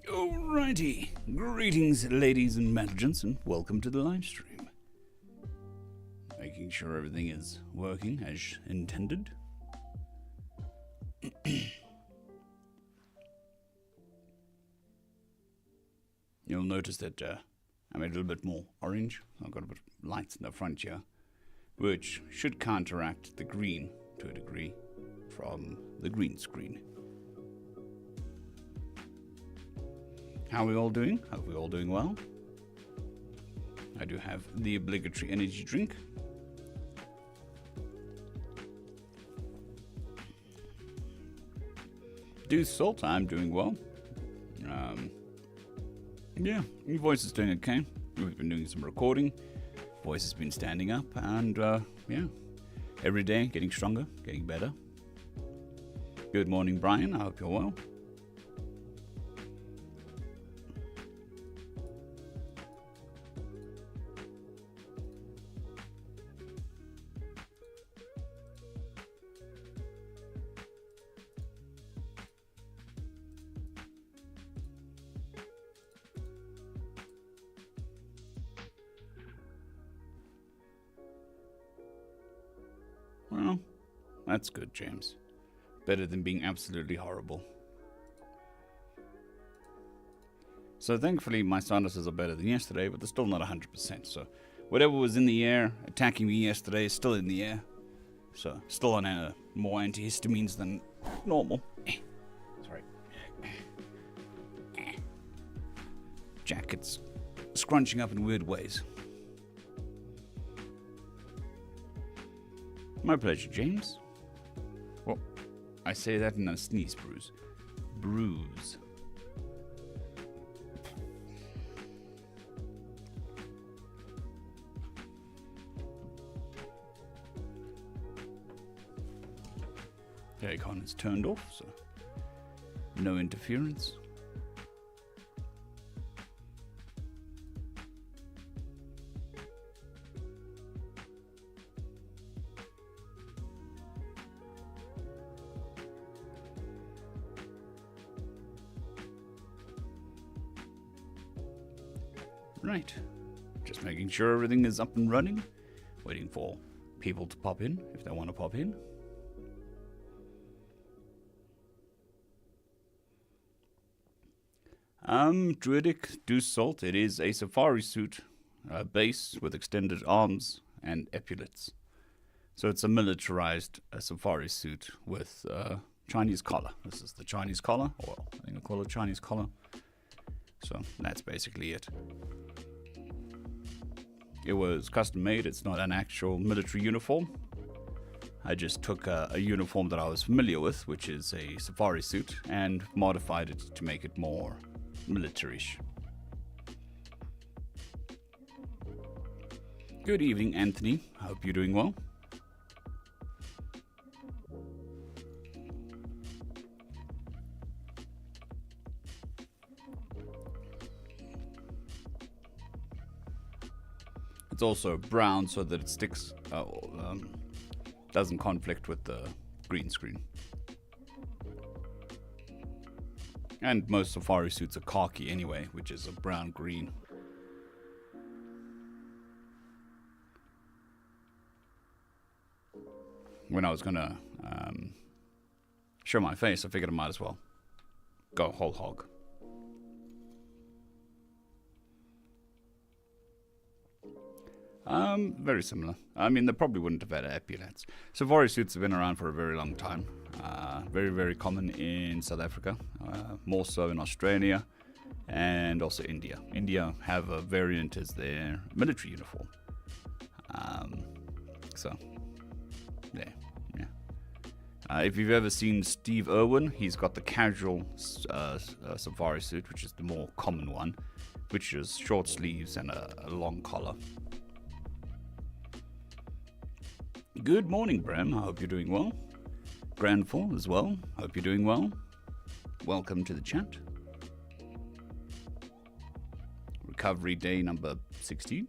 Alrighty, greetings ladies and gents, and welcome to the live stream. Making sure everything is working as intended. You'll notice that I'm a little bit more orange. I've got a bit of lights in the front here, which should counteract the green to a degree from the green screen. How are we all doing? Hope we're all doing well. I do have the obligatory energy drink. Due salt, I'm doing well. Yeah, your voice is doing okay. We've been doing some recording. Voice has been standing up, and yeah, every day getting stronger, getting better. Good morning, Brian. I hope you're well. Well, that's good, James. Better than being absolutely horrible. So thankfully my sinuses are better than yesterday, but they're still not 100%. So whatever was in the air attacking me yesterday is still in the air. So still on more antihistamines than normal. Sorry. Jacket's scrunching up in weird ways. My pleasure, James. Well, I say that in a sneeze bruise. Bruise. The aircon is turned off, so no interference. Right. Just making sure everything is up and running. Waiting for people to pop in, if they want to pop in. Druidic Deuce Salt. It is a safari suit, base with extended arms and epaulets. So it's a militarized safari suit with Chinese collar. This is the Chinese collar, or I think I call it Chinese collar. So that's basically it. It was custom made. It's not an actual military uniform. I just took a uniform that I was familiar with, which is a safari suit, and modified it to make it more military-ish. Good evening, Anthony. I hope you're doing well. It's also brown so that it sticks, doesn't conflict with the green screen. And most safari suits are khaki anyway, which is a brown-green. When I was gonna show my face, I figured I might as well go whole hog. Very similar. I mean, they probably wouldn't have had epaulets. Safari suits have been around for a very long time. Very, very common in South Africa, more so in Australia, and also India. India have a variant as their military uniform. So, there, yeah. If you've ever seen Steve Irwin, he's got the casual safari suit, which is the more common one, which is short sleeves and a long collar. Good morning, Bram. I hope you're doing well. Grandful as well. Hope you're doing well. Welcome to the chat. Recovery day number 16.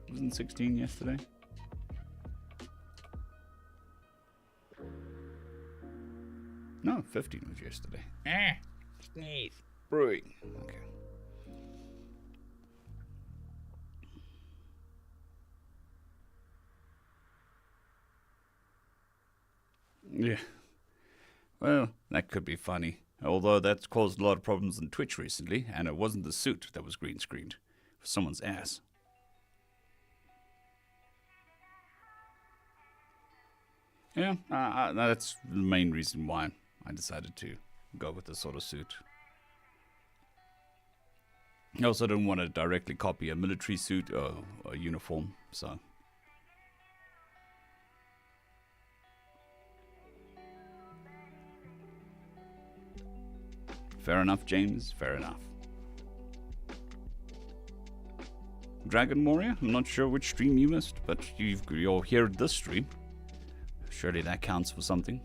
Wasn't 16 yesterday? No, 15 was yesterday. Sneeze. Brewing. Okay. Yeah. Well, that could be funny. Although that's caused a lot of problems on Twitch recently, and it wasn't the suit that was green screened. For someone's ass. Yeah, that's the main reason why I decided to go with this sort of suit. I also don't want to directly copy a military suit or a uniform, so... Fair enough, James. Fair enough. Dragon Warrior? I'm not sure which stream you missed, but you're here at this stream. Surely that counts for something.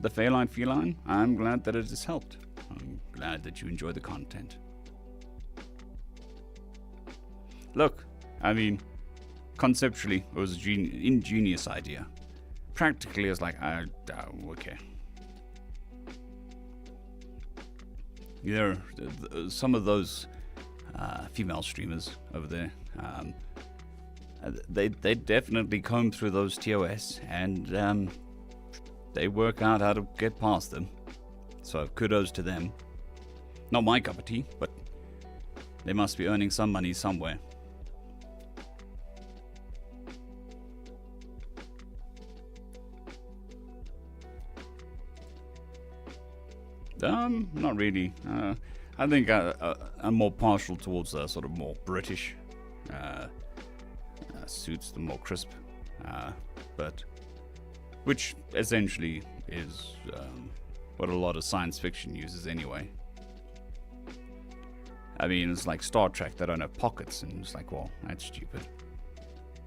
The Feline, I'm glad that it has helped. I'm glad that you enjoy the content. Look, I mean, conceptually, it was an ingenious idea. Practically, it's like, okay. There are some of those female streamers over there. They definitely comb through those TOS, and they work out how to get past them. So kudos to them. Not my cup of tea, but they must be earning some money somewhere. Not really. I think I'm more partial towards the sort of more British suits, the more crisp, but which essentially is what a lot of science fiction uses anyway. I mean, it's like Star Trek, they don't have pockets, and it's like, well, that's stupid.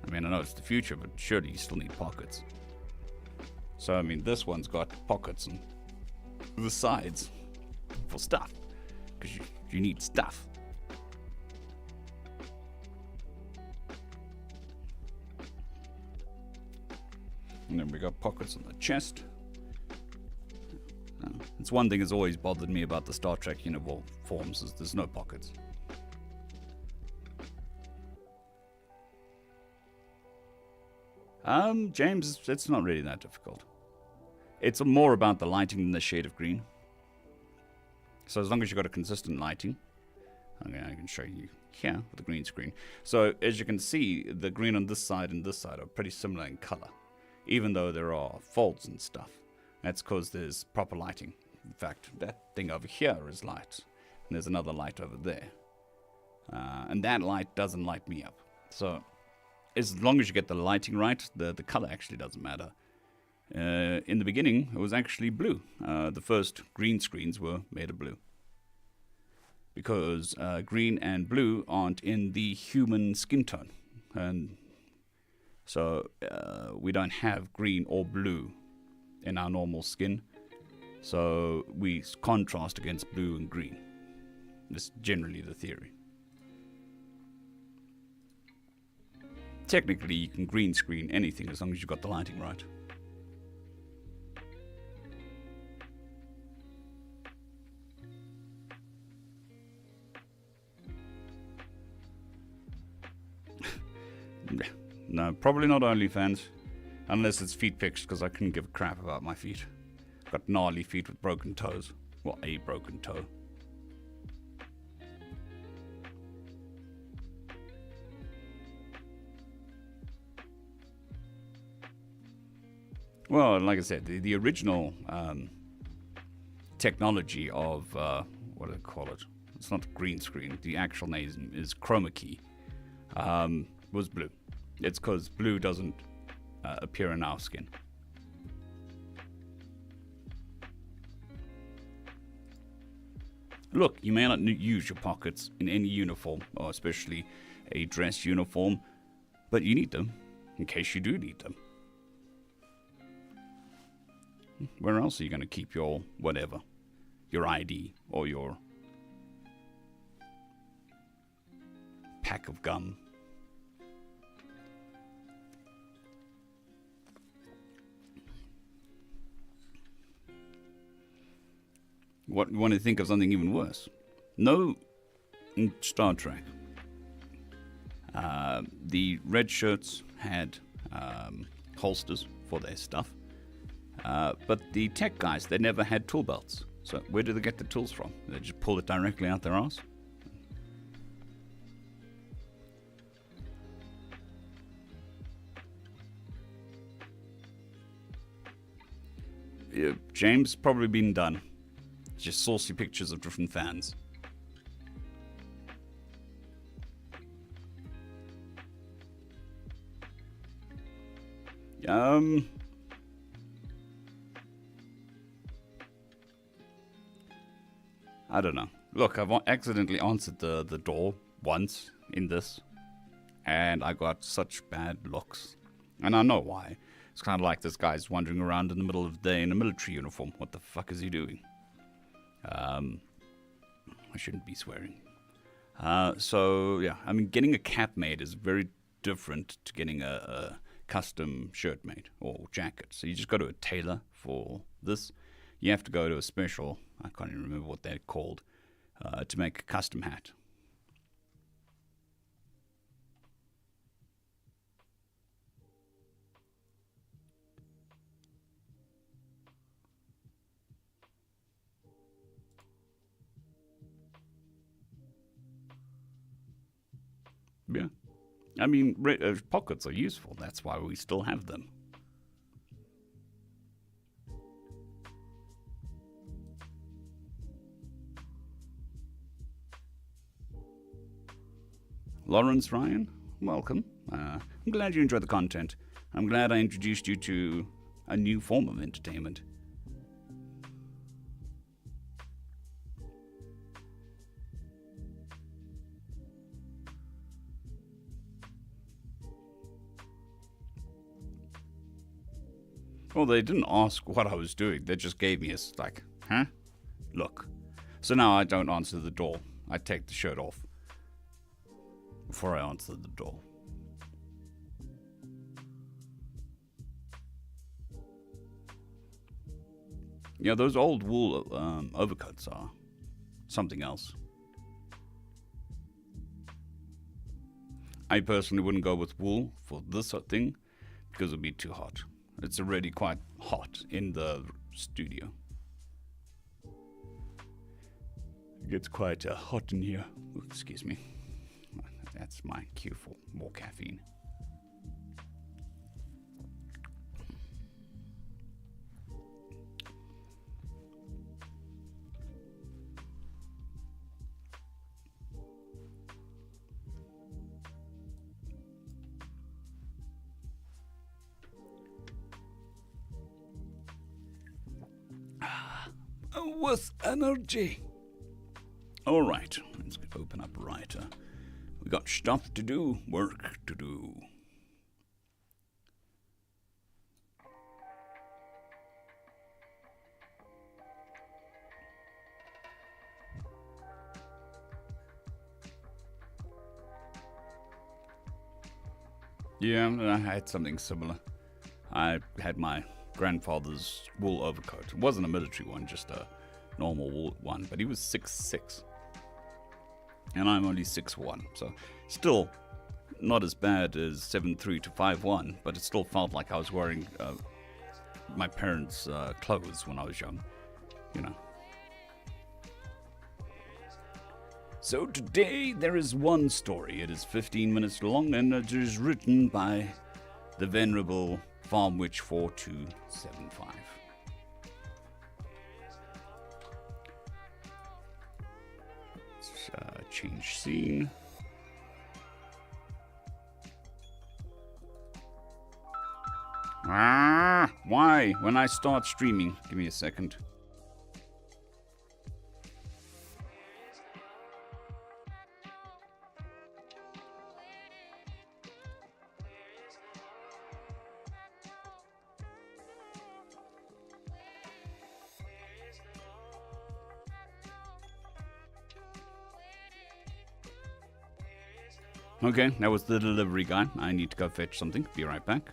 I mean, I know it's the future, but surely you still need pockets. So, I mean, this one's got pockets and the sides for stuff, because you need stuff. And then we got pockets on the chest. It's one thing that's always bothered me about the Star Trek uniforms is there's no pockets. James, it's not really that difficult. It's more about the lighting than the shade of green. So as long as you've got a consistent lighting, okay, I can show you here with the green screen. So as you can see, the green on this side and this side are pretty similar in color, even though there are folds and stuff. That's because there's proper lighting. In fact, that thing over here is light, and there's another light over there. And that light doesn't light me up. So as long as you get the lighting right, the color actually doesn't matter. In the beginning, it was actually blue. The first green screens were made of blue. Because green and blue aren't in the human skin tone. And so we don't have green or blue in our normal skin. So we contrast against blue and green. That's generally the theory. Technically, you can green screen anything as long as you've got the lighting right. No, probably not OnlyFans. Unless it's feet pics, because I couldn't give a crap about my feet. I've got gnarly feet with broken toes. Well, a broken toe. Well, like I said, the original technology of, what do they call it? It's not green screen. The actual name is chroma key. Was blue. It's because blue doesn't appear in our skin. Look, you may not use your pockets in any uniform, or especially a dress uniform, but you need them in case you do need them. Where else are you going to keep your whatever? Your ID or your pack of gum? What, you want to think of something even worse? No, in Star Trek, the red shirts had holsters for their stuff, but the tech guys, they never had tool belts. So where do they get the tools from? They just pull it directly out their ass? Yeah, James, probably been done. Just saucy pictures of different fans. I don't know. Look, I've accidentally answered the door once in this, and I got such bad looks. And I know why. It's kind of like this guy's wandering around in the middle of the day in a military uniform. What the fuck is he doing? I shouldn't be swearing. So, yeah, I mean, getting a cap made is very different to getting a custom shirt made or jacket. So you just go to a tailor for this. You have to go to a special, I can't even remember what they're called, to make a custom hat. Yeah. I mean, pockets are useful. That's why we still have them. Lawrence Ryan, welcome. I'm glad you enjoyed the content. I'm glad I introduced you to a new form of entertainment. Well, they didn't ask what I was doing. They just gave me a, like, huh? Look. So now I don't answer the door. I take the shirt off before I answer the door. Yeah, those old wool overcoats are something else. I personally wouldn't go with wool for this sort of thing because it would be too hot. It's already quite hot in the studio. It gets quite hot in here. Ooh, excuse me. That's my cue for more caffeine. With energy. All right, let's open up writer. We got stuff to do, work to do. Yeah, I had something similar. I had my grandfather's wool overcoat. It wasn't a military one, just a normal wool one, but he was 6'6". And I'm only 6'1", so still not as bad as 7'3" to 5'1", but it still felt like I was wearing my parents' clothes when I was young, you know. So today there is one story. It is 15 minutes long, and it is written by the Venerable Farm Witch 4275. Let's change scene. Why? When I start streaming, give me a second. Okay, that was the delivery guy. I need to go fetch something. Be right back.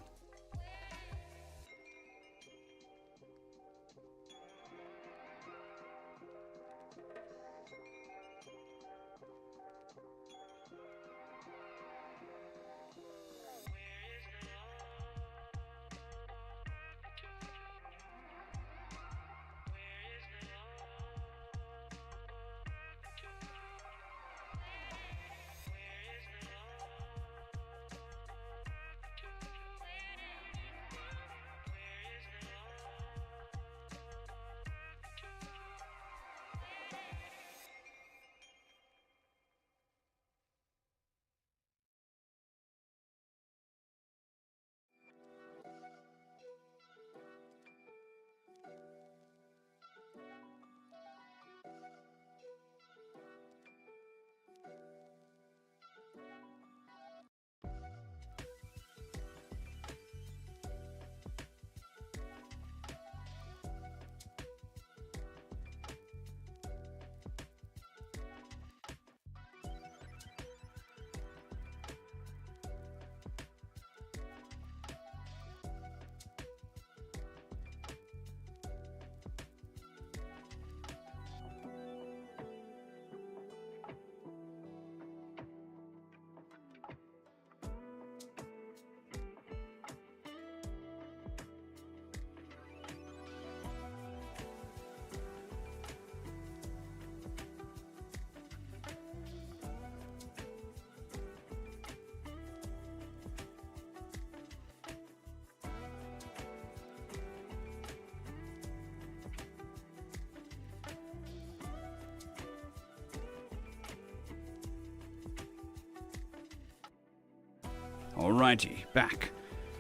Alrighty, back.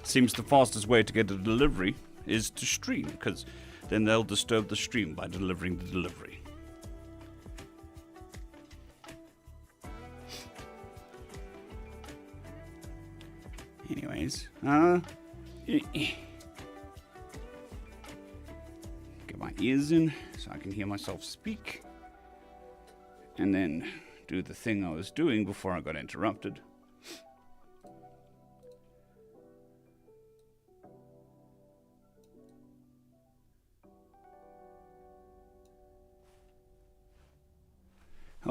Seems the fastest way to get a delivery is to stream, because then they'll disturb the stream by delivering the delivery. Anyways, get my ears in so I can hear myself speak, and then do the thing I was doing before I got interrupted.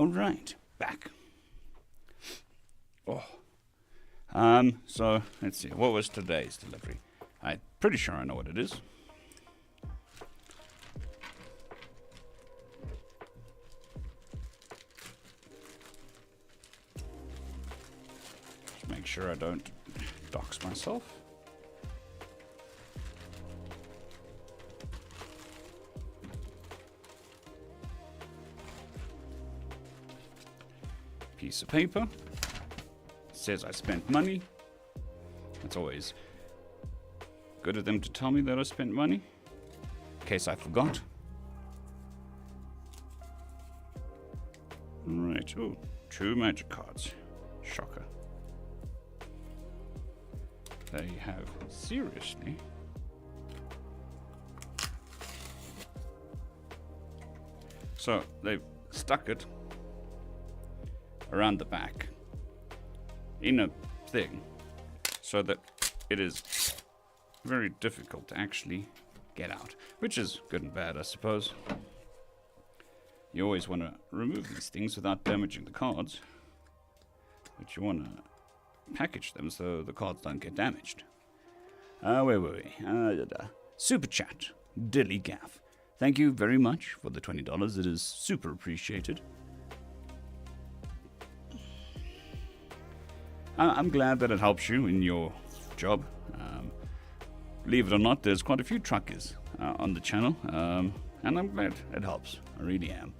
Alright, back. Oh. So, let's see. What was today's delivery? I'm pretty sure I know what it is. Just make sure I don't dox myself. Piece of paper. Says I spent money. It's always good of them to tell me that I spent money, in case I forgot. Right, ooh, 2 magic cards. Shocker. They have seriously. So they've stuck it around the back in a thing so that it is very difficult to actually get out, which is good and bad, I suppose. You always want to remove these things without damaging the cards, but you want to package them so the cards don't get damaged. Where were we? Super chat, Dilly Gaff. Thank you very much for the $20. It is super appreciated. I'm glad that it helps you in your job. Believe it or not, there's quite a few truckers on the channel, and I'm glad it helps. I really am.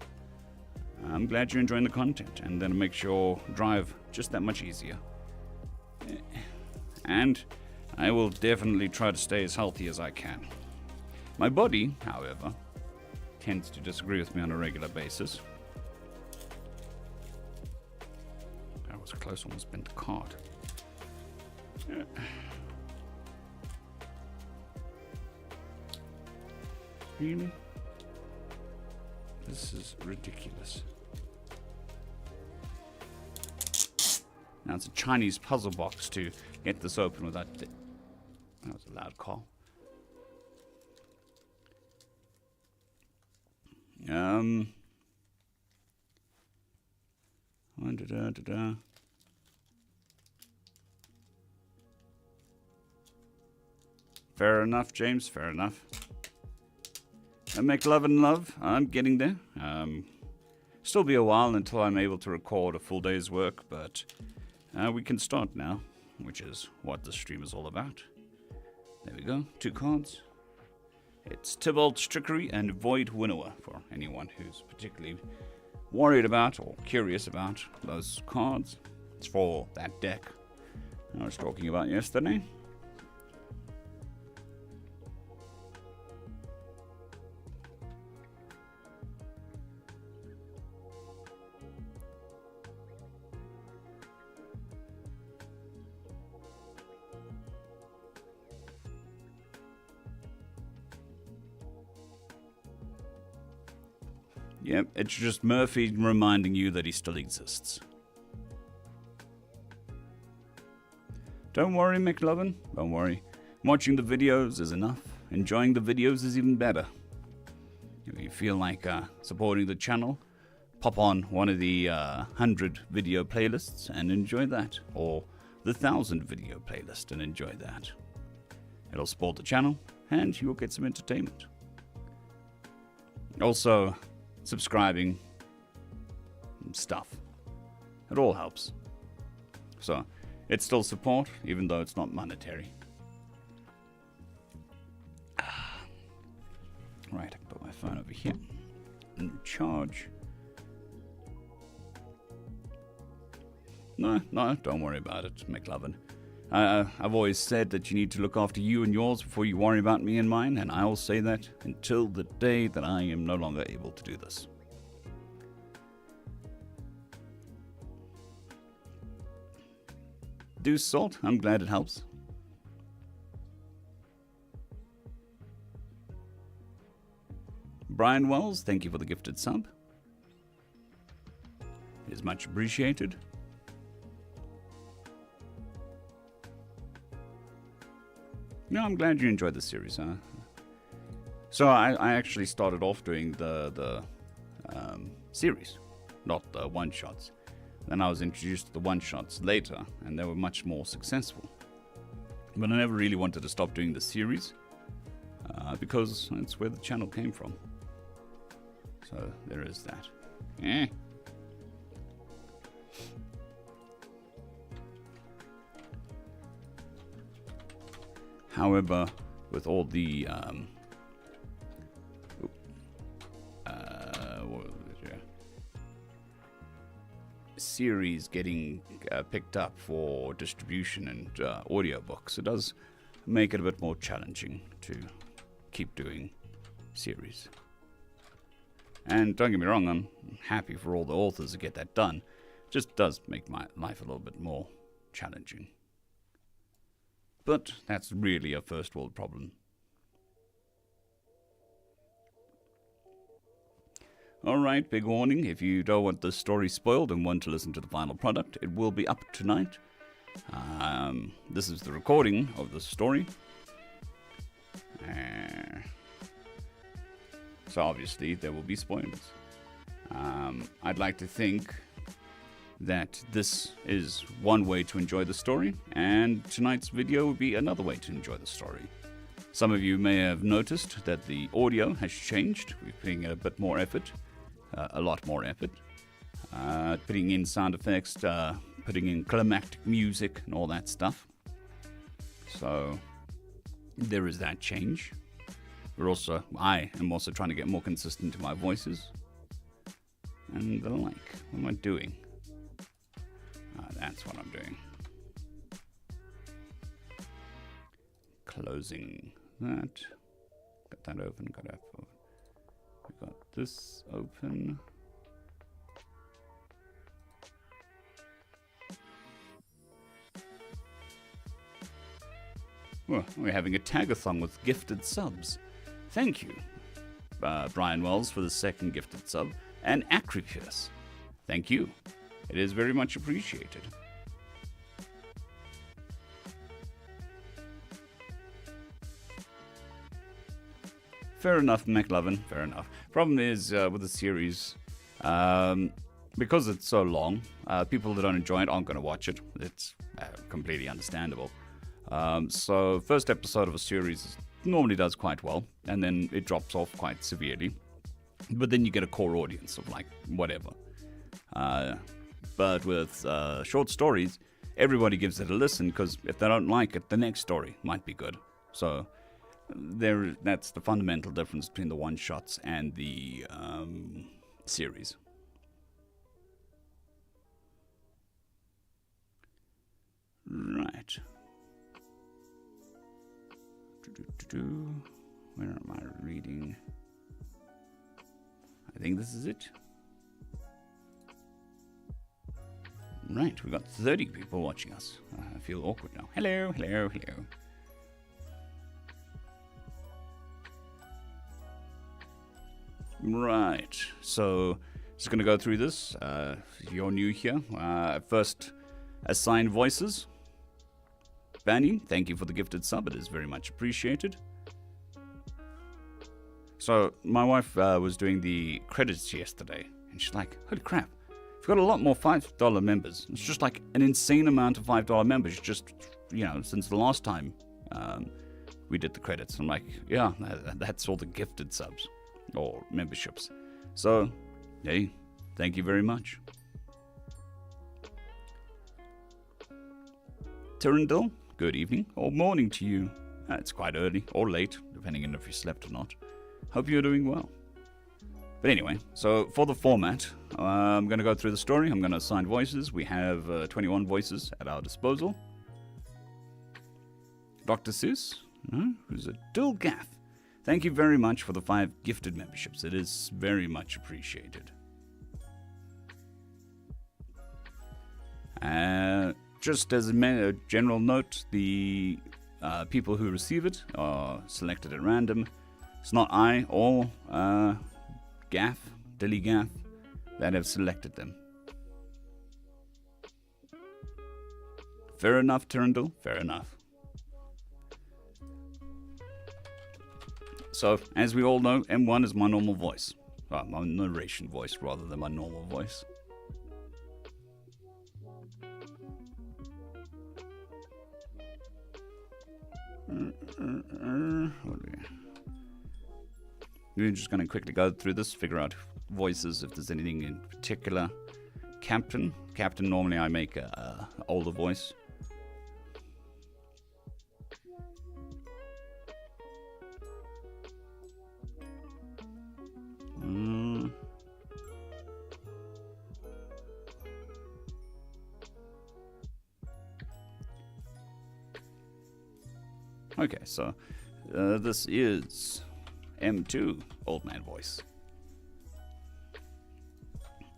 I'm glad you're enjoying the content, and then it makes your drive just that much easier. And I will definitely try to stay as healthy as I can. My body, however, tends to disagree with me on a regular basis. That was close, almost bent the card. Really? This is ridiculous. Now it's a Chinese puzzle box to get this open without... That was a loud call. Fair enough, James, fair enough. I make love and love. I'm getting there. Still be a while until I'm able to record a full day's work, but we can start now, which is what the stream is all about. There we go, 2 cards. It's Tybalt's Trickery and Void Winnower for anyone who's particularly worried about or curious about those cards. It's for that deck I was talking about yesterday. Yep, it's just Murphy reminding you that he still exists. Don't worry, McLovin. Don't worry. Watching the videos is enough. Enjoying the videos is even better. If you feel like supporting the channel, pop on one of the 100 video playlists and enjoy that. Or the 1,000 video playlist and enjoy that. It'll support the channel and you'll get some entertainment. Also, subscribing, stuff. It all helps. So, it's still support, even though it's not monetary. Right, I can put my phone over here and charge. No, don't worry about it, McLovin. I've always said that you need to look after you and yours before you worry about me and mine, and I'll say that until the day that I am no longer able to do this. Deuce Salt, I'm glad it helps. Brian Wells, thank you for the gifted sub. It is much appreciated. No, I'm glad you enjoyed the series. So I actually started off doing the series not the one-shots. Then I was introduced to the one-shots later, and they were much more successful. But I never really wanted to stop doing the series, because that's where the channel came from. So there is that. However, with all the series getting picked up for distribution and audiobooks, it does make it a bit more challenging to keep doing series. And don't get me wrong, I'm happy for all the authors to get that done. It just does make my life a little bit more challenging. But that's really a first world problem. Alright, big warning, if you don't want the story spoiled and want to listen to the final product, it will be up tonight. This is the recording of the story. So obviously there will be spoilers. I'd like to think that this is one way to enjoy the story, and tonight's video will be another way to enjoy the story. Some of you may have noticed that the audio has changed. We're putting in a bit more effort, a lot more effort, putting in sound effects, putting in climactic music and all that stuff. So there is that change. I am also trying to get more consistent to my voices and the like. What am I doing? That's what I'm doing. Closing that. Got that open. Got that open. We got this open. Well, we're having a tag-a-thon with gifted subs. Thank you, Brian Wells, for the second gifted sub, and Acripus. Thank you. It is very much appreciated. Fair enough, McLovin. Fair enough. Problem is, with the series, because it's so long, people that don't enjoy it aren't going to watch it. It's completely understandable. So, first episode of a series normally does quite well, and then it drops off quite severely. But then you get a core audience of, like, whatever. But with short stories, everybody gives it a listen, because if they don't like it, the next story might be good. So that's the fundamental difference between the one-shots and the series. Right. Where am I reading? I think this is it. Right, we've got 30 people watching us. I feel awkward now. Hello, hello, hello. Right, so just going to go through this. If you're new here, first assign voices. Banny, thank you for the gifted sub. It is very much appreciated. So my wife was doing the credits yesterday, and she's like, holy crap. We've got a lot more $5 members. It's just like an insane amount of $5 members just, since the last time we did the credits. I'm like, yeah, that's all the gifted subs or memberships. So, hey, thank you very much. Tyrandil, good evening or morning to you. It's quite early or late, depending on if you slept or not. Hope you're doing well. But anyway, so for the format, I'm going to go through the story. I'm going to assign voices. We have 21 voices at our disposal. Dr. Seuss, who's a dual gaff. Thank you very much for the 5 gifted memberships. It is very much appreciated. Just as a general note, the people who receive it are selected at random. It's not I or Dilly Gaff, that have selected them. Fair enough, Tyrandil, fair enough. So, as we all know, M1 is my normal voice. Well, my narration voice rather than my normal voice. We're just going to quickly go through this, figure out voices, if there's anything in particular. Captain. Normally I make a older voice. Okay, so this is M2, old man voice.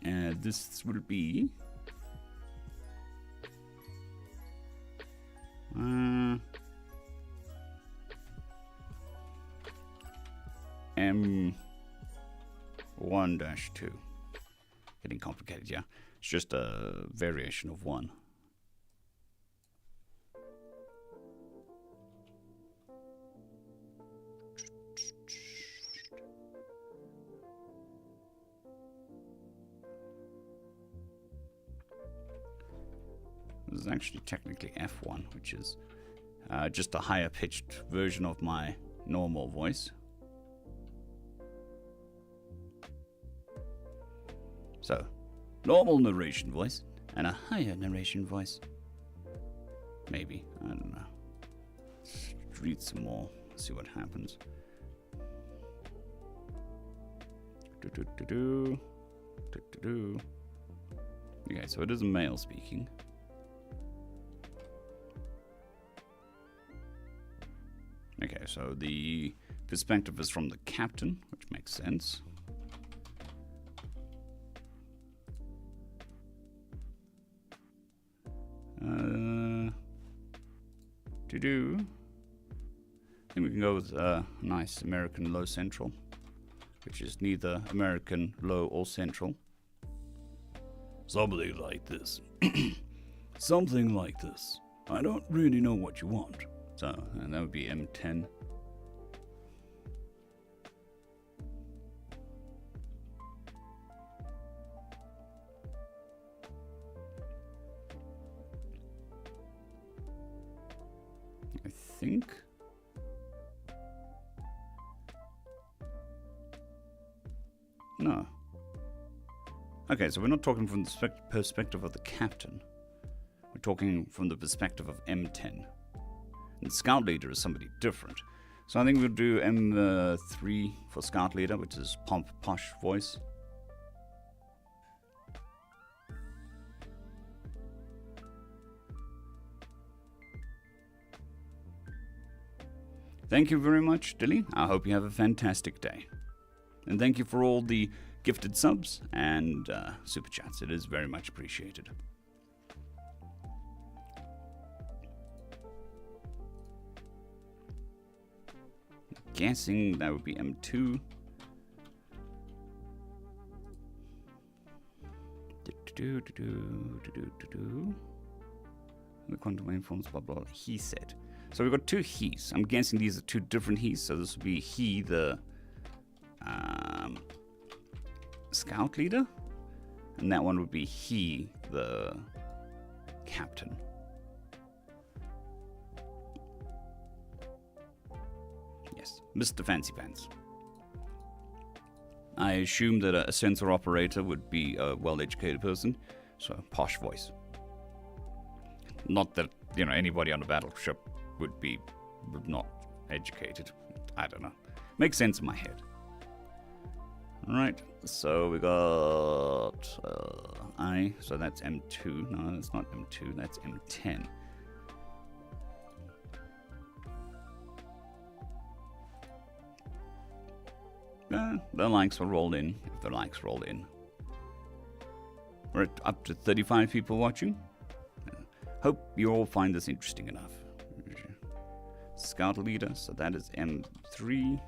And this will be M1-2. Getting complicated, yeah. It's just a variation of 1. This is actually technically F1, which is just a higher pitched version of my normal voice. So, normal narration voice and a higher narration voice. Maybe, I don't know. Let's read some more, see what happens. Okay, so it is a male speaking. Okay, so the perspective is from the captain, which makes sense. I think we can go with nice American low central, which is neither American low or central. Something like this. Something like this. I don't really know what you want. So, and that would be M10. I think. No. Okay, so we're not talking from the perspective of the captain. We're talking from the perspective of M10. And Scout Leader is somebody different. So I think we'll do M3 for Scout Leader, which is pomp, posh voice. Thank you very much, Dilly. I hope you have a fantastic day. And thank you for all the gifted subs and super chats. It is very much appreciated. Guessing that would be M2. The quantum waveforms, blah blah. He said. So we've got 2 he's. I'm guessing these are 2 different he's. So this would be he, the Scout Leader, and that one would be he, the Captain. Yes, Mr. Fancy Pants. I assume that a sensor operator would be a well-educated person, so posh voice. Not that, you know, anybody on a battleship would be not educated. I don't know. Makes sense in my head. Alright, so we got I, so that's M2. No, that's not M2, that's M10. The likes will roll in, if the likes roll in. We're at up to 35 people watching. Hope you all find this interesting enough. Scout Leader, so that is M3.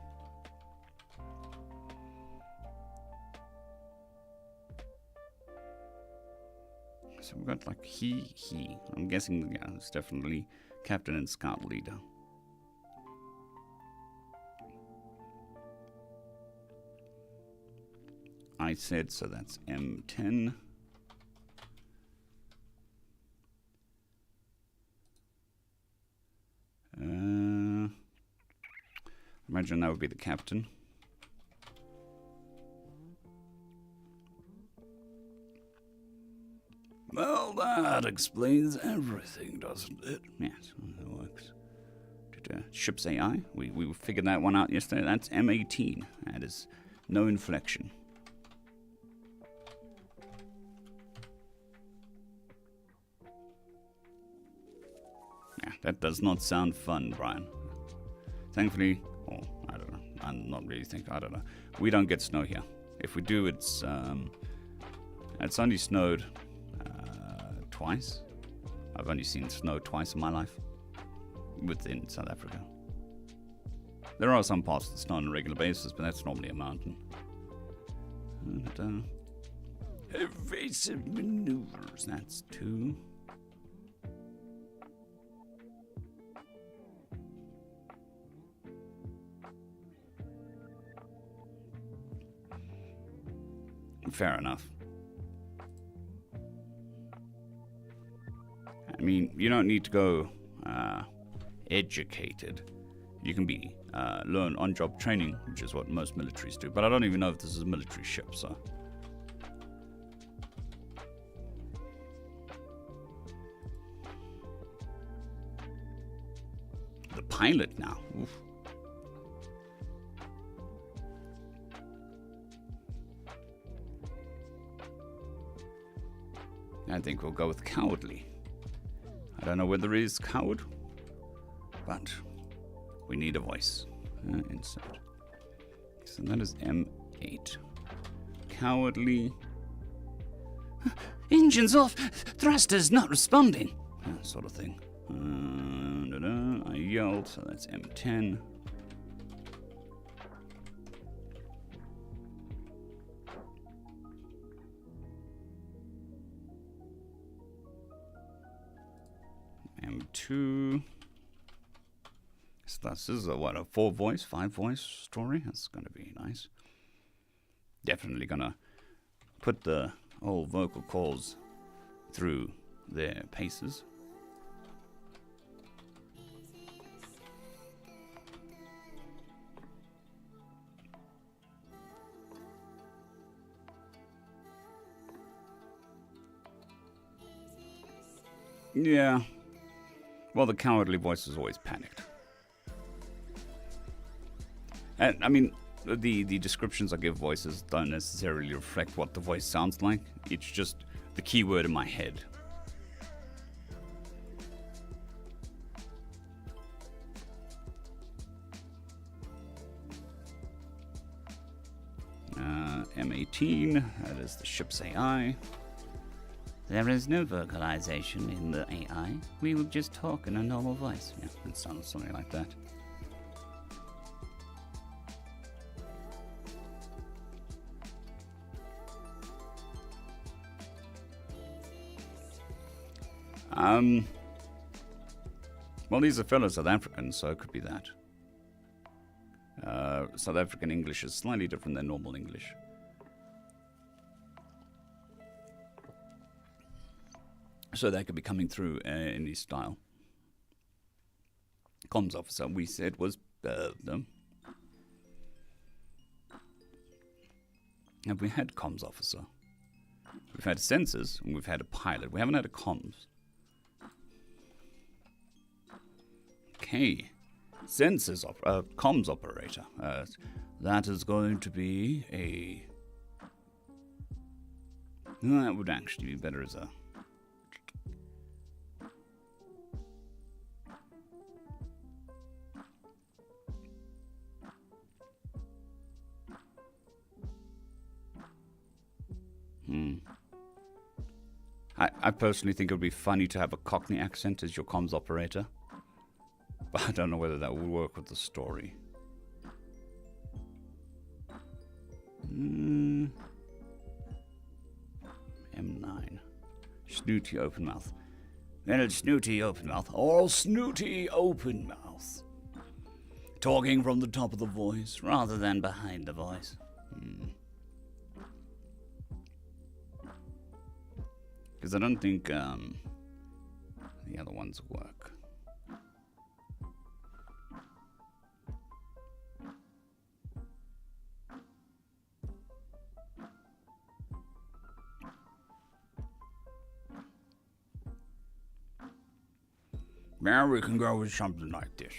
So we've got like he. I'm guessing, yeah, it's definitely Captain and Scout Leader. I said, so that's M10. Imagine that would be the captain. Well, that explains everything, doesn't it? Yes, that works. Ship's AI. We figured that one out yesterday. That's M18. That is no inflection. Yeah, that does not sound fun, Brian. Thankfully, oh, I don't know. I'm not really thinking. I don't know. We don't get snow here. If we do, it's only snowed twice. I've only seen snow twice in my life within South Africa. There are some parts that snow on a regular basis, but that's normally a mountain. Evasive maneuvers, that's 2. Fair enough. I mean, you don't need to go educated. You can be learn on-job training, which is what most militaries do. But I don't even know if this is a military ship, so. The pilot now. Oof. I think we'll go with cowardly. I don't know whether he is coward, but we need a voice. Insert. So that is M8. Cowardly. Engines off. Thrusters not responding. Sort of thing. I yelled, so that's M10. M2. So this is a 4-voice, 5-voice story. That's going to be nice. Definitely going to put the old vocal cords through their paces. Yeah. Well, the cowardly voice is always panicked. And, I mean, the descriptions I give voices don't necessarily reflect what the voice sounds like. It's just the keyword in my head. M18, that is the ship's AI. There is no vocalization in the AI. We will just talk in a normal voice. Yeah, it sounds something like that. Well, these are fellow South Africans, so it could be that. South African English is slightly different than normal English. So that could be coming through in his style. Comms officer, we said was them. Have we had comms officer? We've had sensors and we've had a pilot. We haven't had a comms. Okay. Sensors, comms operator. That is going to be a... That would actually be better as a... I personally think it would be funny to have a Cockney accent as your comms operator. But I don't know whether that will work with the story. M9. Snooty open mouth. Little snooty open mouth. All snooty open mouth. Talking from the top of the voice rather than behind the voice. Because I don't think the other ones work. Yeah, we can go with something like this.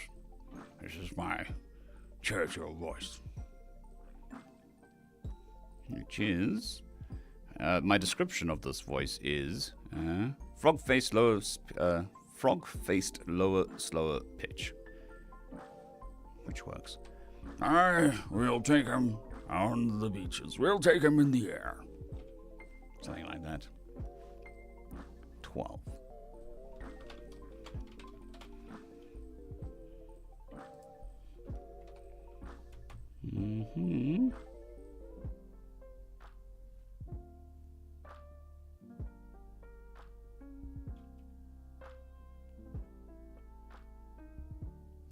This is my Churchill voice. Which is... my description of this voice is... frog-faced lower... frog-faced lower, slower pitch. Which works. We'll take him on the beaches. We'll take him in the air. Something like that. 12. Mm-hmm.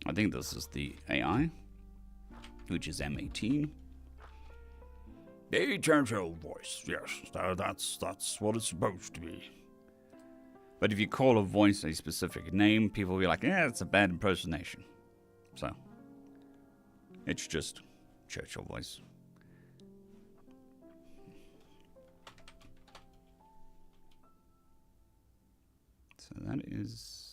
I think this is the AI, which is M18. The Churchill voice, yes, that's what it's supposed to be. But if you call a voice a specific name, people will be like, yeah, it's a bad impersonation. So, it's just Churchill voice. So that is...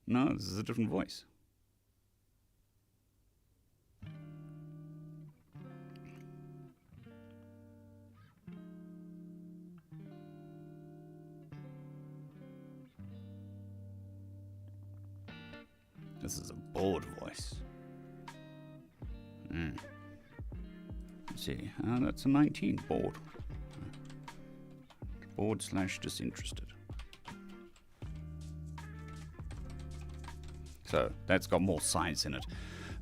No, this is a different voice. This is a bored voice. Let's see. That's a 19. Bored. Bored / disinterested. So that's got more science in it.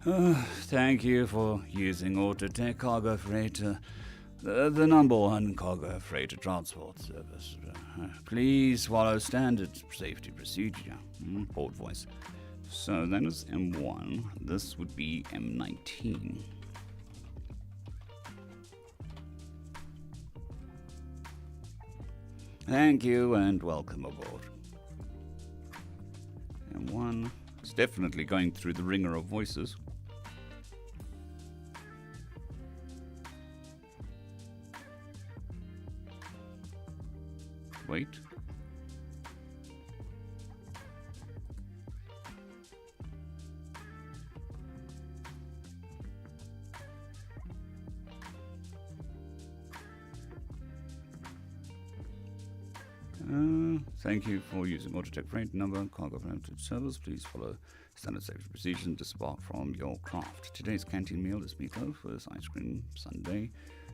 Thank you for using Autotech Cargo Freighter, the #1 cargo freighter transport service. Please follow standard safety procedure. Board voice. So that is M1. This would be M19. Thank you and welcome aboard. M1. It's definitely going through the ringer of voices. Wait. Thank you for using Autotech Freight number, cargo freight service. Please follow standard safety procedures and disembark from your craft. Today's canteen meal is meatloaf with ice cream sundae.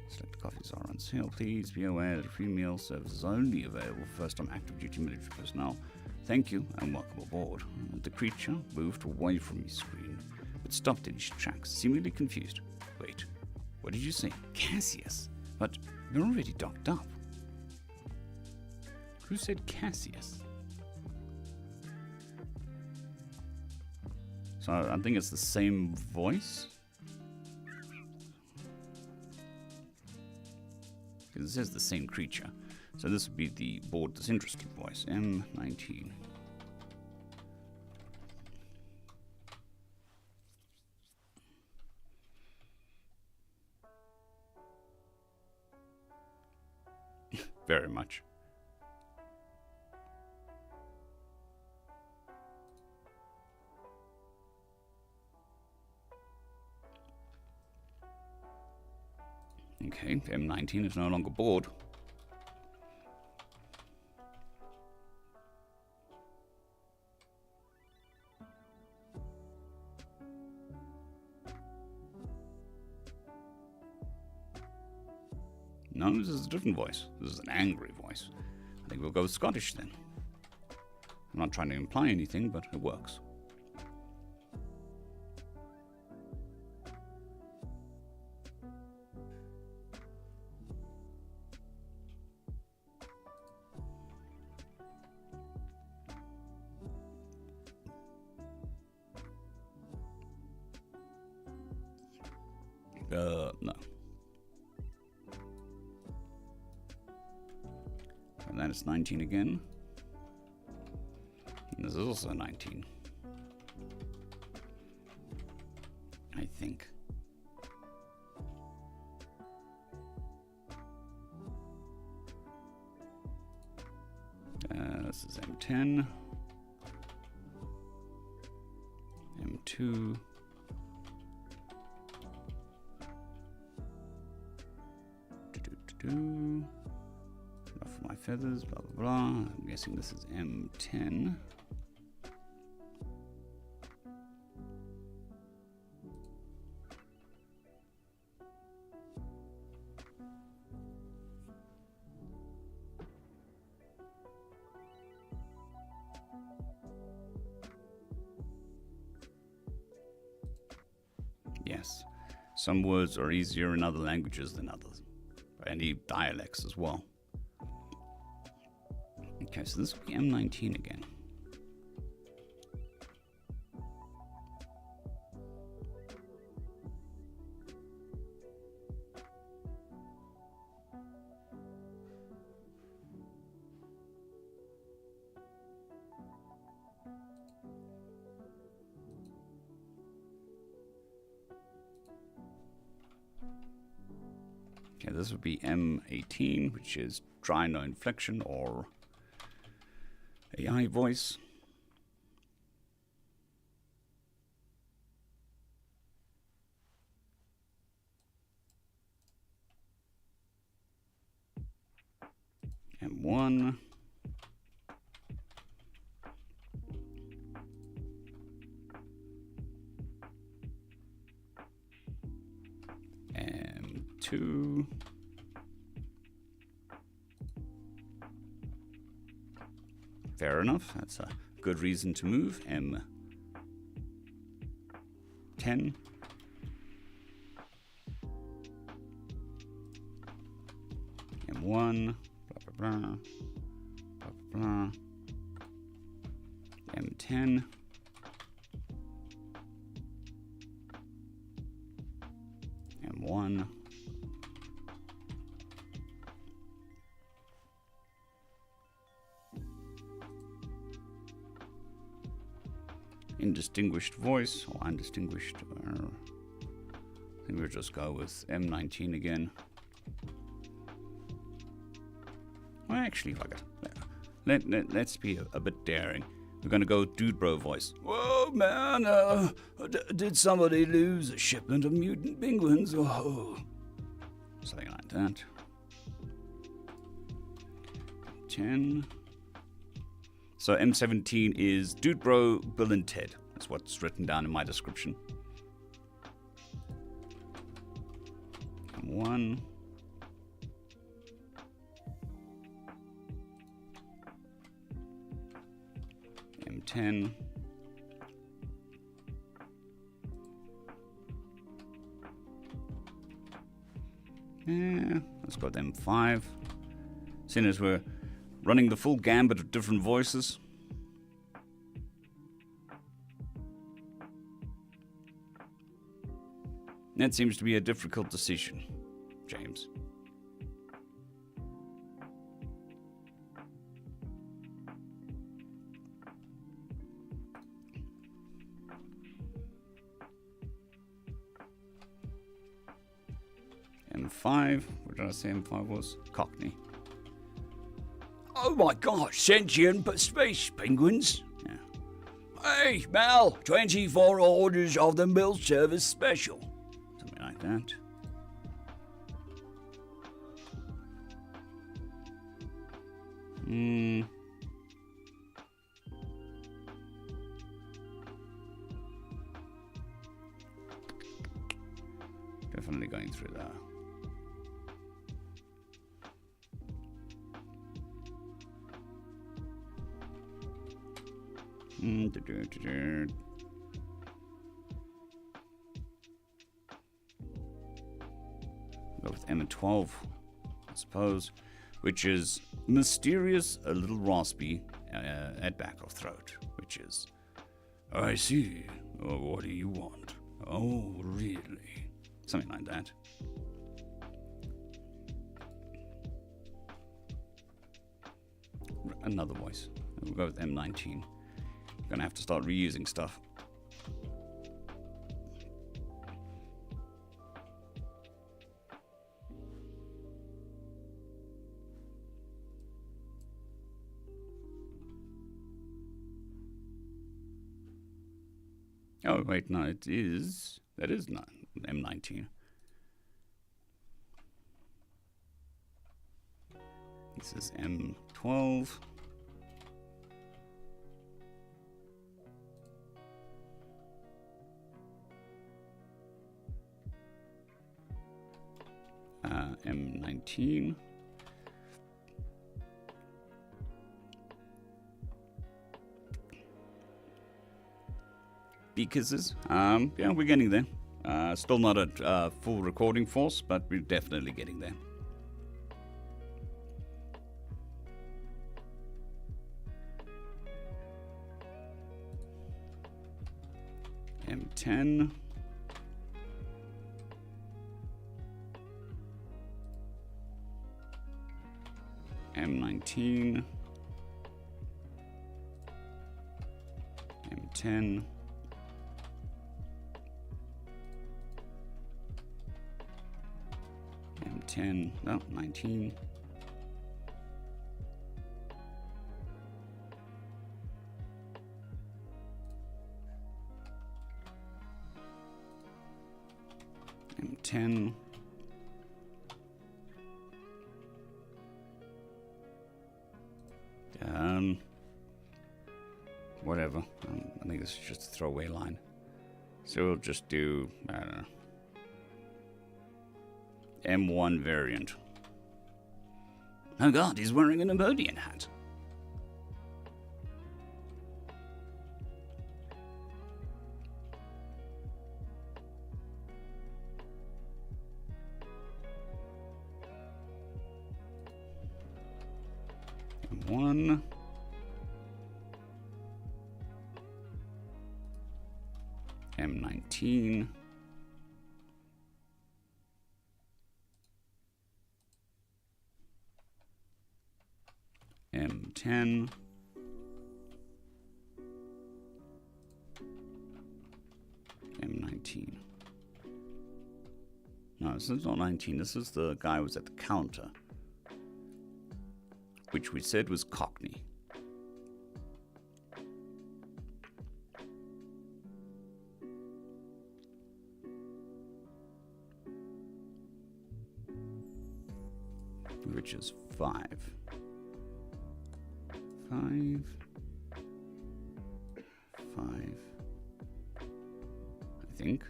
Select coffees are on sale. Please be aware that free meal service is only available for first-time active duty military personnel. Thank you and welcome aboard. The creature moved away from his screen, but stopped in his tracks, seemingly confused. Wait, what did you say? Cassius? But you're already docked up. Who said Cassius? So I think it's the same voice. Because it says the same creature. So this would be the bored disinterested voice. M19. Very much. Okay, M19 is no longer bored. No, this is a different voice. This is an angry voice. I think we'll go with Scottish then. I'm not trying to imply anything, but it works. No. And then it's 19 again. And this is also 19. I think. This is M10. M2. Enough for my feathers, blah, blah, blah. I'm guessing this is M10. Yes, some words are easier in other languages than others. Any dialects as well. Okay, so this will be M19 again. Okay, this would be M18, which is dry no inflection or AI voice. M1. M2. Fair enough. That's a good reason to move. M10. M1. Blah, blah, blah. Blah, blah, blah. M10. M1. Indistinguished voice or undistinguished. I think we'll just go with M19 again. Well, actually, fuck it. Let's be a bit daring. We're gonna go dude bro voice. Whoa, man! Did somebody lose a shipment of mutant penguins? Oh, something like that. 10. So M17 is Dude Bro, Bill and Ted. That's what's written down in my description. M1. M10. Yeah, let's go with M5. Seeing as we're running the full gambit of different voices. That seems to be a difficult decision, James. M5, what did I say M5 was? Cockney. Oh my gosh, sentient but space penguins. Yeah. Hey, Mel, 24 orders of the milk service special. Something like that. Definitely going through that. Go with M12, I suppose, which is mysterious, a little raspy at back of throat, which is, I see. Oh, what do you want? Oh, really? Something like that. Another voice. We'll go with M19. Gonna have to start reusing stuff. Oh, wait, no, it is. That is not M19. This is M12. M19. Because yeah, we're getting there. Still not at full recording force, but we're definitely getting there. M10. M19. M10. M10. No, 19. M10. Whatever. I think this is just a throwaway line. So we'll just do, I don't know, M1 variant. Oh god, he's wearing an Emodian hat. M1. M19. M10. M19. No, this is not 19. This is the guy who was at the counter, which we said was Cockney. Which is 5. 5. 5. I think.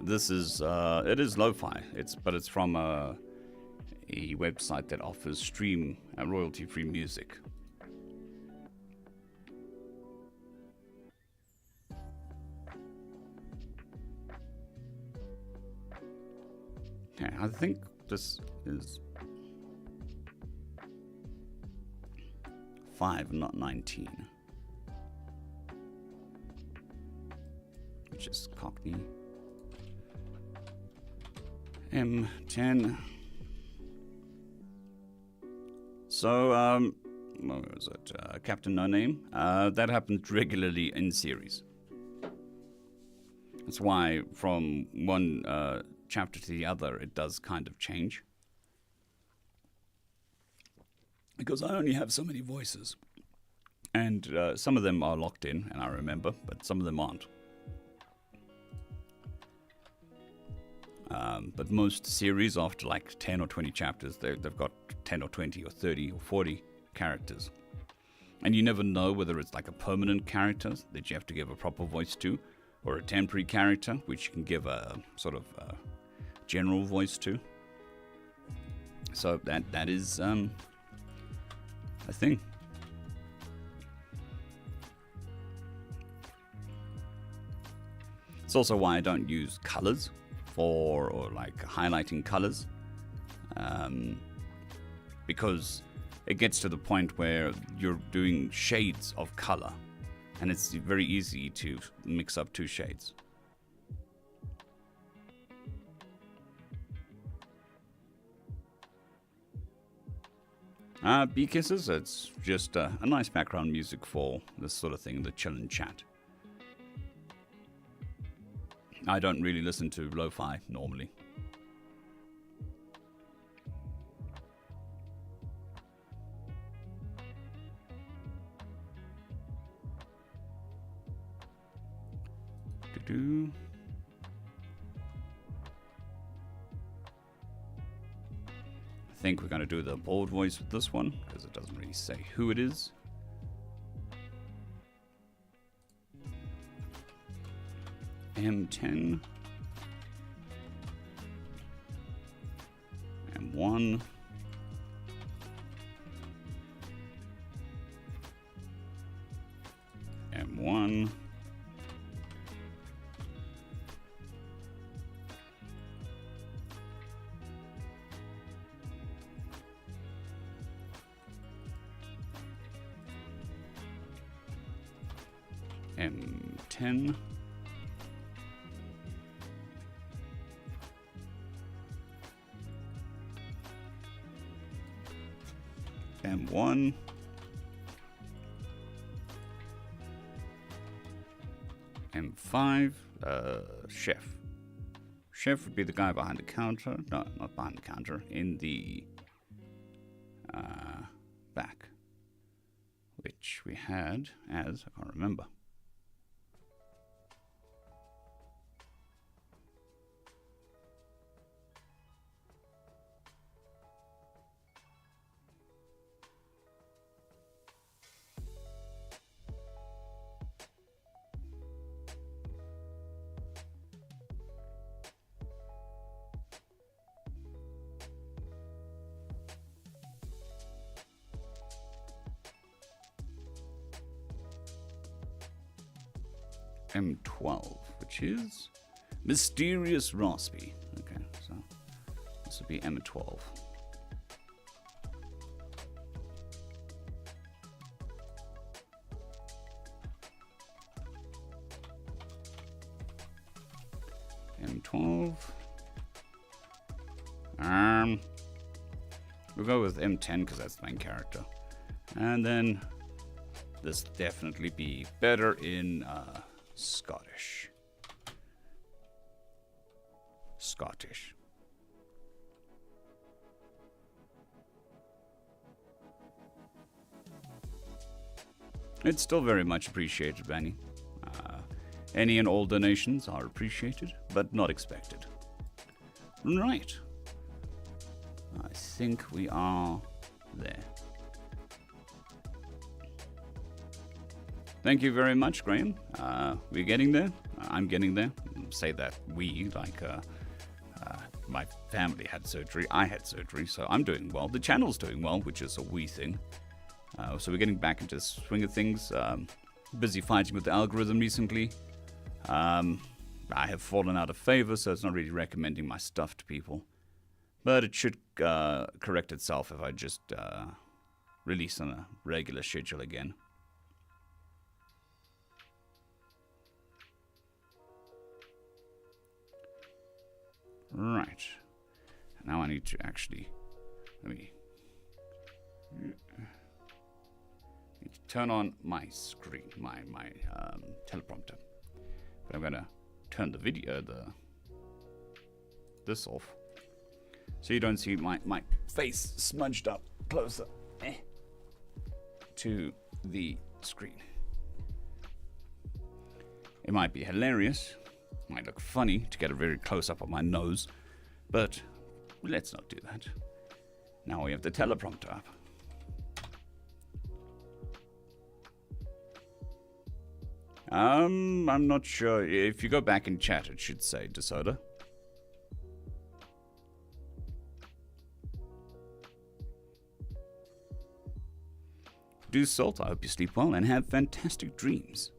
This is it is lo-fi. But it's from a website that offers stream royalty-free music. Okay, I think this is 5, not 19. Which is Cockney. M10. So, what was it? Captain No Name. That happens regularly in series. That's why from one chapter to the other, it does kind of change. Because I only have so many voices. And some of them are locked in, and I remember, but some of them aren't. But most series, after like 10 or 20 chapters, they've got 10 or 20 or 30 or 40 characters. And you never know whether it's like a permanent character that you have to give a proper voice to, or a temporary character, which you can give a sort of general voice to. So that is a thing. It's also why I don't use colors or like highlighting colors, because it gets to the point where you're doing shades of color, and it's very easy to mix up two shades. Bee Kisses, it's just a nice background music for this sort of thing, the chill and chat. I don't really listen to lo-fi normally. Do-do. I think we're going to do the bold voice with this one, because it doesn't really say who it is. M10. M1. M1. M10. M1. M5. Chef. Chef would be the guy behind the counter. No, not behind the counter. In the back. Which we had as, I can't remember. M12, which is Mysterious Raspy. Okay, so this would be M12. M12. We'll go with M10 because that's the main character. And then this definitely be better in Scottish. It's still very much appreciated, Benny. Any and all donations are appreciated, but not expected. Right. I think we are there. Thank you very much, Graham. We're getting there. I'm getting there. Say that we, like my family had surgery. I had surgery, so I'm doing well. The channel's doing well, which is a we thing. So we're getting back into the swing of things. Busy fighting with the algorithm recently. I have fallen out of favor, so it's not really recommending my stuff to people. But it should correct itself if I just release on a regular schedule again. Right. Now I need to actually need to turn on my screen, my teleprompter. But I'm gonna turn the video this off, so you don't see my face smudged up closer to the screen. It might be hilarious. Might look funny to get a very close up of my nose, but let's not do that. Now we have the teleprompter up. I'm not sure. If you go back in chat, it should say DeSoda. Do salt. I hope you sleep well and have fantastic dreams.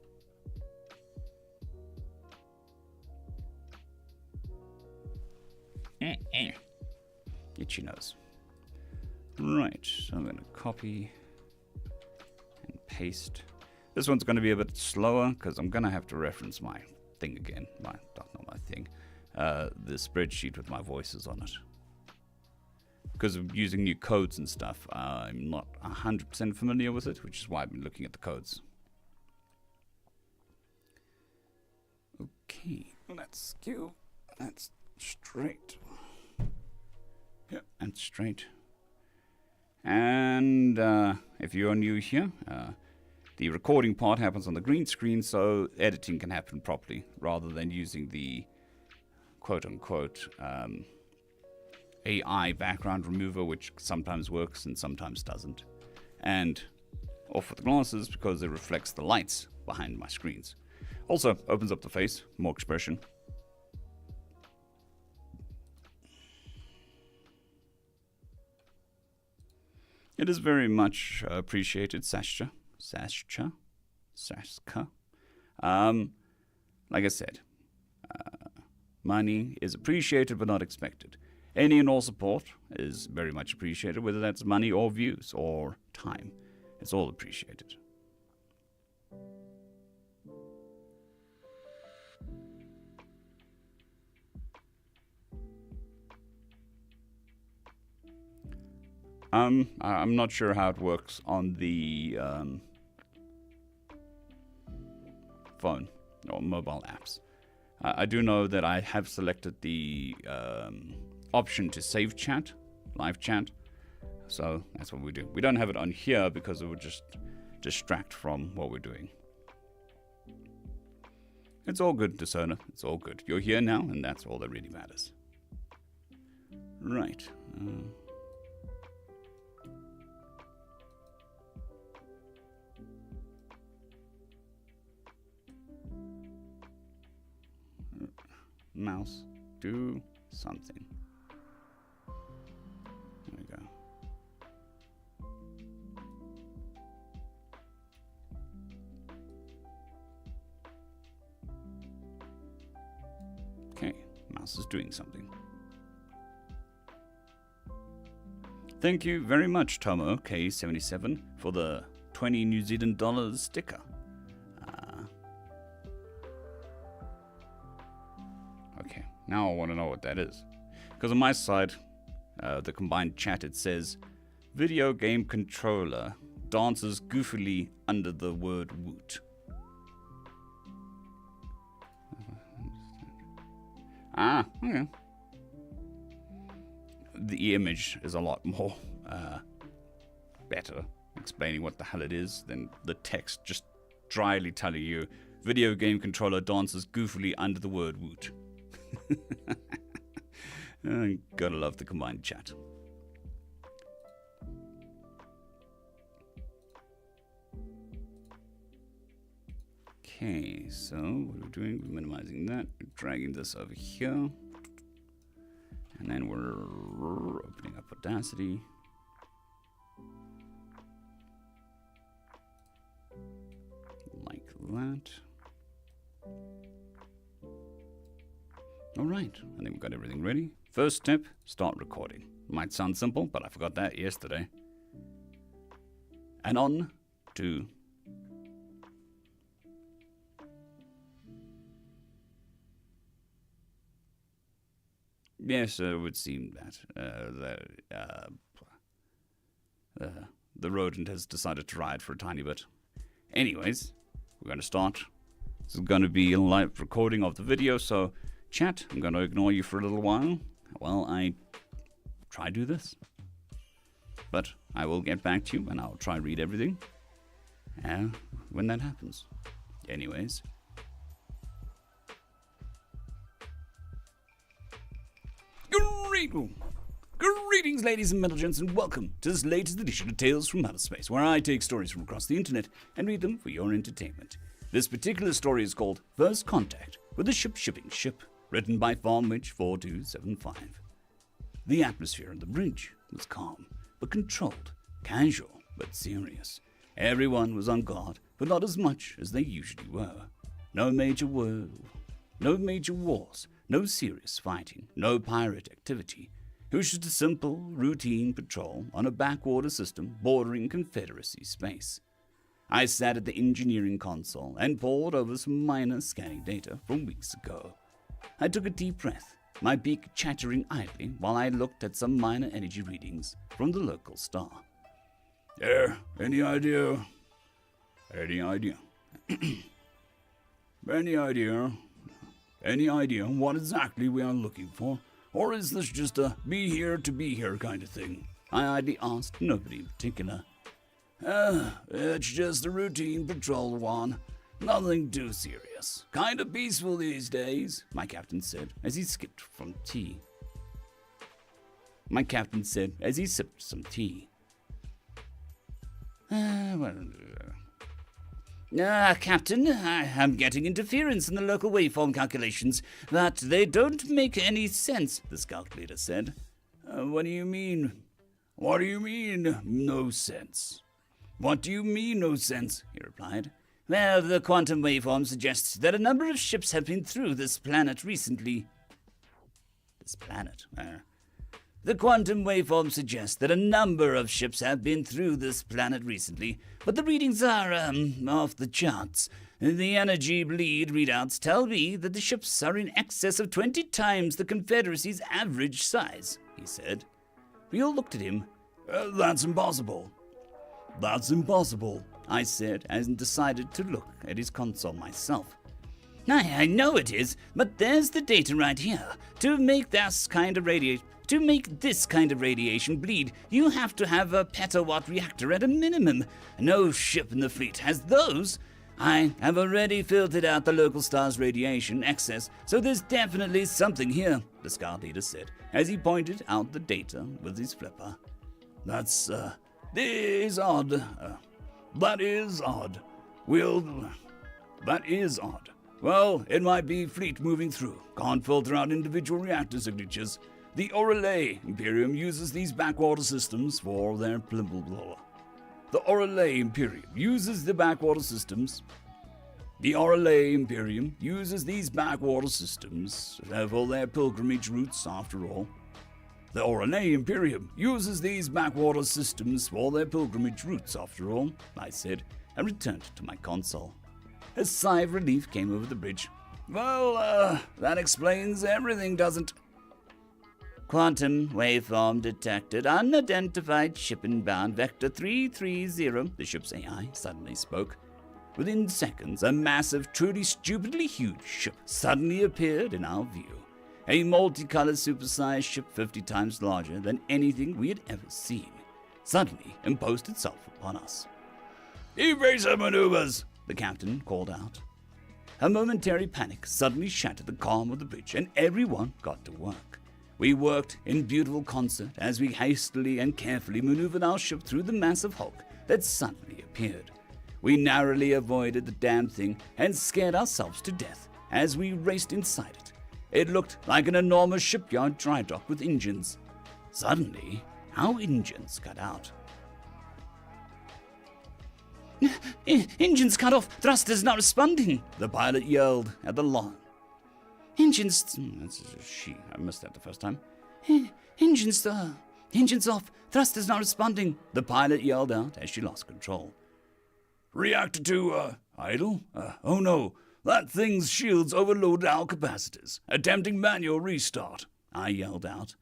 itchy nose. Right, so I'm going to copy and paste. This one's going to be a bit slower because I'm going to have to reference my thing again. Not my thing. The spreadsheet with my voices on it. Because of using new codes and stuff, I'm not 100% familiar with it, which is why I've been looking at the codes. Okay, that's skew. That's straight. Yep, and straight. And if you're new here, the recording part happens on the green screen, so editing can happen properly, rather than using the quote-unquote AI background remover, which sometimes works and sometimes doesn't. And off with the glasses, because it reflects the lights behind my screens. Also, opens up the face, more expression. It is very much appreciated, Saska. Like I said, money is appreciated but not expected. Any and all support is very much appreciated, whether that's money or views or time. It's all appreciated. I'm not sure how it works on the phone or mobile apps. I do know that I have selected the option to save chat, live chat, so that's what we do. We don't have it on here because it would just distract from what we're doing. It's all good, Discerner. It's all good. You're here now, and that's all that really matters. Right. Mouse, do something. There we go. Okay, mouse is doing something. Thank you very much, Tomo K77, for the 20 New Zealand dollars sticker. Okay, now I want to know what that is. Because on my side, the combined chat, it says, video game controller dances goofily under the word woot. Okay. The image is a lot more better explaining what the hell it is than the text just dryly telling you video game controller dances goofily under the word woot. Gotta love the combined chat. Okay, so what are we doing? We're minimizing that. We're dragging this over here. And then we're opening up Audacity. Like that. Alright, I think we've got everything ready. First step, start recording. Might sound simple, but I forgot that yesterday. And on to... Yes, it would seem that the rodent has decided to ride for a tiny bit. Anyways, we're going to start. This is going to be a live recording of the video, so chat, I'm going to ignore you for a little while I try to do this. But I will get back to you and I'll try to read everything when that happens. Anyways. Greetings, ladies and gentlemen, and welcome to this latest edition of Tales from Outer Space, where I take stories from across the internet and read them for your entertainment. This particular story is called First Contact with a Shipping Ship, written by FarmWitch4275. The atmosphere on the bridge was calm, but controlled, casual, but serious. Everyone was on guard, but not as much as they usually were. No major wars, no serious fighting, no pirate activity. It was just a simple, routine patrol on a backwater system bordering Confederacy space. I sat at the engineering console and pored over some minor scanning data from weeks ago. I took a deep breath, my beak chattering idly while I looked at some minor energy readings from the local star. Any idea? Any idea? Any idea what exactly we are looking for? Or is this just a be here to be here kind of thing? I idly asked nobody in particular. It's just a routine patrol one. Nothing too serious. Kind of peaceful these days, my captain said as he sipped some tea. Captain, I'm getting interference in the local waveform calculations, but they don't make any sense, the scout leader said. What do you mean? What do you mean, no sense? What do you mean, no sense? He replied. Well, the quantum waveform suggests that a number of ships have been through this planet recently. This planet? The quantum waveform suggests that a number of ships have been through this planet recently, but the readings are, off the charts. The energy bleed readouts tell me that the ships are in excess of 20 times the Confederacy's average size, he said. We all looked at him. That's impossible. That's impossible, I said, and decided to look at his console myself. I know it is, but there's the data right here. To make this kind of radiation bleed, you have to have a petawatt reactor at a minimum. No ship in the fleet has those. I have already filtered out the local star's radiation excess, so there's definitely something here, the scout leader said, as he pointed out the data with his flipper. That is odd. That is odd. Well, it might be fleet moving through. Can't filter out individual reactor signatures. The Orelay Imperium uses these backwater systems for their blah blah blah. The Orelay Imperium uses the backwater systems. The Orelay Imperium uses these backwater systems for their pilgrimage routes, after all. The Orelay Imperium uses these backwater systems for their pilgrimage routes, after all, I said, and returned to my console. A sigh of relief came over the bridge. Well, that explains everything, doesn't? Quantum waveform detected. Unidentified ship inbound. Vector 330, the ship's AI suddenly spoke. Within seconds, a massive, truly stupidly huge ship suddenly appeared in our view. A multicolored supersized ship 50 times larger than anything we had ever seen, suddenly imposed itself upon us. Evasive maneuvers, the captain called out. A momentary panic suddenly shattered the calm of the bridge, and everyone got to work. We worked in beautiful concert as we hastily and carefully maneuvered our ship through the massive hulk that suddenly appeared. We narrowly avoided the damn thing and scared ourselves to death as we raced inside it. It looked like an enormous shipyard dry dock with engines. Suddenly, our engines cut out. Engines cut off, thrusters not responding, the pilot yelled at the lawn. Engines... That's a she. I missed that the first time. Engines off, thrusters not responding, the pilot yelled out as she lost control. Reactor 2, idle? Oh no, that thing's shields overloaded our capacitors. Attempting manual restart, I yelled out.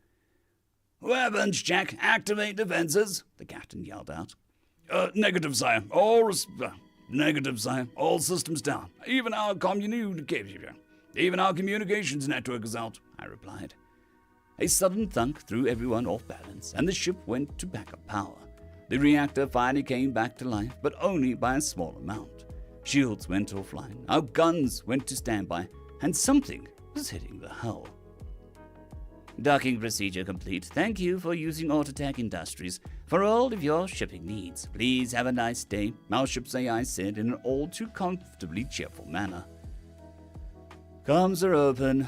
Weapons check, activate defenses, the captain yelled out. Negative, sire. Negative, sire. All systems down. Even our communications network is out, I replied. A sudden thunk threw everyone off balance, and the ship went to backup power. The reactor finally came back to life, but only by a small amount. Shields went offline, our guns went to standby, and something was hitting the hull. Docking procedure complete. Thank you for using Autotech Industries for all of your shipping needs. Please have a nice day, our ship's AI said in an all too comfortably cheerful manner. Comms are open.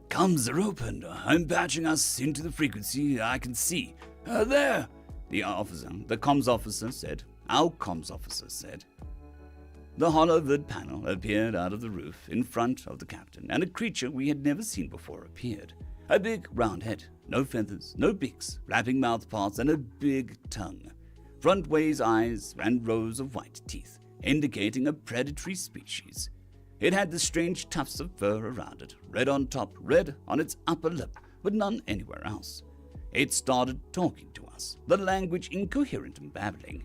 Comms are open. I'm patching us into the frequency I can see. There, the comms officer said. Our comms officer said. The hollow-wood panel appeared out of the roof in front of the captain, and a creature we had never seen before appeared. A big round head, no feathers, no beaks, wrapping mouth parts, and a big tongue. Front-ways eyes and rows of white teeth, indicating a predatory species. It had the strange tufts of fur around it, red on top, red on its upper lip, but none anywhere else. It started talking to us, the language incoherent and babbling.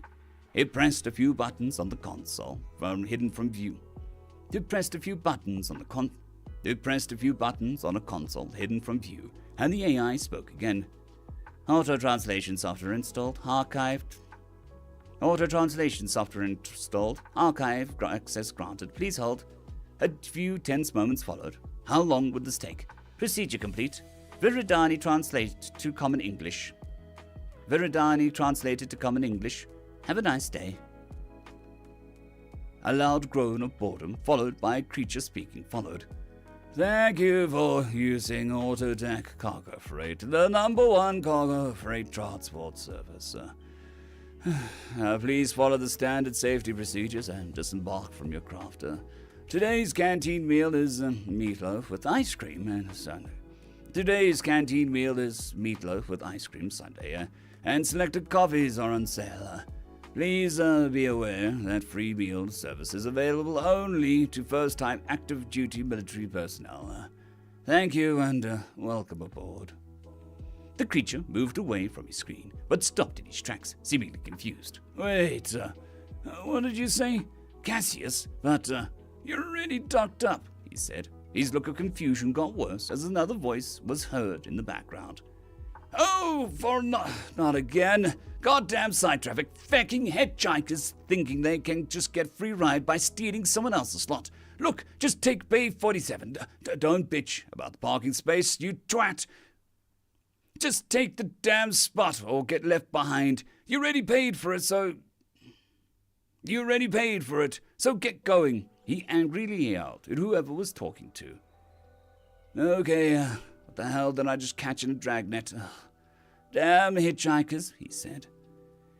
It pressed a few buttons on the console, hidden from view. It pressed a few buttons on a console hidden from view, and the AI spoke again. Auto-translation software installed, archived. Auto-translation software installed, archive access granted. Please hold. A few tense moments followed. How long would this take? Procedure complete. Viridani translated to Common English. Viridani translated to Common English. Have a nice day. A loud groan of boredom, followed by a creature speaking, followed. Thank you for using Autodeck Cargo Freight, the #1 cargo freight transport service. Please follow the standard safety procedures and disembark from your craft. Today's canteen meal is meatloaf with ice cream and sundae. And selected coffees are on sale. Please be aware that free meal service is available only to first-time active duty military personnel. Thank you and welcome aboard. The creature moved away from his screen, but stopped in his tracks, seemingly confused. Wait, what did you say? Cassius? But you're already docked up, he said. His look of confusion got worse as another voice was heard in the background. Oh, for not again. Goddamn side traffic, fecking hitchhikers thinking they can just get free ride by stealing someone else's slot. Look, just take bay 47. Don't bitch about the parking space, you twat. Just take the damn spot or get left behind. You already paid for it, so get going. He angrily yelled at whoever was talking to. Okay, what the hell did I just catch in a dragnet? Damn hitchhikers, he said.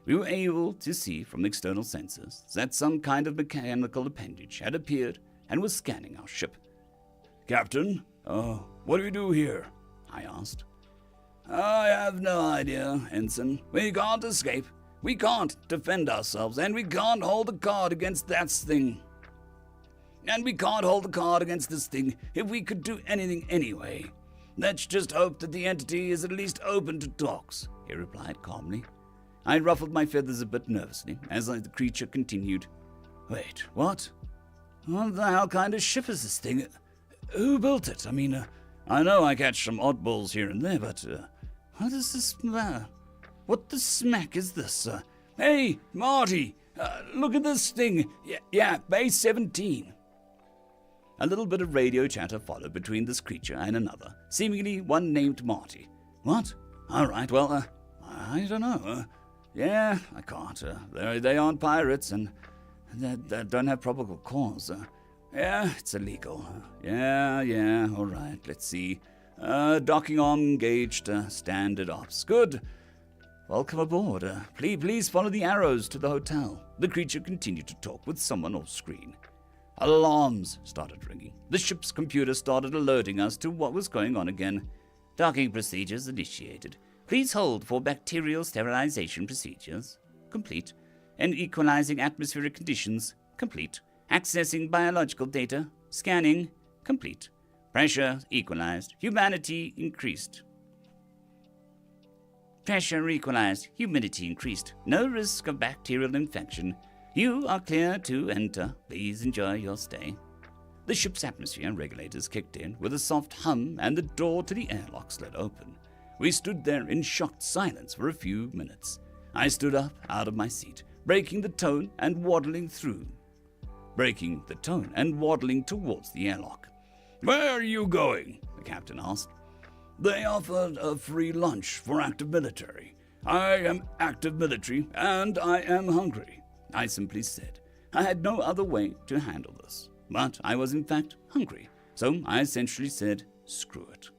We were able to see from external sensors that some kind of mechanical appendage had appeared and was scanning our ship. Captain, what do we do here? I asked. I have no idea, Ensign. We can't escape. We can't defend ourselves, and we can't hold the card against that thing. And we can't hold the card against this thing if we could do anything anyway. Let's just hope that the entity is at least open to talks, he replied calmly. I ruffled my feathers a bit nervously as the creature continued. Wait, what? What the hell kind of ship is this thing? Who built it? I mean, I know I catch some oddballs here and there, but what is this matter? What the smack is this? Hey, Marty, look at this thing. Yeah, base 17. A little bit of radio chatter followed between this creature and another, seemingly one named Marty. What? All right, well, I don't know. Yeah, I can't. They aren't pirates, and they don't have probable cause. Yeah, it's illegal. Yeah, all right, let's see. Docking arm engaged, standard ops. Good. Welcome aboard. Please follow the arrows to the hotel. The creature continued to talk with someone off screen. Alarms started ringing. The ship's computer started alerting us to what was going on again. Docking procedures initiated. Please hold for bacterial sterilization procedures. Complete. And equalizing atmospheric conditions. Complete. Accessing biological data. Scanning. Complete. Pressure equalized. Humanity increased. Pressure equalized. Humidity increased. No risk of bacterial infection. You are clear to enter. Please enjoy your stay. The ship's atmosphere regulators kicked in with a soft hum and the door to the airlock slid open. We stood there in shocked silence for a few minutes. I stood up out of my seat, breaking the tone and waddling towards the airlock. Where are you going? The captain asked. They offered a free lunch for active military. I am active military and I am hungry, I simply said. I had no other way to handle this, but I was in fact hungry, so I essentially said, screw it.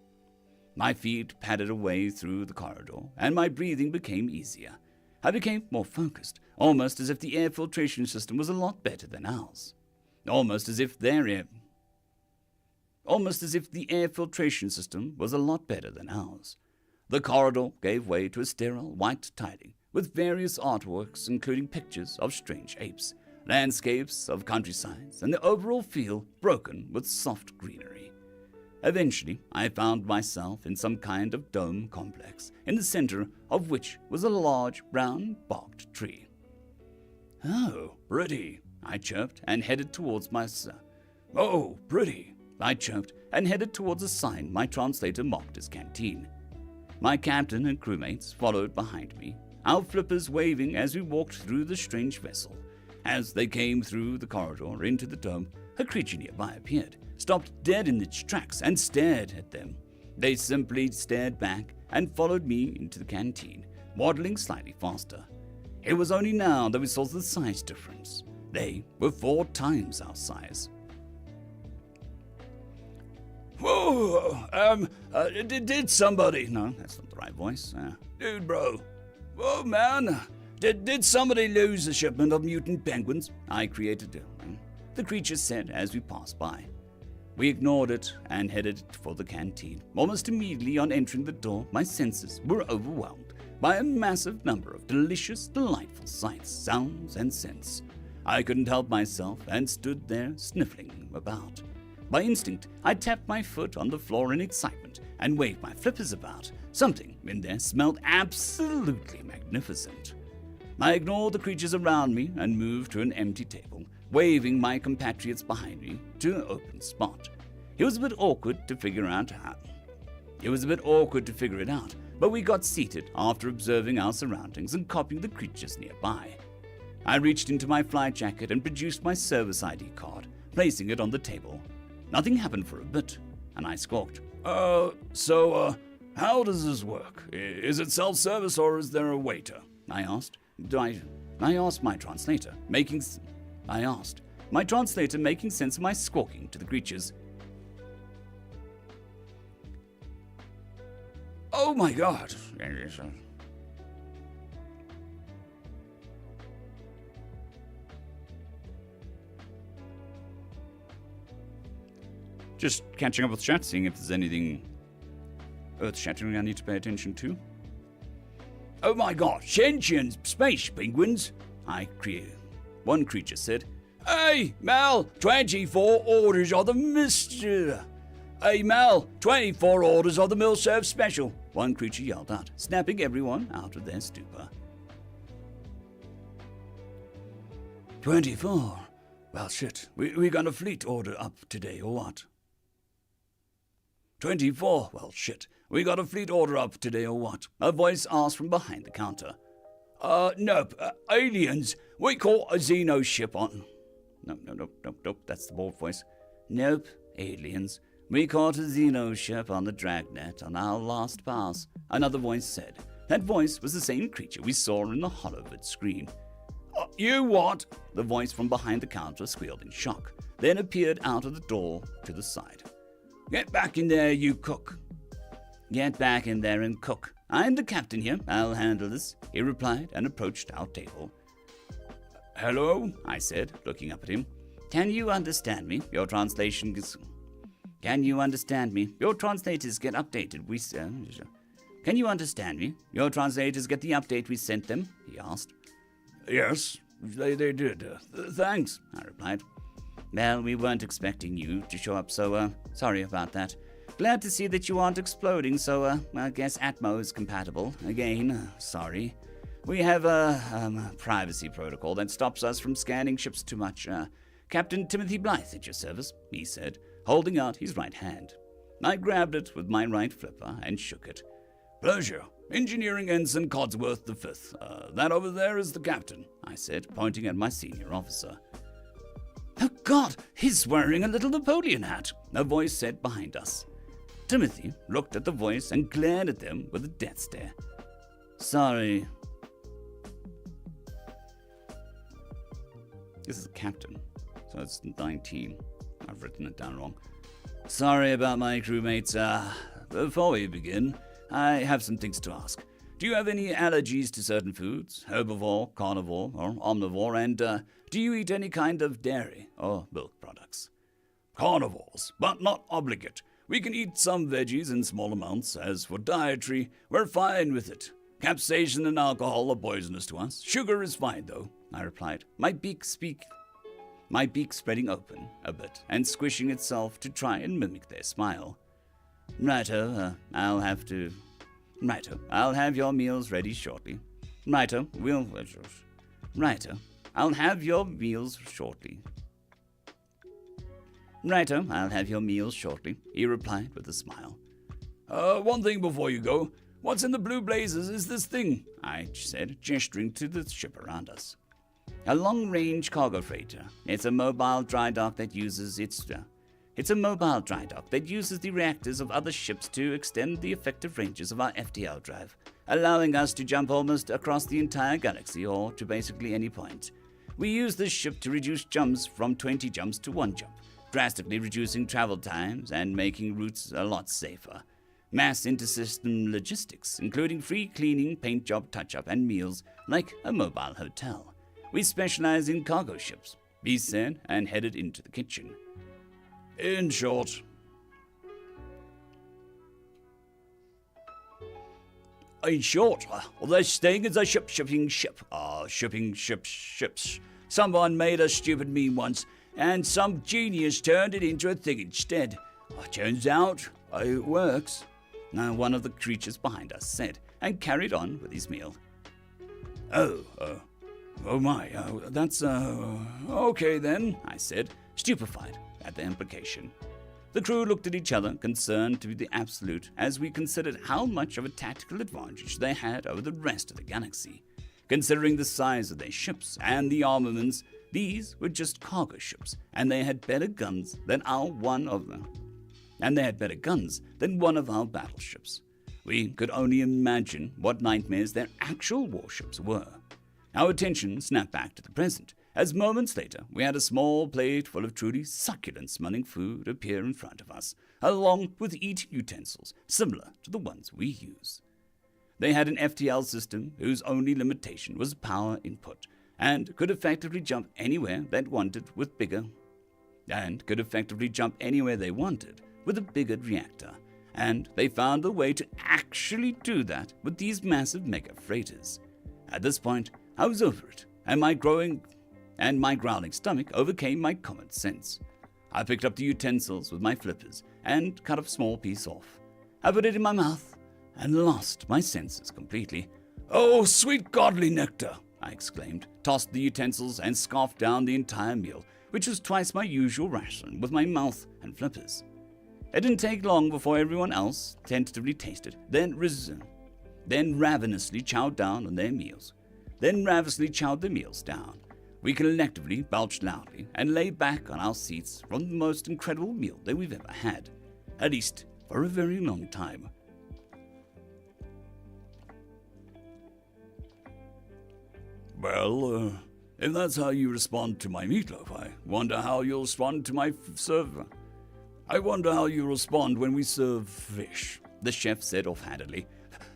My feet padded away through the corridor, and my breathing became easier. I became more focused, almost as if the air filtration system was a lot better than ours. almost as if the air filtration system was a lot better than ours. The corridor gave way to a sterile white tiling with various artworks including pictures of strange apes, landscapes of countrysides, and the overall feel broken with soft greenery. Eventually, I found myself in some kind of dome complex, in the center of which was a large brown barked tree. "Oh, pretty," I chirped and headed towards "Oh, pretty," I chirped and headed towards a sign my translator marked as canteen. My captain and crewmates followed behind me, our flippers waving as we walked through the strange vessel. As they came through the corridor into the dome, a creature nearby appeared, stopped dead in its tracks, and stared at them. They simply stared back and followed me into the canteen, waddling slightly faster. It was only now that we saw the size difference. They were 4 times our size. "Whoa, did somebody..." No, that's not the right voice. "Dude, bro. Whoa, man. Did somebody lose a shipment of mutant penguins?" I created the creature said as we passed by. We ignored it and headed for the canteen. Almost immediately on entering the door, my senses were overwhelmed by a massive number of delicious, delightful sights, sounds, and scents. I couldn't help myself and stood there sniffling about. By instinct, I tapped my foot on the floor in excitement and waved my flippers about. Something in there smelled absolutely magnificent. I ignored the creatures around me and moved to an empty table, waving my compatriots behind me to an open spot. It was a bit awkward to figure it out, but we got seated after observing our surroundings and copying the creatures nearby. I reached into my flight jacket and produced my service ID card, placing it on the table. Nothing happened for a bit, and I squawked, So, how does this work? Is it self-service or is there a waiter?" I asked. I asked my translator, making sense of my squawking to the creatures. "Oh my god." Just catching up with chat, seeing if there's anything earth-shattering I need to pay attention to. "Oh my god, sentient space penguins," one creature said. "Hey, Mal, 24 orders of the Mr. Hey, Mal, 24 orders of the Mill Serve Special," one creature yelled out, snapping everyone out of their stupor. 24? Well, shit, we got a fleet order up today, or what? 24? Well, shit, we got a fleet order up today, or what? A voice asked from behind the counter. Nope, aliens. We caught a Xeno ship on..." Nope, that's the bold voice. "Nope, aliens. We caught a Xeno ship on the Dragnet on our last pass," another voice said. That voice was the same creature we saw in the hollow of its screen. "You what?" the voice from behind the counter squealed in shock, then appeared out of the door to the side. "Get back in there, you cook." "Get back in there and cook. I'm the captain here. I'll handle this," he replied and approached our table. "Hello?" I said, looking up at him. Can you understand me? Your translators get updated. Can you understand me? Your translators get the update we sent them?" he asked. "Yes, they did. Thanks," I replied. "Well, we weren't expecting you to show up, so sorry about that. Glad to see that you aren't exploding, so I guess Atmo is compatible. Again, sorry. We have a privacy protocol that stops us from scanning ships too much. Captain Timothy Blythe at your service," he said, holding out his right hand. I grabbed it with my right flipper and shook it. "Pleasure. Engineering Ensign Codsworth V. That over there is the captain," I said, pointing at my senior officer. "Oh God, he's wearing a little Napoleon hat," a voice said behind us. Timothy looked at the voice and glared at them with a death stare. "Sorry." This is the captain, so it's 19. I've written it down wrong. "Sorry about my crewmates. Before we begin, I have some things to ask. Do you have any allergies to certain foods? Herbivore, carnivore, or omnivore? And do you eat any kind of dairy or milk products? Carnivores, but not obligate. We can eat some veggies in small amounts. As for dietary, we're fine with it. Capsaicin and alcohol are poisonous to us. Sugar is fine, though, I replied, my beak spreading open a bit and squishing itself to try and mimic their smile. Righto, I'll have your meals ready shortly. Righto, I'll have your meals shortly. Righto, I'll have your meals shortly, he replied with a smile. One thing before you go. What's in the blue blazes is this thing, I said, gesturing to the ship around us. A long-range cargo freighter. It's a mobile dry dock that uses the reactors of other ships to extend the effective ranges of our FTL drive, allowing us to jump almost across the entire galaxy or to basically any point. We use this ship to reduce jumps from 20 jumps to 1 jump, drastically reducing travel times and making routes a lot safer. Mass intersystem logistics, including free cleaning, paint job touch-up, and meals like a mobile hotel. We specialize in cargo ships, he said, and headed into the kitchen. In short, this thing is a shipping ship. Ships. Someone made a stupid meme once, and some genius turned it into a thing instead. Turns out, it works. One of the creatures behind us said, and carried on with his meal. That's okay then, I said, stupefied at the implication. The crew looked at each other, concerned to the absolute, as we considered how much of a tactical advantage they had over the rest of the galaxy. Considering the size of their ships and the armaments, these were just cargo ships, and they had better guns than one of our battleships. We could only imagine what nightmares their actual warships were. Our attention snapped back to the present, as moments later we had a small plate full of truly succulent-smelling food appear in front of us, along with eating utensils similar to the ones we use. They had an FTL system whose only limitation was power input, and could effectively jump anywhere they wanted with a bigger reactor, and they found a way to actually do that with these massive mega freighters. At this point, I was over it, and my growling stomach overcame my common sense. I picked up the utensils with my flippers and cut a small piece off. I put it in my mouth and lost my senses completely. Oh, sweet godly nectar, I exclaimed, tossed the utensils and scarfed down the entire meal, which was twice my usual ration with my mouth and flippers. It didn't take long before everyone else tentatively tasted, then ravenously chowed down on their meals. Down. We collectively belched loudly and lay back on our seats from the most incredible meal that we've ever had, at least for a very long time. Well, if that's how you respond to my meatloaf, I wonder how you'll respond to my server. I wonder how you'll respond when we serve fish, the chef said offhandedly.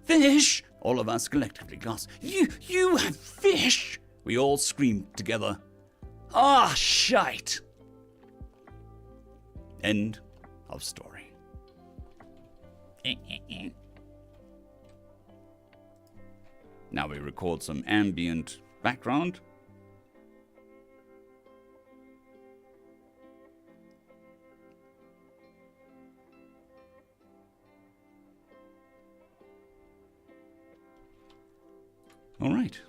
Fish? All of us collectively gasped. You have fish? We all screamed together. Ah, shite. End of story. Now we record some ambient background. All right.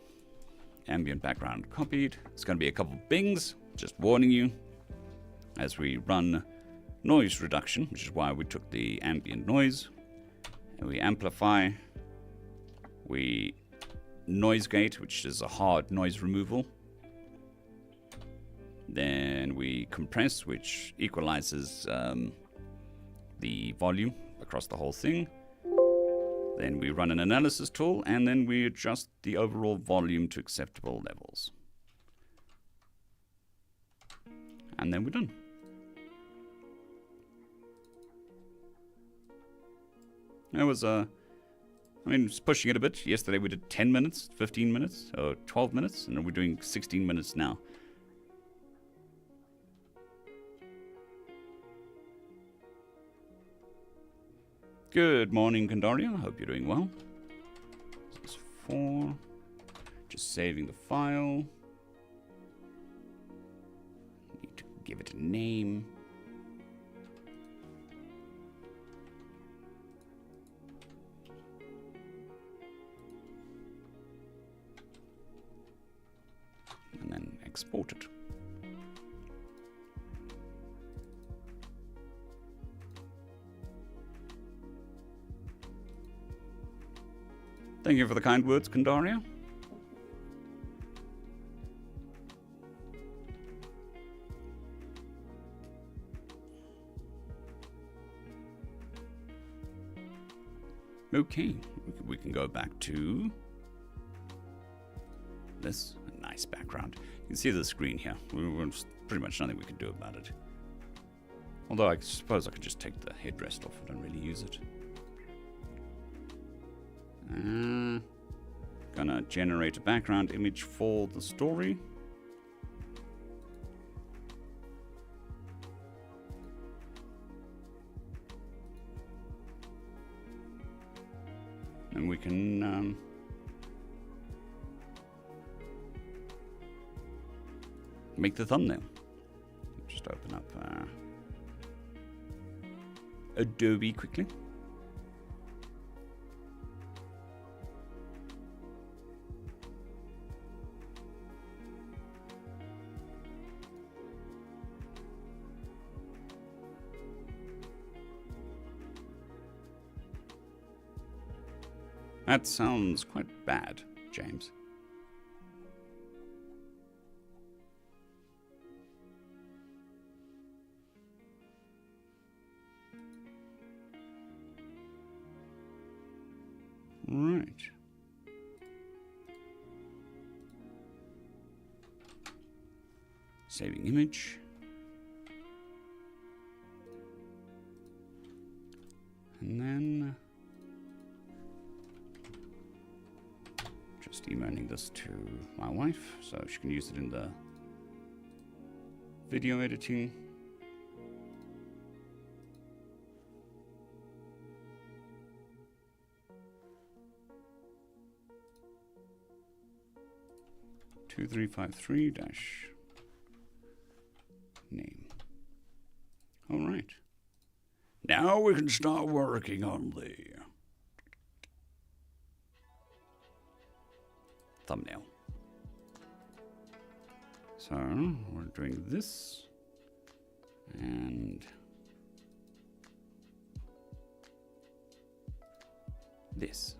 Ambient background copied. It's going to be a couple bings, just warning you, as we run noise reduction, which is why we took the ambient noise. And we amplify. We noise gate, which is a hard noise removal. Then we compress, which equalizes the volume across the whole thing. Then we run an analysis tool, and then we adjust the overall volume to acceptable levels. And then we're done. That was a I mean, it's pushing it a bit. Yesterday we did 10 minutes, 15 minutes, or 12 minutes, and we're doing 16 minutes now. Good morning, Kandaria. Hope you're doing well. This is 4. Just saving the file. Need to give it a name. And then export it. Thank you for the kind words, Kandaria. Okay, we can go back to this. A nice background. You can see the screen here. There's pretty much nothing we can do about it. Although I suppose I could just take the headrest off. I don't really use it. Gonna generate a background image for the story. And we can make the thumbnail. Just open up Adobe quickly. That sounds quite bad, James. Right. Saving image. And then just emailing this to my wife so she can use it in the video editing. -2353-name. All right. Now we can start working on the thumbnail. So we're doing this and this.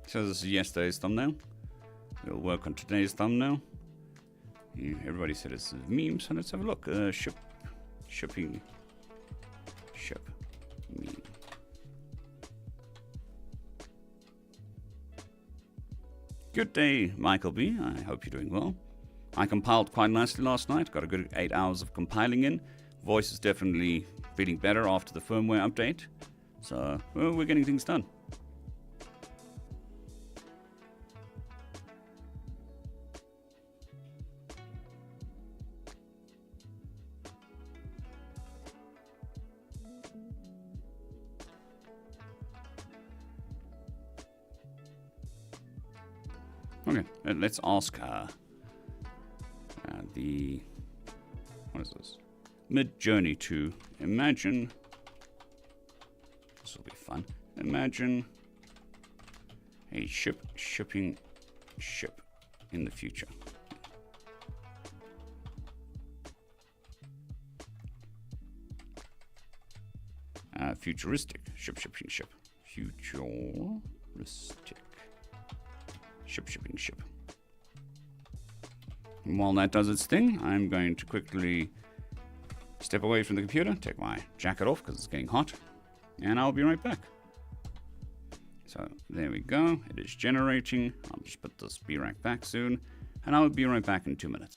So this is yesterday's thumbnail. We'll work on today's thumbnail. Everybody said it's a meme, so let's have a look. Shipping meme. Good day, Michael B. I hope you're doing well. I compiled quite nicely last night. Got a good 8 hours of compiling in. Voice is definitely feeling better after the firmware update. So, well, we're getting things done. Okay, let's ask her what is this? Mid-Journey to imagine, this will be fun, imagine a shipping ship in the future. Futuristic shipping ship. Futuristic shipping ship. And while that does its thing, I'm going to quickly step away from the computer, take my jacket off because it's getting hot, and I'll be right back. So there we go. It is generating. I'll just put this B-rack back soon, and I'll be right back in 2 minutes.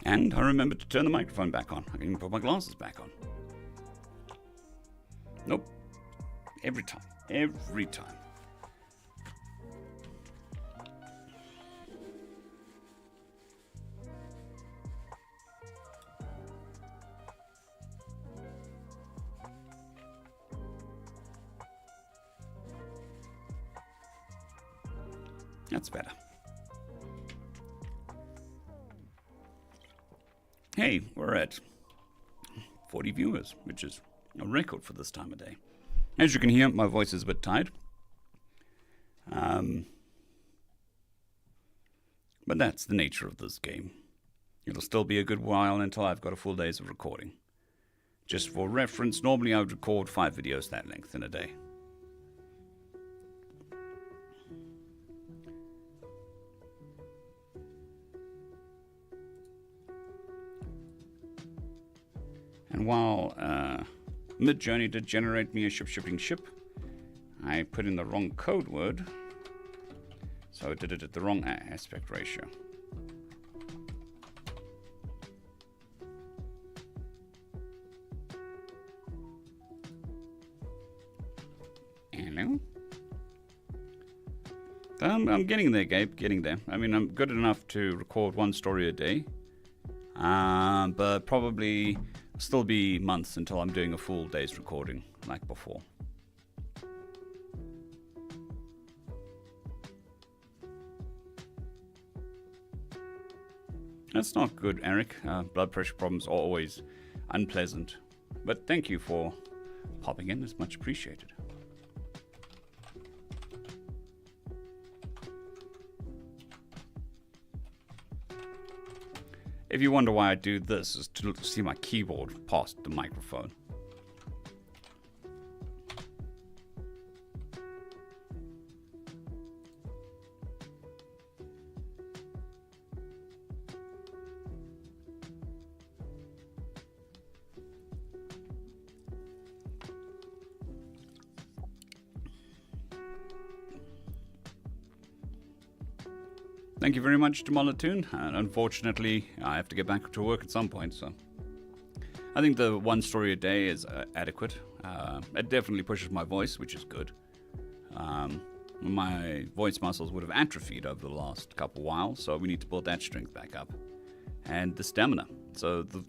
And I remembered to turn the microphone back on. I can even put my glasses back on. Nope. Every time. Every time. That's better. Hey, we're at 40 viewers, which is a record for this time of day. As you can hear, my voice is a bit tired. But that's the nature of this game. It'll still be a good while until I've got a full day's of recording. Just for reference, normally I would record 5 videos that length in a day. And while Midjourney did generate me a shipping ship, I put in the wrong code word, so it did it at the wrong aspect ratio. Hello? I'm getting there, Gabe, getting there. I mean, I'm good enough to record 1 story a day, but probably still be months until I'm doing a full day's recording like before. That's not good, Eric. Blood pressure problems are always unpleasant. But thank you for popping in. It's much appreciated. If you wonder why I do this, is to see my keyboard past the microphone. Thank you very much to Molatoon, and unfortunately I have to get back to work at some point, so I think the 1 story a day is adequate. It definitely pushes my voice, which is good. My voice muscles would have atrophied over the last couple whiles, so we need to build that strength back up. And the stamina, so the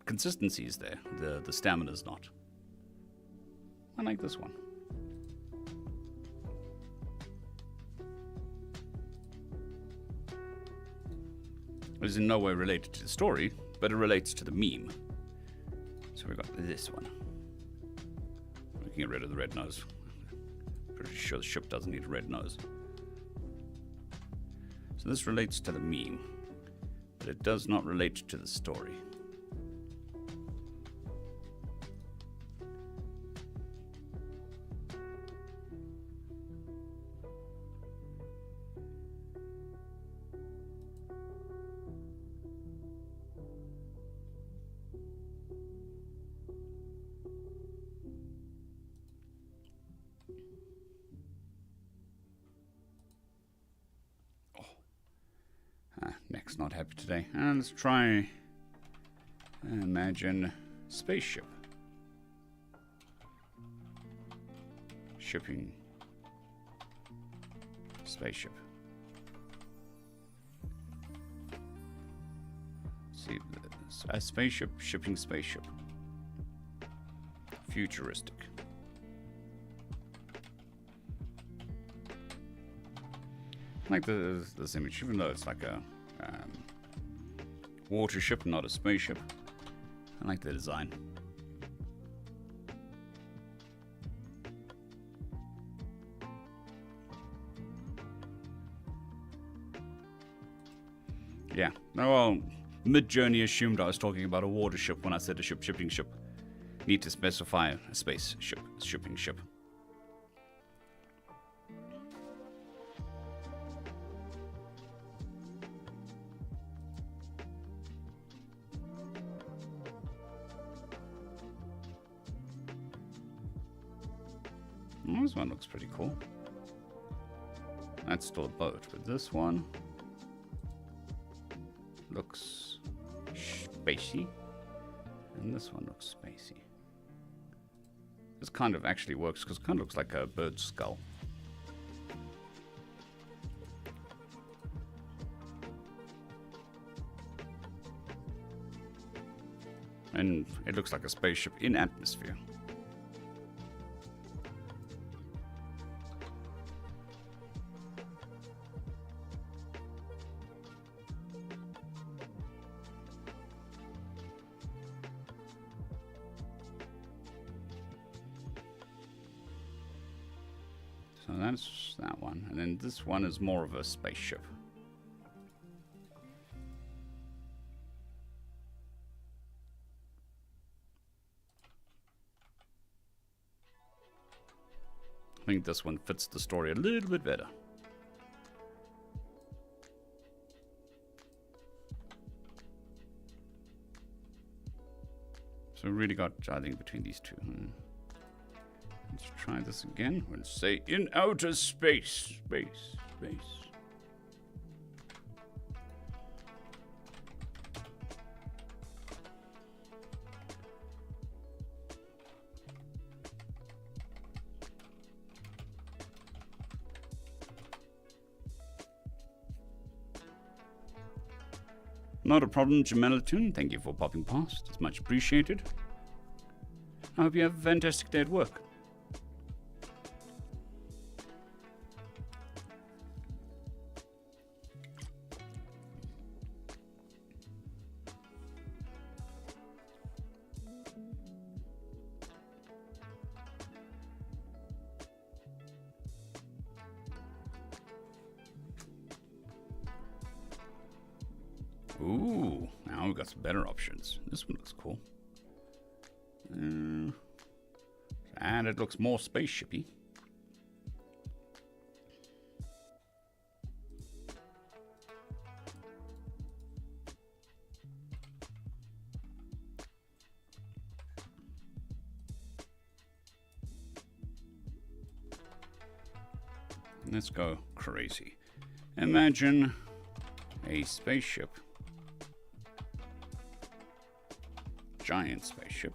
consistency is there, the stamina is not. I like this one. It is in no way related to the story, but it relates to the meme. So we've got this one. We can get rid of the red nose. Pretty sure the ship doesn't need a red nose. So this relates to the meme, but it does not relate to the story. Next, not happy today. And let's try imagine spaceship. Shipping spaceship. See, a spaceship, shipping spaceship. Futuristic. I like this image, even though it's like a water ship, not a spaceship. I like the design. Yeah. Well, Midjourney assumed I was talking about a water ship when I said a shipping ship. Need to specify a space ship, shipping ship. This one looks pretty cool. That's still a boat, but this one looks spacey. And this one looks spacey. This kind of actually works because it kind of looks like a bird's skull. And it looks like a spaceship in atmosphere. So that's that one. And then this one is more of a spaceship. I think this one fits the story a little bit better. So we really got, I think, between these two. Let's try this again. We'll say in outer space. Space. Not a problem, Jamelatun. Thank you for popping past. It's much appreciated. I hope you have a fantastic day at work. Ooh, now we've got some better options. This one looks cool. And it looks more spaceshipy. Let's go crazy. Imagine a spaceship. Giant spaceship.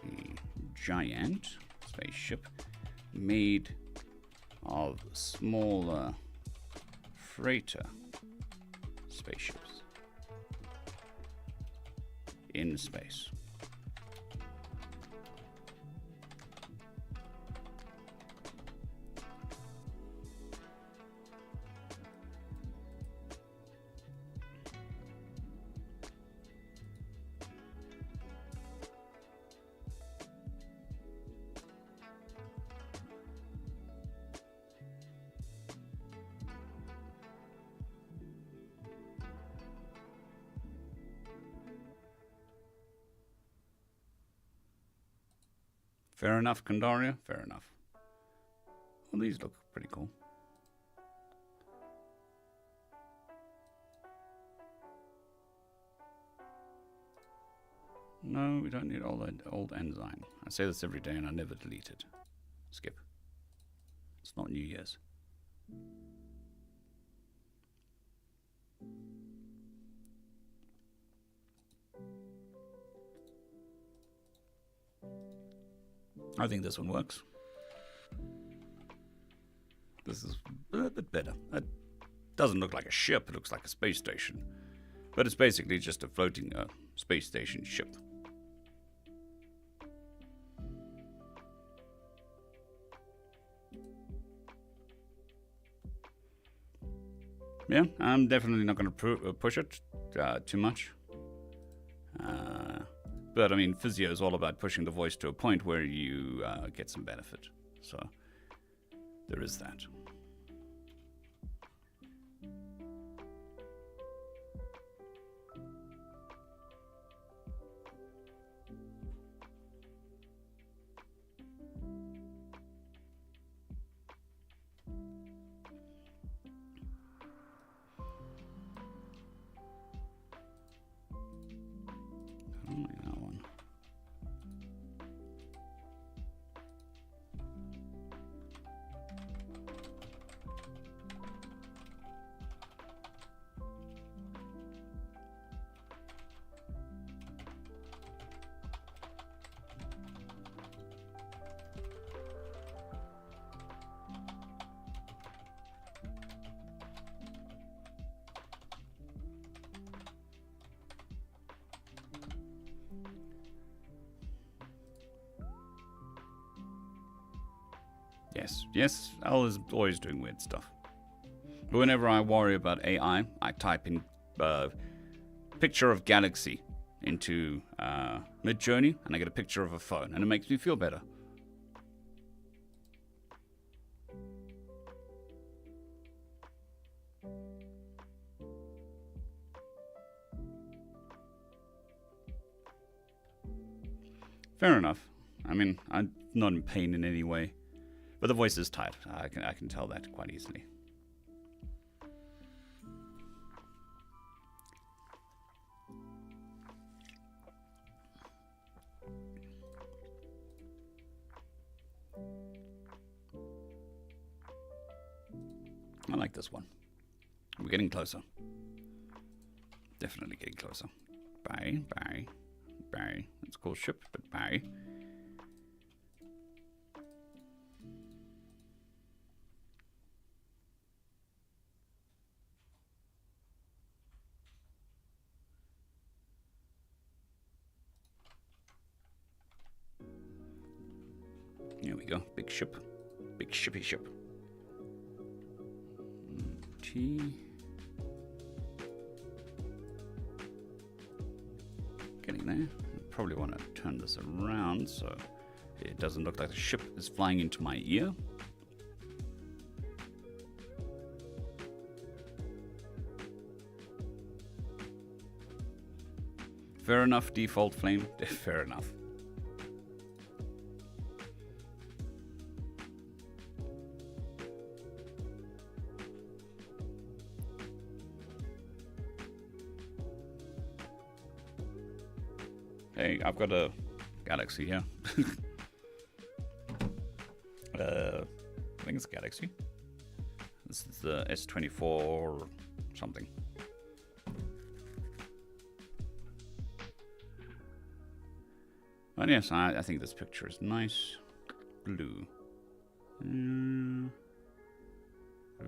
A giant spaceship made of smaller freighter spaceships in space. Fair enough, Kandaria. Fair enough. Well, these look pretty cool. No, we don't need all that old enzyme. I say this every day and I never delete it. Skip. It's not New Year's. I think this one works. This is a bit better. It doesn't look like a ship, it looks like a space station. But it's basically just a floating space station ship. Yeah, I'm definitely not going to push it too much. But I mean, physio is all about pushing the voice to a point where you get some benefit. So there is that. Yes, Al is always doing weird stuff. But whenever I worry about AI, I type in picture of galaxy into Midjourney, and I get a picture of a phone, and it makes me feel better. Fair enough. I mean, I'm not in pain in any way, but the voice is tight. I can tell that quite easily. I like this one. We're getting closer. Definitely getting closer. Bye. It's called ship, but bye. Here we go. Big ship. Big shippy ship. T. Getting there. Probably want to turn this around so it doesn't look like the ship is flying into my ear. Fair enough, default flame. Fair enough. Hey, I've got a Galaxy here. I think it's a Galaxy. This is the S24 or something. But yes, I think this picture is nice. Blue. We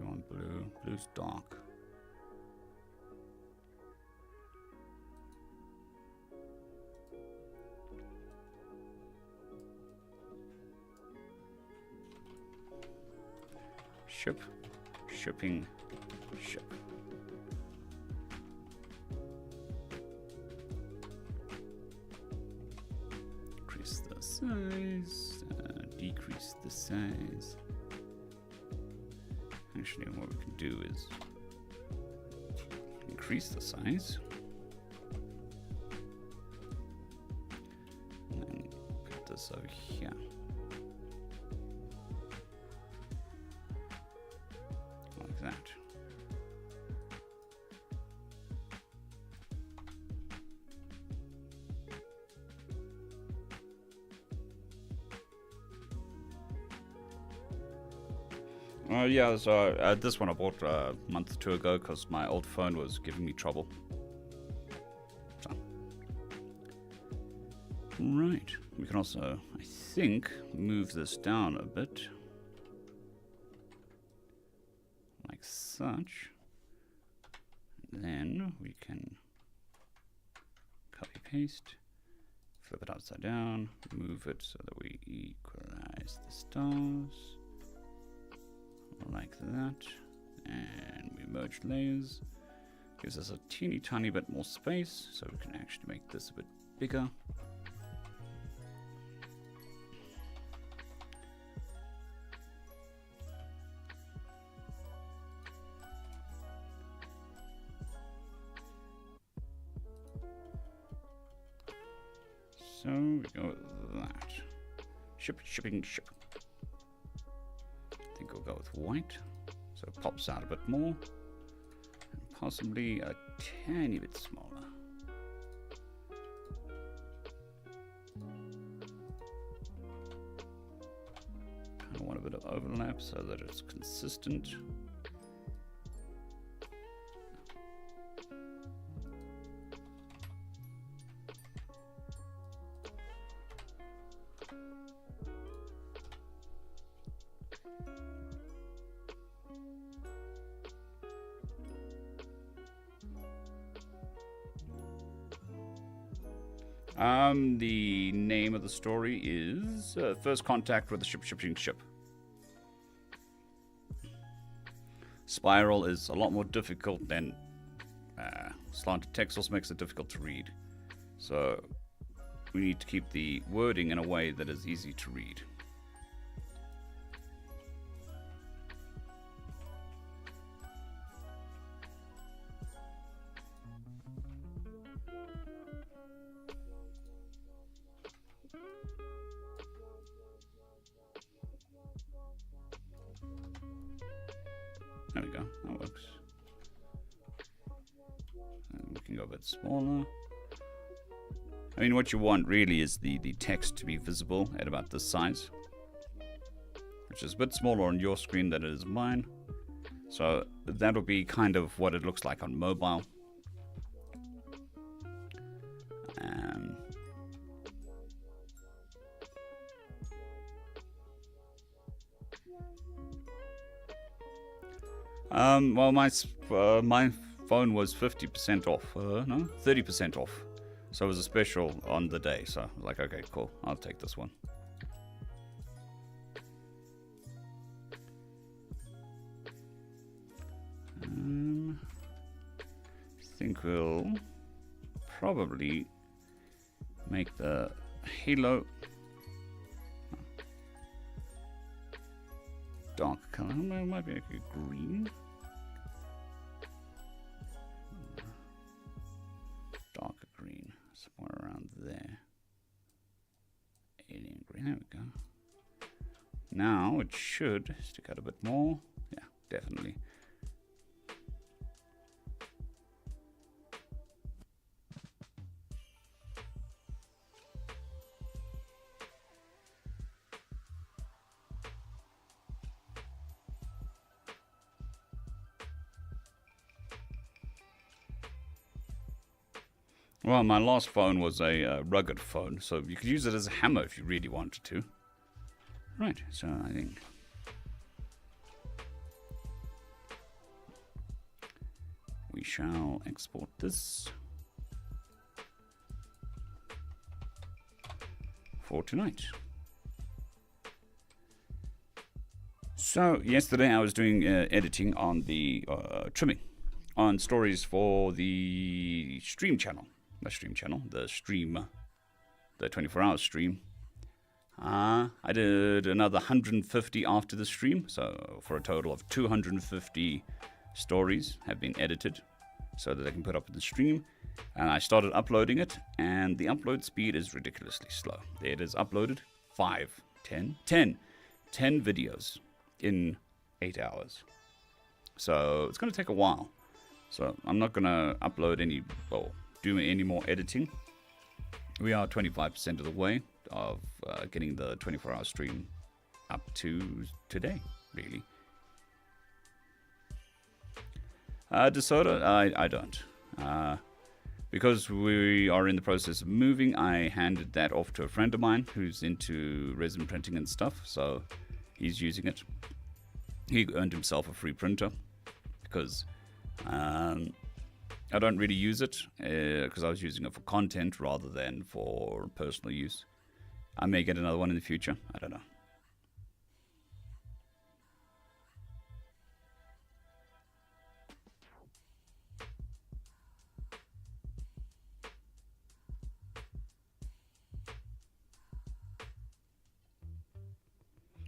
want blue. Blue's dark. Shipping, ship. Increase the size, decrease the size. Actually, what we can do is increase the size. And then put this over here. That. Yeah, so this one I bought a month or two ago because my old phone was giving me trouble. So. Right, we can also, I think, move this down a bit. Like such. Then we can copy paste, flip it upside down, move it so that we equalize the stars like that, and we merge layers. Gives us a teeny tiny bit more space, so we can actually make this a bit bigger. So we go with that. Shipping ship. I think we'll go with white, so it pops out a bit more, and possibly a tiny bit smaller. Kind of want a bit of overlap so that it's consistent. The name of the story is First Contact with the Shipping Ship. Spiral is a lot more difficult than slanted text. Also makes it difficult to read. So we need to keep the wording in a way that is easy to read. There we go, that works. And we can go a bit smaller. I mean, what you want really is the text to be visible at about this size, which is a bit smaller on your screen than it is mine. So that'll be kind of what it looks like on mobile. Well, my phone was 50% off. No, 30% off. So it was a special on the day. So like, okay, cool. I'll take this one. I think we'll probably make the halo dark color. It might be like a green. Darker green. Somewhere around there. Alien green. There we go. Now it should stick out a bit more. Yeah, definitely. Well, my last phone was a rugged phone, so you could use it as a hammer if you really wanted to. Right, so I think we shall export this for tonight. So yesterday I was doing editing on the trimming on stories for the stream channel. The 24-hour stream. I did another 150 after the stream, so for a total of 250 stories have been edited so that I can put up in the stream. And I started uploading it, and the upload speed is ridiculously slow. It is uploaded 10 videos in 8 hours. So it's going to take a while. So I'm not going to upload do any more editing. We are 25% of the way of getting the 24-hour stream up to today, really. DeSoto, I don't. Because we are in the process of moving, I handed that off to a friend of mine who's into resin printing and stuff, so he's using it. He earned himself a free printer because I don't really use it because I was using it for content rather than for personal use. I may get another one in the future. I don't know.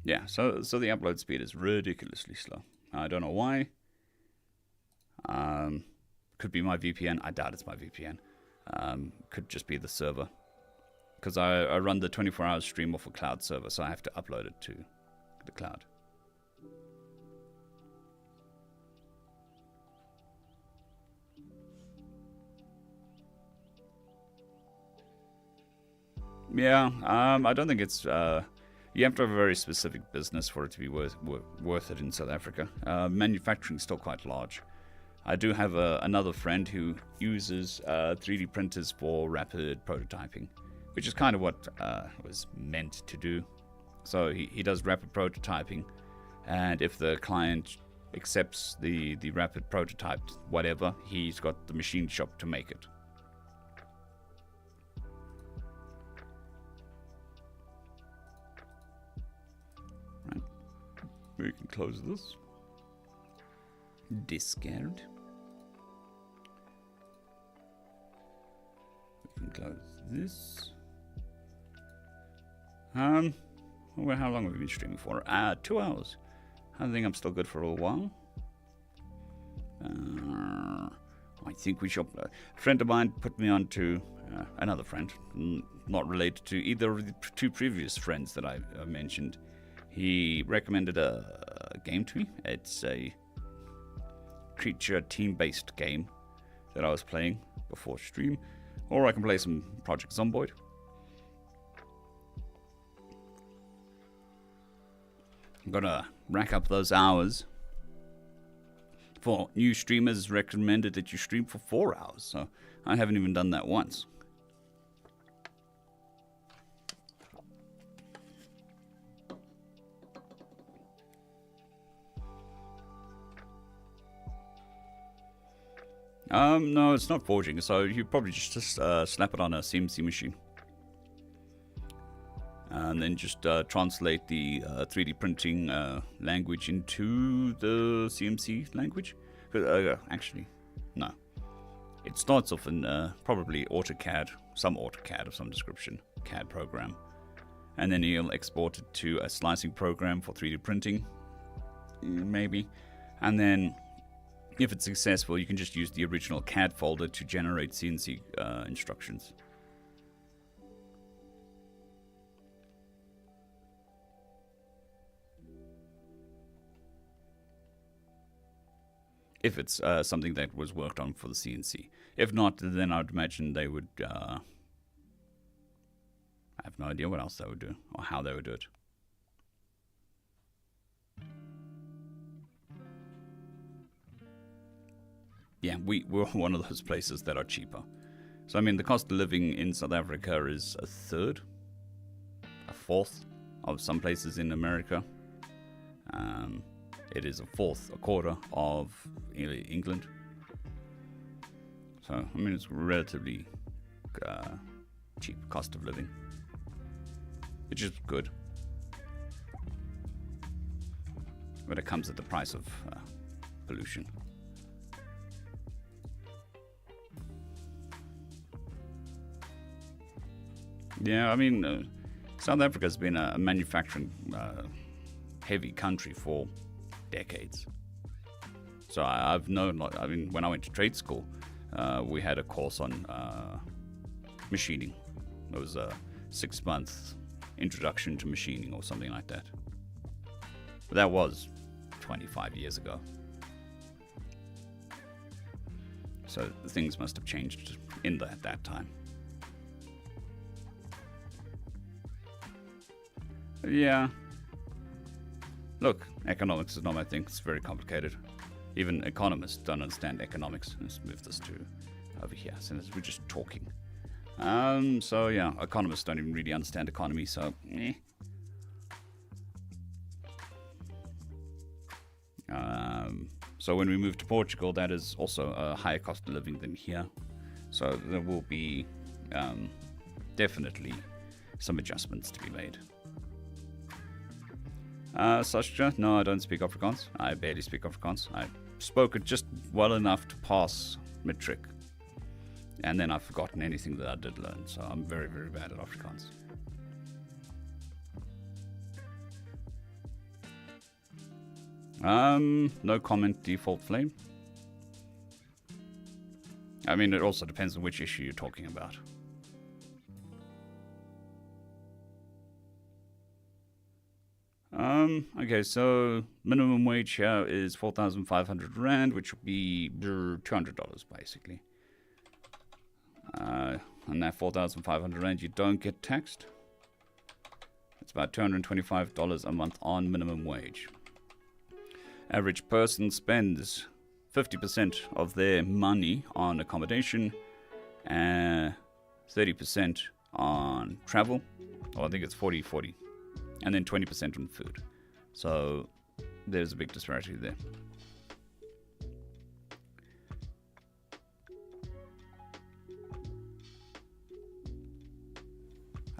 Yeah, so the upload speed is ridiculously slow. I don't know why. Could be my VPN. I doubt it's my VPN. Could just be the server. Because I run the 24-hour stream off a cloud server, so I have to upload it to the cloud. Yeah, I don't think it's... you have to have a very specific business for it to be worth it in South Africa. Manufacturing is still quite large. I do have another friend who uses 3D printers for rapid prototyping, which is kind of what it was meant to do. So he does rapid prototyping, and if the client accepts the rapid prototype, whatever, he's got the machine shop to make it. Right. We can close this. Discard. We can close this. Well, how long have we been streaming for? 2 hours. I think I'm still good for a while. I think we should. A friend of mine put me on to another friend, not related to either of the two previous friends that I mentioned. He recommended a game to me. It's a creature team-based game that I was playing before stream, or I can play some Project Zomboid. I'm gonna rack up those hours. For new streamers, recommended that you stream for 4 hours, so I haven't even done that once. No, it's not forging, so you probably just slap it on a CNC machine. And then just translate the 3D printing language into the CNC language. Actually, no. It starts off in probably AutoCAD, some AutoCAD of some description, CAD program. And then you'll export it to a slicing program for 3D printing, maybe. And then, if it's successful, you can just use the original CAD folder to generate CNC instructions. If it's something that was worked on for the CNC. If not, then I'd imagine they would... I have no idea what else they would do, or how they would do it. Yeah, we're one of those places that are cheaper. So, I mean, the cost of living in South Africa is a third, a fourth of some places in America. It is a quarter of England. So, I mean, it's relatively cheap cost of living, which is good. But it comes at the price of pollution. Yeah, I mean, South Africa's been a manufacturing heavy country for decades. So I've known, I mean, when I went to trade school, we had a course on machining. It was a 6-month introduction to machining or something like that. But that was 25 years ago. So things must have changed in that time. Yeah. Look, economics is not my thing. It's very complicated. Even economists don't understand economics. Let's move this to over here, since we're just talking. So yeah, economists don't even really understand economy, so so when we move to Portugal, that is also a higher cost of living than here. So there will be definitely some adjustments to be made. Sascha, no, I don't speak Afrikaans. I barely speak Afrikaans. I spoke it just well enough to pass matric. And then I've forgotten anything that I did learn, so I'm very, very bad at Afrikaans. No comment, default flame. I mean, it also depends on which issue you're talking about. Okay, so minimum wage here is 4,500 Rand, which would be $200 basically. And that 4,500 Rand, you don't get taxed. It's about $225 a month on minimum wage. Average person spends 50% of their money on accommodation and 30% on travel. Or I think it's 40-40. And then 20% on food. So there's a big disparity there.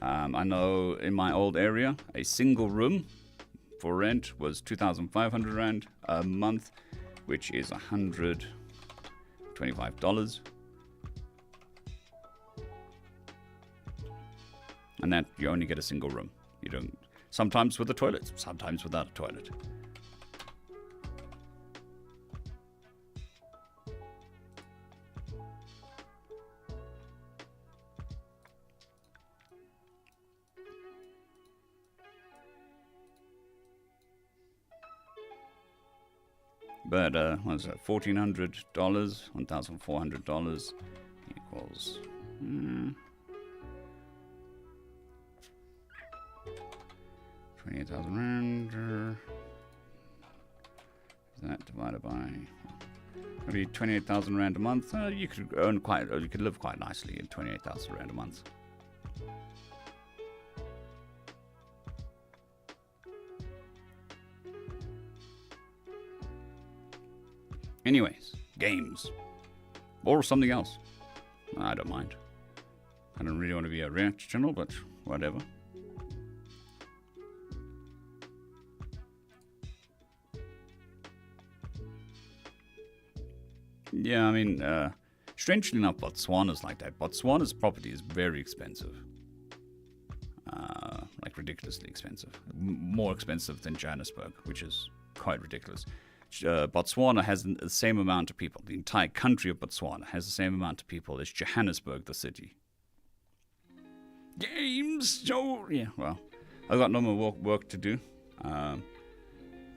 I know in my old area, a single room for rent was 2,500 Rand a month. which is $125. And that you only get a single room. You don't, sometimes with a toilet, sometimes without a toilet. But what's that? $1,400, $1,400 equals 28,000 rand. Is that divided by maybe 28,000 rand a month? You could earn quite, you could live quite nicely at 28,000 rand a month. Anyways, games. Or something else. I don't mind. I don't really want to be a reaction channel, but whatever. Yeah, I mean, strangely enough, Botswana's like that. Botswana's property is very expensive. Like ridiculously expensive. More expensive than Johannesburg, which is quite ridiculous. Botswana has the same amount of people. The entire country of Botswana has the same amount of people as Johannesburg, the city. Games! So, yeah, well, I've got no more work to do.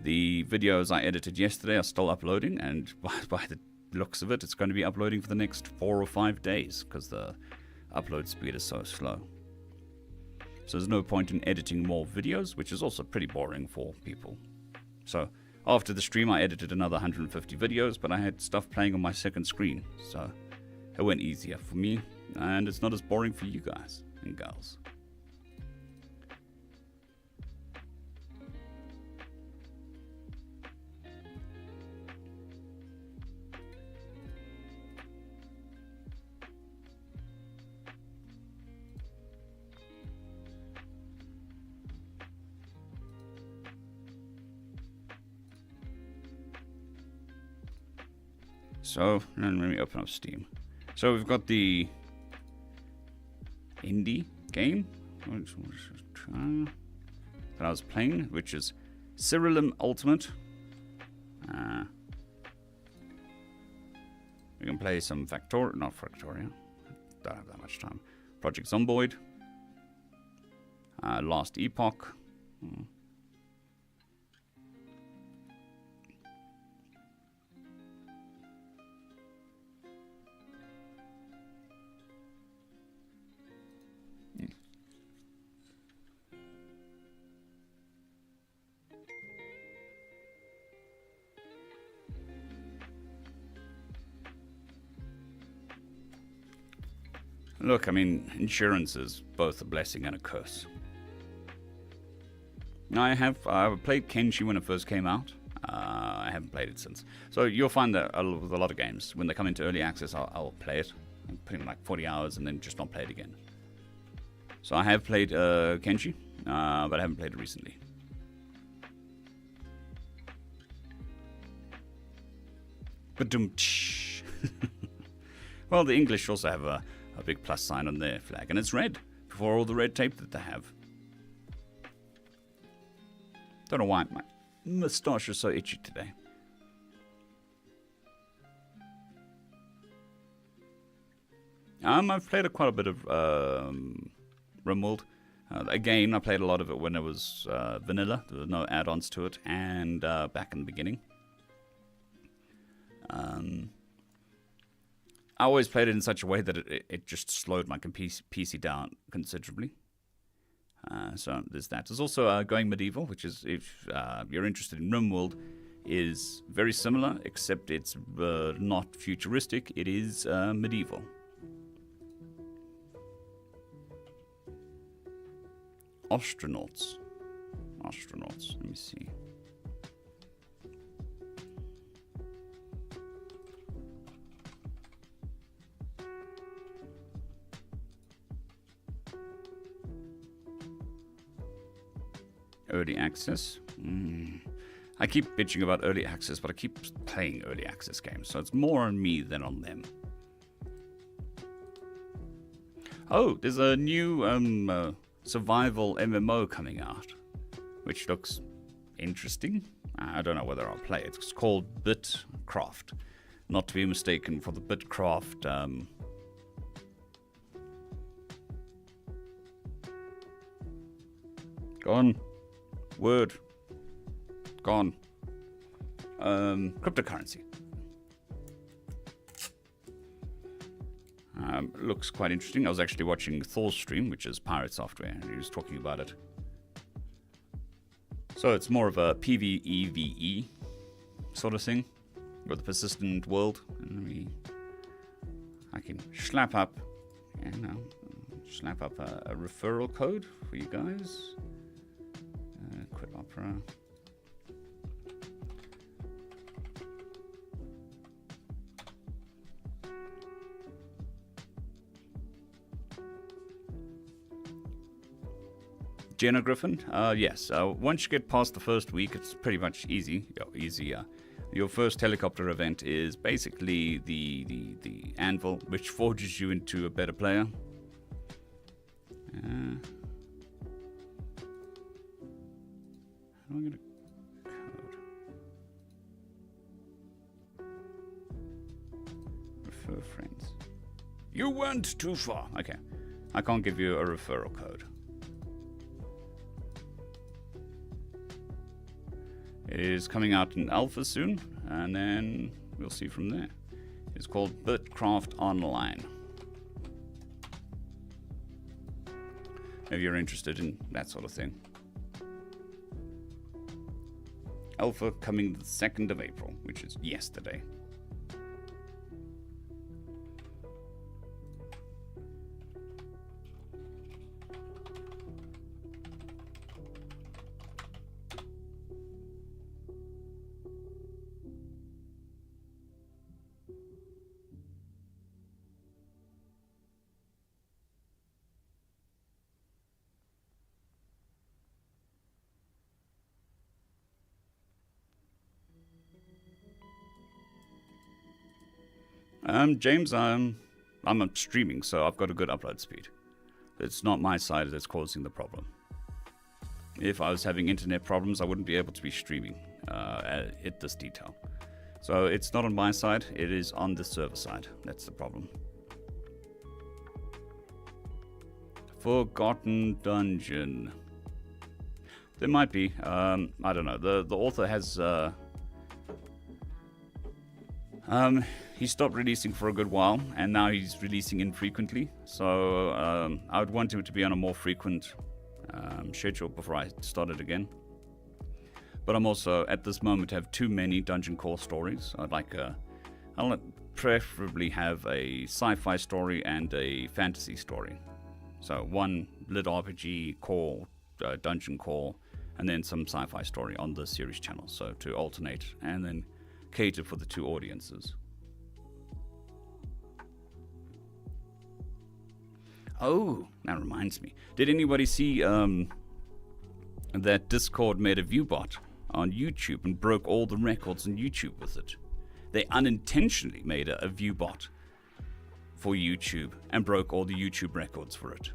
The videos I edited yesterday are still uploading, and by the looks of it, it's going to be uploading for the next 4 or 5 days, because the upload speed is so slow. So there's no point in editing more videos, which is also pretty boring for people. So after the stream, I edited another 150 videos, but I had stuff playing on my second screen, so it went easier for me, and it's not as boring for you guys and girls. So, let me open up Steam. So we've got the indie game that I was playing, which is Cyrilum Ultimate. We can play some not Factorio. Don't have that much time. Project Zomboid. Last Epoch. Look, I mean, insurance is both a blessing and a curse. I played Kenshi when it first came out. I haven't played it since. So you'll find that with a lot of games, when they come into early access, I'll play it. I'll put in like 40 hours and then just not play it again. So I have played Kenshi, but I haven't played it recently. Ba-dum-tsh. Well, the English also have a big plus sign on their flag, and it's red for all the red tape that they have. Don't know why my moustache is so itchy today. I've played quite a bit of RimWorld. Again, I played a lot of it when it was vanilla. There were no add-ons to it, and back in the beginning. I always played it in such a way that it just slowed my PC down considerably. So there's that. There's also Going Medieval, which is, if you're interested in RimWorld, is very similar, except it's not futuristic. It is medieval. Astronauts. Let me see. Early access. I keep bitching about early access, but I keep playing early access games, so it's more on me than on them. Oh, there's a new survival MMO coming out, which looks interesting. I don't know whether I'll play it. It's called Bitcraft, not to be mistaken for the Bitcraft. Gone. Word. Gone. Cryptocurrency. Looks quite interesting. I was actually watching Thor's stream, which is Pirate Software, and he was talking about it. So it's more of a PvEVE sort of thing, with a persistent world. And I can slap up, a referral code for you guys. Quit Opera. Jenna Griffin? Yes. Once you get past the first week, it's pretty much easy. Easier. Your first helicopter event is basically the anvil, which forges you into a better player. How do I get a code? Refer friends. You went too far. Okay. I can't give you a referral code. It is coming out in alpha soon, and then we'll see from there. It's called Bitcraft Online. If you're interested in that sort of thing. Alpha coming the 2nd of April, which is yesterday. James, I'm streaming, so I've got a good upload speed. It's not my side that's causing the problem. If I was having internet problems, I wouldn't be able to be streaming at this detail. So it's not on my side, it is on the server side. That's the problem. Forgotten Dungeon. There might be. I don't know. The author has... he stopped releasing for a good while, and now he's releasing infrequently. So I would want him to be on a more frequent schedule before I start it again. But I'm also, at this moment, have too many dungeon core stories. I'll preferably have a sci-fi story and a fantasy story. So one lit RPG core, dungeon core, and then some sci-fi story on the series channel. So to alternate and then cater for the two audiences. Oh, that reminds me. Did anybody see that Discord made a viewbot on YouTube and broke all the records on YouTube with it? They unintentionally made a viewbot for YouTube and broke all the YouTube records for it.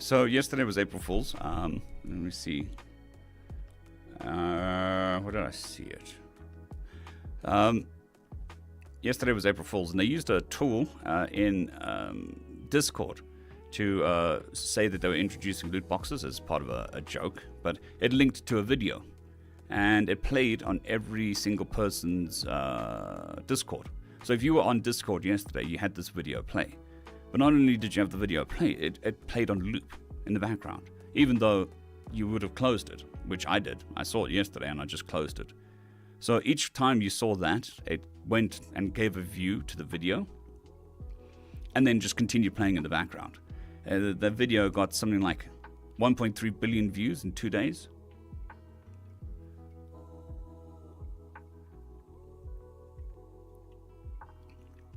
So yesterday was April Fool's. Let me see. Where did I see it? Yesterday was April Fool's, and they used a tool in Discord to say that they were introducing loot boxes as part of a joke, but it linked to a video, and it played on every single person's Discord. So if you were on Discord yesterday, you had this video play. But not only did you have the video play, it played on loop in the background, even though you would have closed it, which I did. I saw it yesterday and I just closed it. So each time you saw that, went and gave a view to the video and then just continued playing in the background. The video got something like 1.3 billion views in 2 days.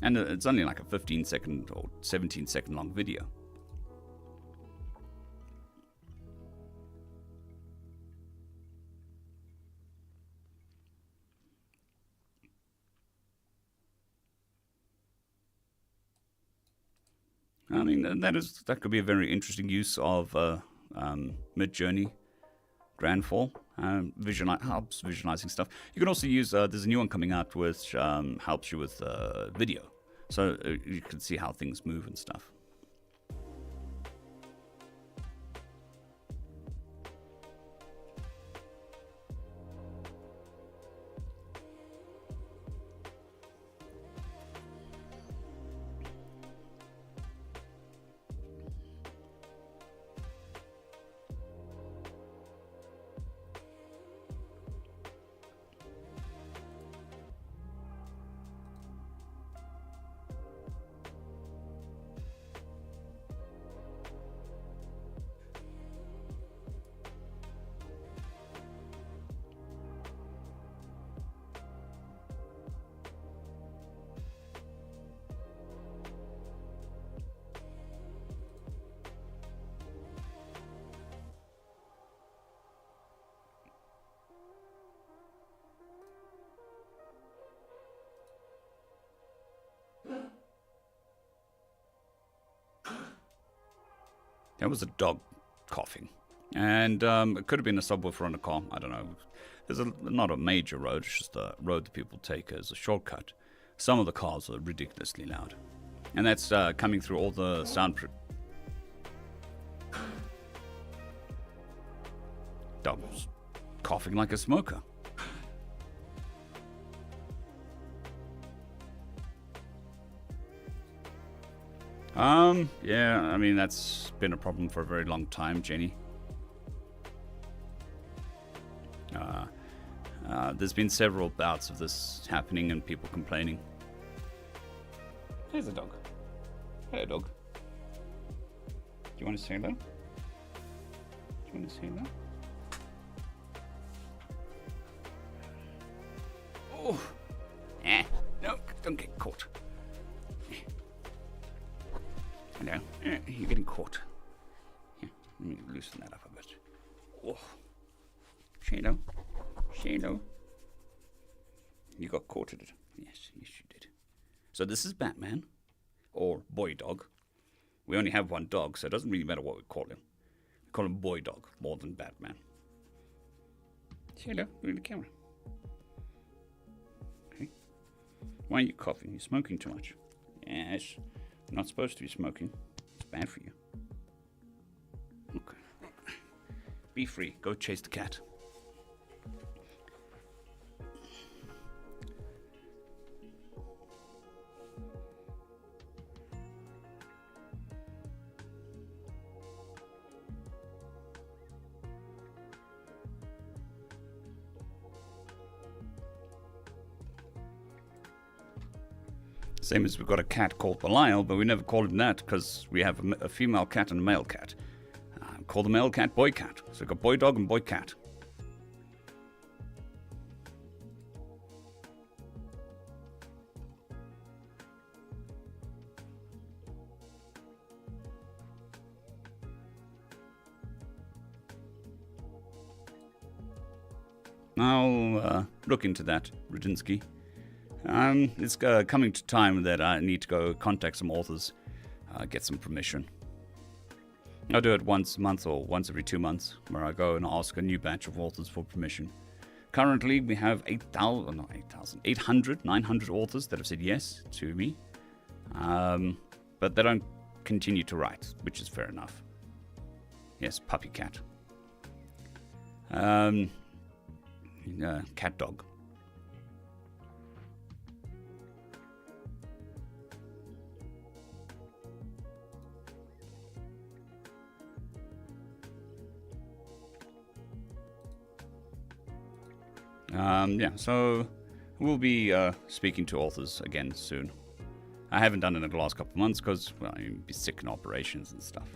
And it's only like a 15-second or 17-second long video. I mean, that could be a very interesting use of Mid-Journey Grandfall. Helps visualizing stuff. You can also use, there's a new one coming out which helps you with video. So you can see how things move and stuff. That was a dog coughing. And it could have been a subwoofer on a car. I don't know. There's not a major road. It's just a road that people take as a shortcut. Some of the cars are ridiculously loud. And that's coming through all the sound... Dog was coughing like a smoker. Yeah, I mean, that's been a problem for a very long time, Jenny. There's been several bouts of this happening and people complaining. There's a dog. Hello, dog. Do you want to say hello? Do you want to say hello? Oh! No, don't get caught. Hello. You're getting caught. Here, let me loosen that up a bit. Oh. Shadow. Shadow. You got caught at it. Yes, you did. So this is Batman. Or Boy Dog. We only have one dog, so it doesn't really matter what we call him. We call him Boy Dog more than Batman. Shadow, look at the camera. Okay. Why are you coughing? You're smoking too much. Yes. You're not supposed to be smoking. It's bad for you. Okay. Be free. Go chase the cat. Same as we've got a cat called Belial, but we never call him that because we have a female cat and a male cat. Call the male cat Boy Cat. So we've got Boy Dog and Boy Cat. I'll look into that, Rudinsky. It's coming to time that I need to go contact some authors, get some permission. I'll do it once a month or once every 2 months, where I go and ask a new batch of authors for permission. Currently, we have 900 authors that have said yes to me, but they don't continue to write, which is fair enough. Yes, puppy cat. Cat dog. Yeah, so we'll be speaking to authors again soon. I haven't done it in the last couple of months because, well, you'd be sick in operations and stuff.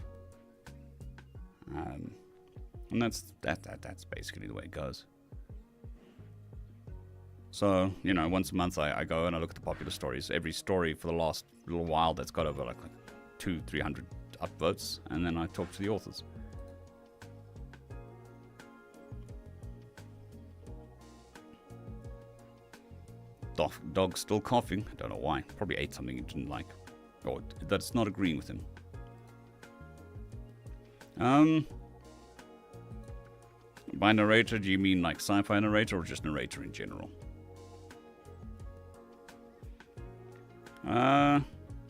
And that's basically the way it goes. So, once a month I go and I look at the popular stories. Every story for the last little while that's got over like 200-300 upvotes, and then I talk to the authors. Dog's still coughing. I don't know why. Probably ate something he didn't like. Or that's not agreeing with him. By narrator, do you mean like sci-fi narrator or just narrator in general?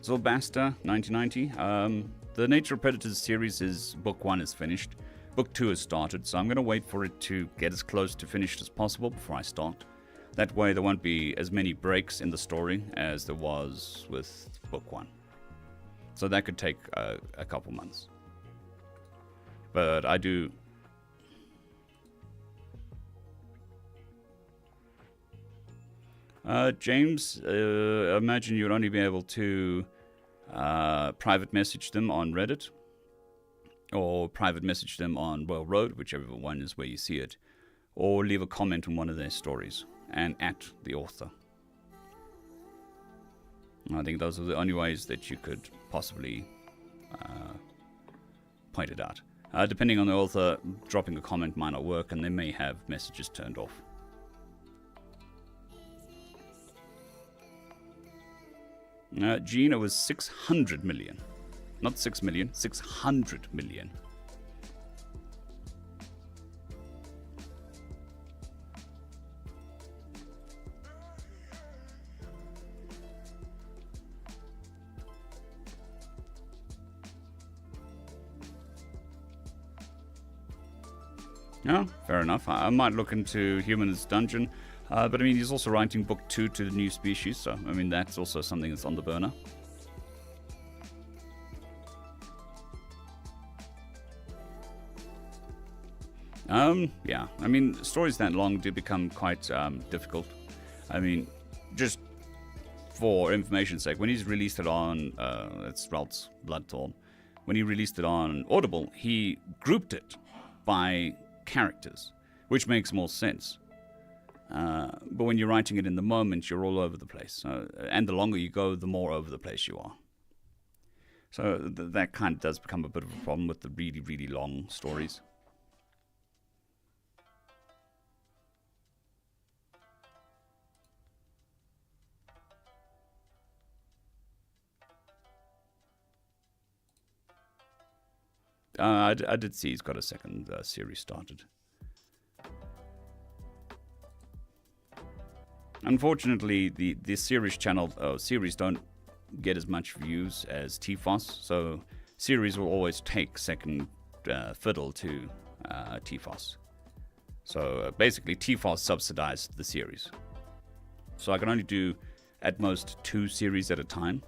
Zilbasta, 1990. The Nature of Predators series book 1 is finished. Book 2 has started, so I'm going to wait for it to get as close to finished as possible before I start. That way there won't be as many breaks in the story as there was with book 1. So that could take a couple months. But I do... James, imagine you'd only be able to private message them on Reddit or private message them on Well Road, whichever one is where you see it, or leave a comment on one of their stories and at the author. I think those are the only ways that you could possibly point it out. Depending on the author, dropping a comment might not work, and they may have messages turned off. Gina was 600 million. Not 6 million, 600 million. Yeah, fair enough. I might look into Human's Dungeon. But I mean, he's also writing book 2 to the new species, so I mean, that's also something that's on the burner. Yeah, I mean, stories that long do become quite difficult. I mean, just for information's sake, when he's released it on, it's Ralph's Bloodthorn, when he released it on Audible, he grouped it by characters, which makes more sense. But when you're writing it in the moment, you're all over the place. And the longer you go, the more over the place you are. So that kind of does become a bit of a problem with the really, really long stories. I did see he's got a second series started. Unfortunately, the series series don't get as much views as TFOS, so series will always take second fiddle to TFOS. So basically, TFOS subsidized the series. So I can only do at most 2 series at a time,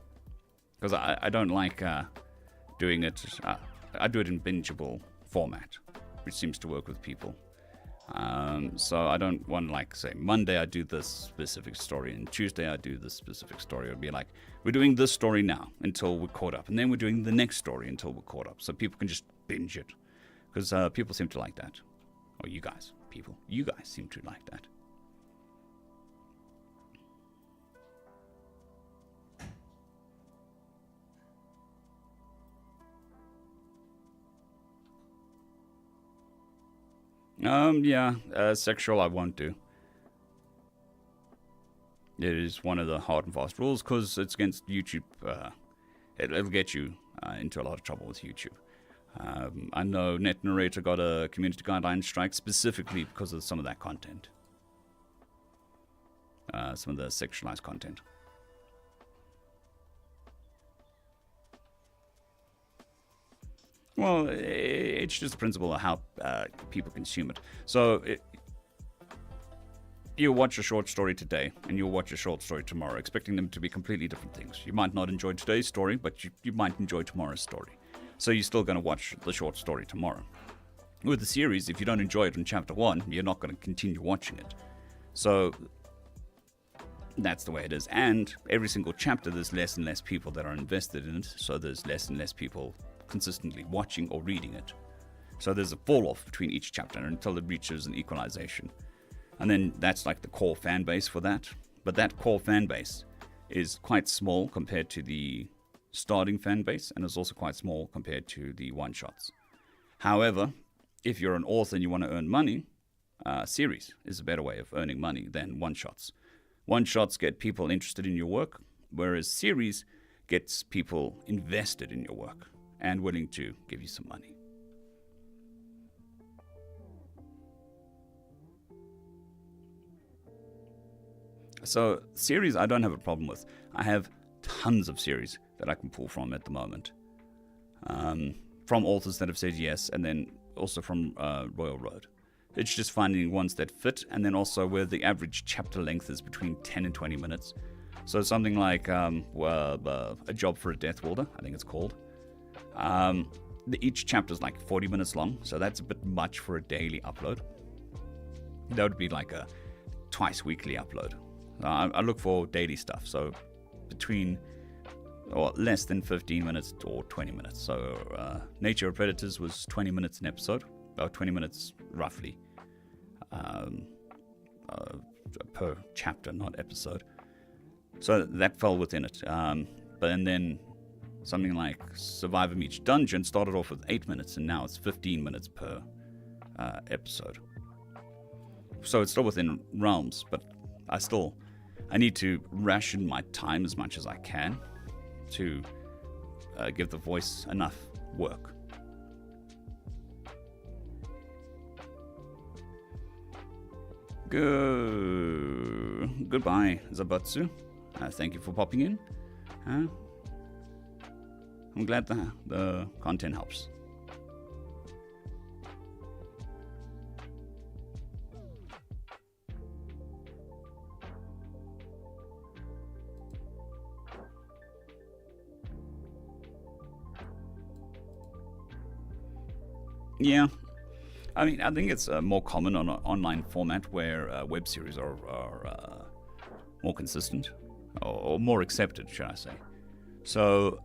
because I don't like doing it. I do it in bingeable format, which seems to work with people. So I don't want to, like, say, Monday I do this specific story, and Tuesday I do this specific story. It would be like, we're doing this story now until we're caught up, and then we're doing the next story until we're caught up, so people can just binge it. Because people seem to like that. Or you guys seem to like that. Sexual I won't do. It is one of the hard and fast rules because it's against YouTube. It'll get you into a lot of trouble with YouTube. I know Net Narrator got a community guideline strike specifically because of some of that content. Some of the sexualized content. Well, it's just the principle of how people consume it. So you watch a short story today, and you'll watch a short story tomorrow, expecting them to be completely different things. You might not enjoy today's story, but you might enjoy tomorrow's story. So you're still going to watch the short story tomorrow. With the series, if you don't enjoy it in chapter 1, you're not going to continue watching it. So that's the way it is. And every single chapter, there's less and less people that are invested in it. So there's less and less people consistently watching or reading it. So there's a fall off between each chapter until it reaches an equalization. And then that's like the core fan base for that. But that core fan base is quite small compared to the starting fan base, and it's also quite small compared to the one-shots. However, if you're an author and you want to earn money, series is a better way of earning money than one-shots. One-shots get people interested in your work, whereas series gets people invested in your work and willing to give you some money. So series I don't have a problem with. I have tons of series that I can pull from at the moment. From authors that have said yes, and then also from Royal Road. It's just finding ones that fit, and then also where the average chapter length is between 10 and 20 minutes. So something like A Job for a Death Wielder, I think it's called. Each chapter is like 40 minutes long, so that's a bit much for a daily upload. That would be like a twice weekly upload. I look for daily stuff, so between or less than 15 minutes or 20 minutes. So Nature of Predators was 20 minutes an episode, about 20 minutes roughly per chapter, not episode. So that fell within it. But then something like Survivor Meets Dungeon started off with 8 minutes, and now it's 15 minutes per episode. So it's still within realms, but I need to ration my time as much as I can to give the voice enough work. Goodbye, Zabatsu. Thank you for popping in. I'm glad the content helps. Yeah, I mean, I think it's more common on an online format where web series are more consistent or more accepted, should I say. So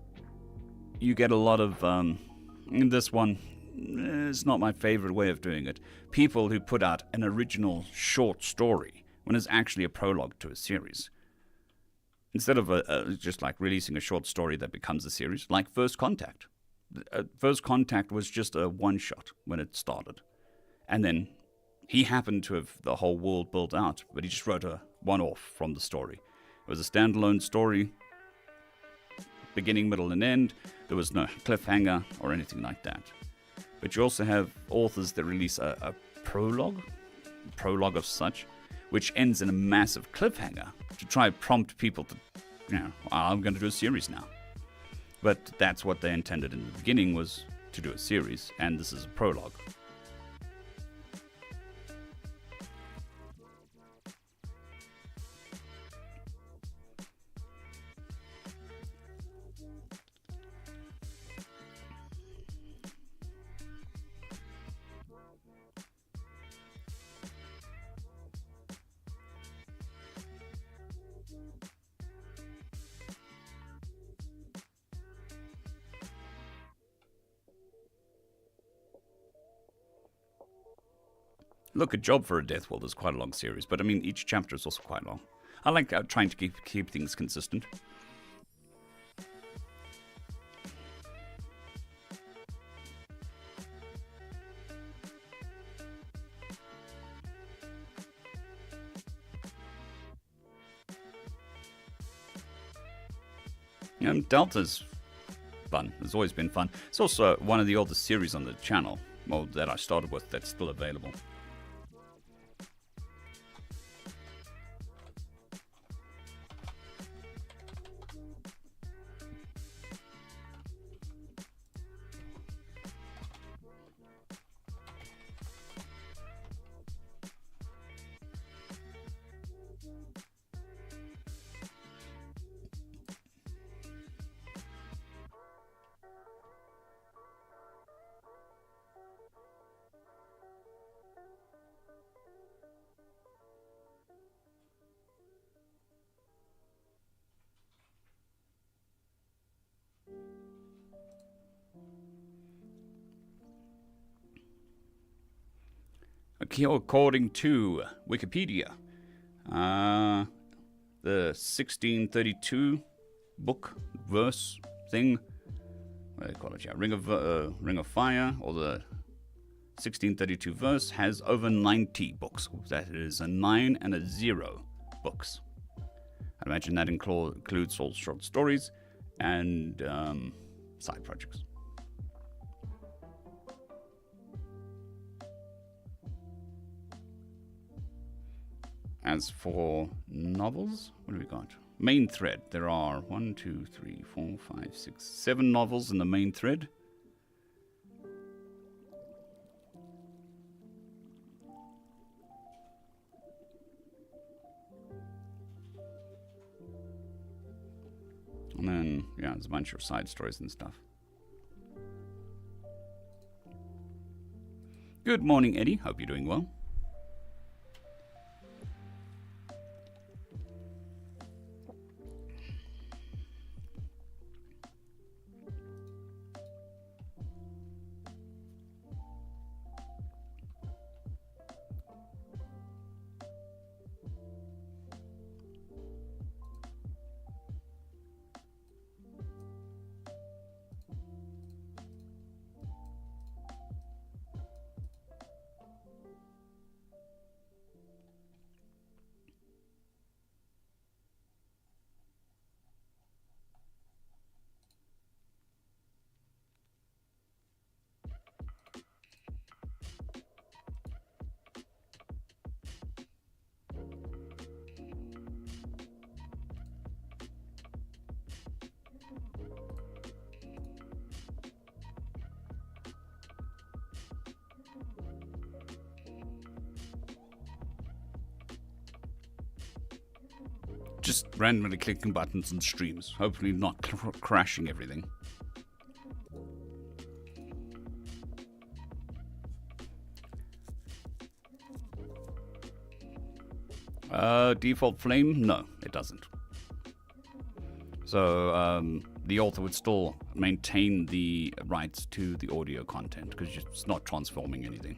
you get a lot of, this one is not my favorite way of doing it, people who put out an original short story when it's actually a prologue to a series. Instead of just like releasing a short story that becomes a series, like First Contact. First Contact was just a one-shot when it started. And then he happened to have the whole world built out, but he just wrote a one-off from the story. It was a standalone story, beginning, middle, and end. There was no cliffhanger or anything like that. But you also have authors that release a prologue of such, which ends in a massive cliffhanger to try to prompt people to, I'm going to do a series now. But that's what they intended in the beginning, was to do a series, and this is a prologue. Look, A Job for a Death Wielder is quite a long series, but I mean, each chapter is also quite long. I like trying to keep things consistent. Delta's fun. It's always been fun. It's also one of the oldest series on the channel, well, that I started with, that's still available. according to Wikipedia, the 1632 book verse thing, what do they call it? Yeah, Ring of Fire, or the 1632 verse has over 90 books. That is a 9 and a 0 books. I imagine that includes all short stories and side projects. As for novels, what do we got? Main thread. There are 1, 2, 3, 4, 5, 6, 7 novels in the main thread. And then, yeah, there's a bunch of side stories and stuff. Good morning, Eddie. Hope you're doing well. Just randomly clicking buttons and streams. Hopefully not crashing everything. Default flame? No, it doesn't. So the author would still maintain the rights to the audio content because it's not transforming anything.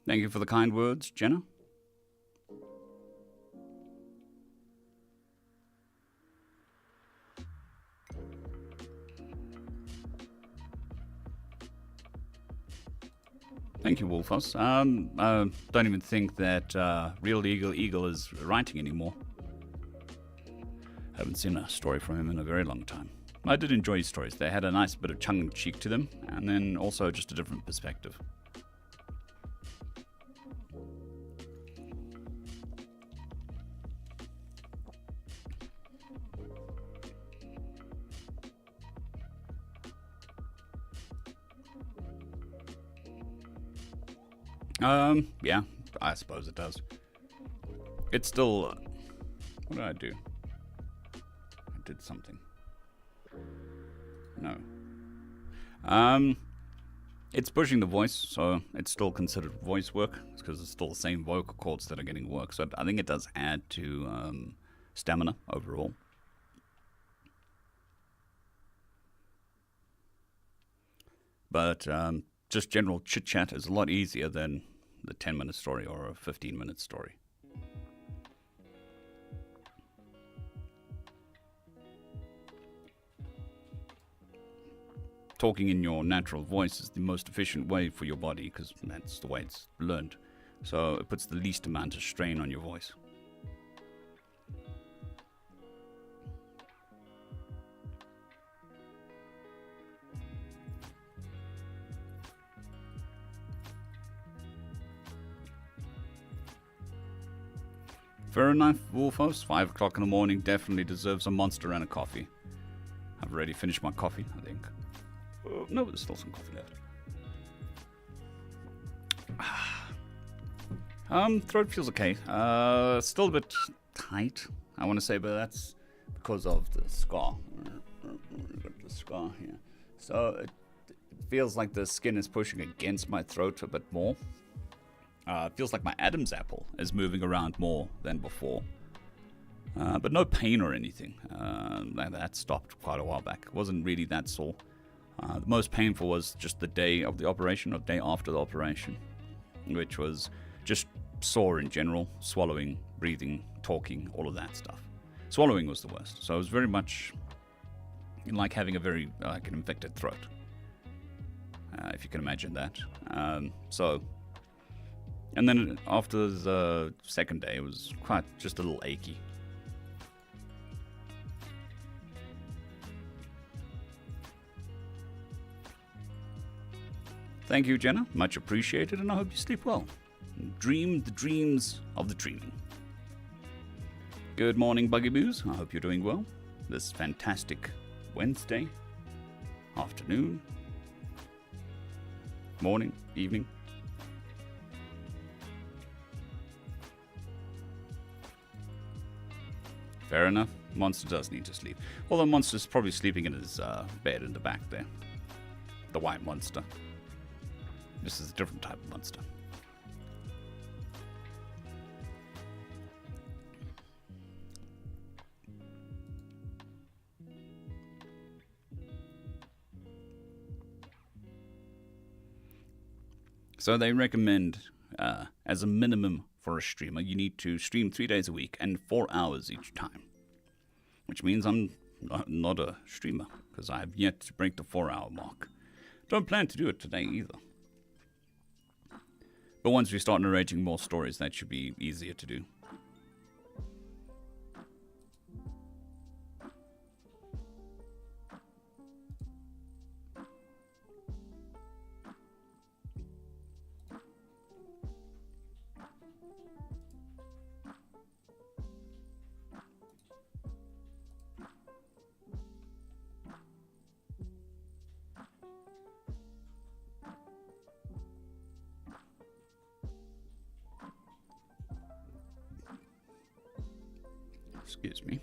Thank you for the kind words, Jenna. Thank you, Wolfos. Don't even think that Real Eagle is writing anymore. Haven't seen a story from him in a very long time. I did enjoy his stories. They had a nice bit of tongue-in-cheek to them, and then also just a different perspective. Yeah, I suppose it does. It's still... what did I do? I did something. No. It's pushing the voice, so it's still considered voice work, because it's still the same vocal cords that are getting work. So I think it does add to stamina overall. But just general chit-chat is a lot easier than the 10-minute story or a 15-minute story. Talking in your natural voice is the most efficient way for your body because that's the way it's learned. So it puts the least amount of strain on your voice. Fair enough, Wolfos. 5 o'clock in the morning definitely deserves a monster and a coffee. I've already finished my coffee, I think. No, there's still some coffee left. Throat feels okay. Still a bit tight, I want to say, but that's because of the scar. The scar here. So it feels like the skin is pushing against my throat a bit more. It feels like my Adam's apple is moving around more than before. But no pain or anything. That stopped quite a while back. It wasn't really that sore. The most painful was just the day of the operation, or day after the operation, which was just sore in general, swallowing, breathing, talking, all of that stuff. Swallowing was the worst, so it was very much like having a very an infected throat, if you can imagine that. And then after the second day, it was quite just a little achy. Thank you, Jenna. Much appreciated, and I hope you sleep well. Dream the dreams of the dreaming. Good morning, Buggy Boos. I hope you're doing well this fantastic Wednesday afternoon, morning, evening. Fair enough. Monster does need to sleep. Although Monster's probably sleeping in his bed in the back there. The white monster. This is a different type of monster. So they recommend, as a minimum for a streamer, you need to stream 3 days a week and 4 hours each time. Which means I'm not a streamer, because I have yet to break the 4-hour mark. Don't plan to do it today either. But once we start narrating more stories, that should be easier to do. Excuse me.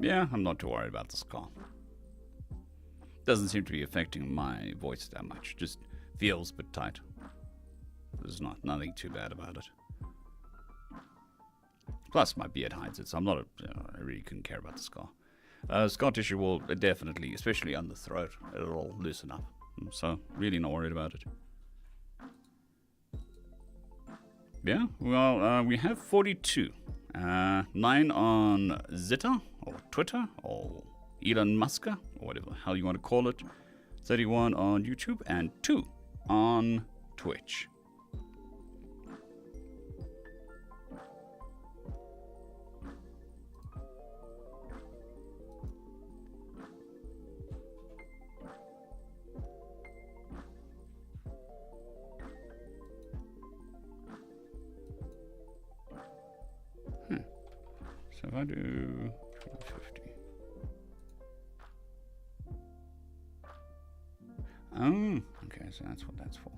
Yeah, I'm not too worried about the scar. Doesn't seem to be affecting my voice that much. Just feels a bit tight. There's nothing too bad about it. Plus, my beard hides it, so I really couldn't care about the scar. Scar tissue will definitely, especially on the throat, it'll loosen up. So, really not worried about it. Yeah, well, we have 42. 9 on Zita, or Twitter, or Elon Musk, or whatever the hell you want to call it. 31 on YouTube, and 2 on Twitch. So if I do 50. Oh, okay, so that's what that's for.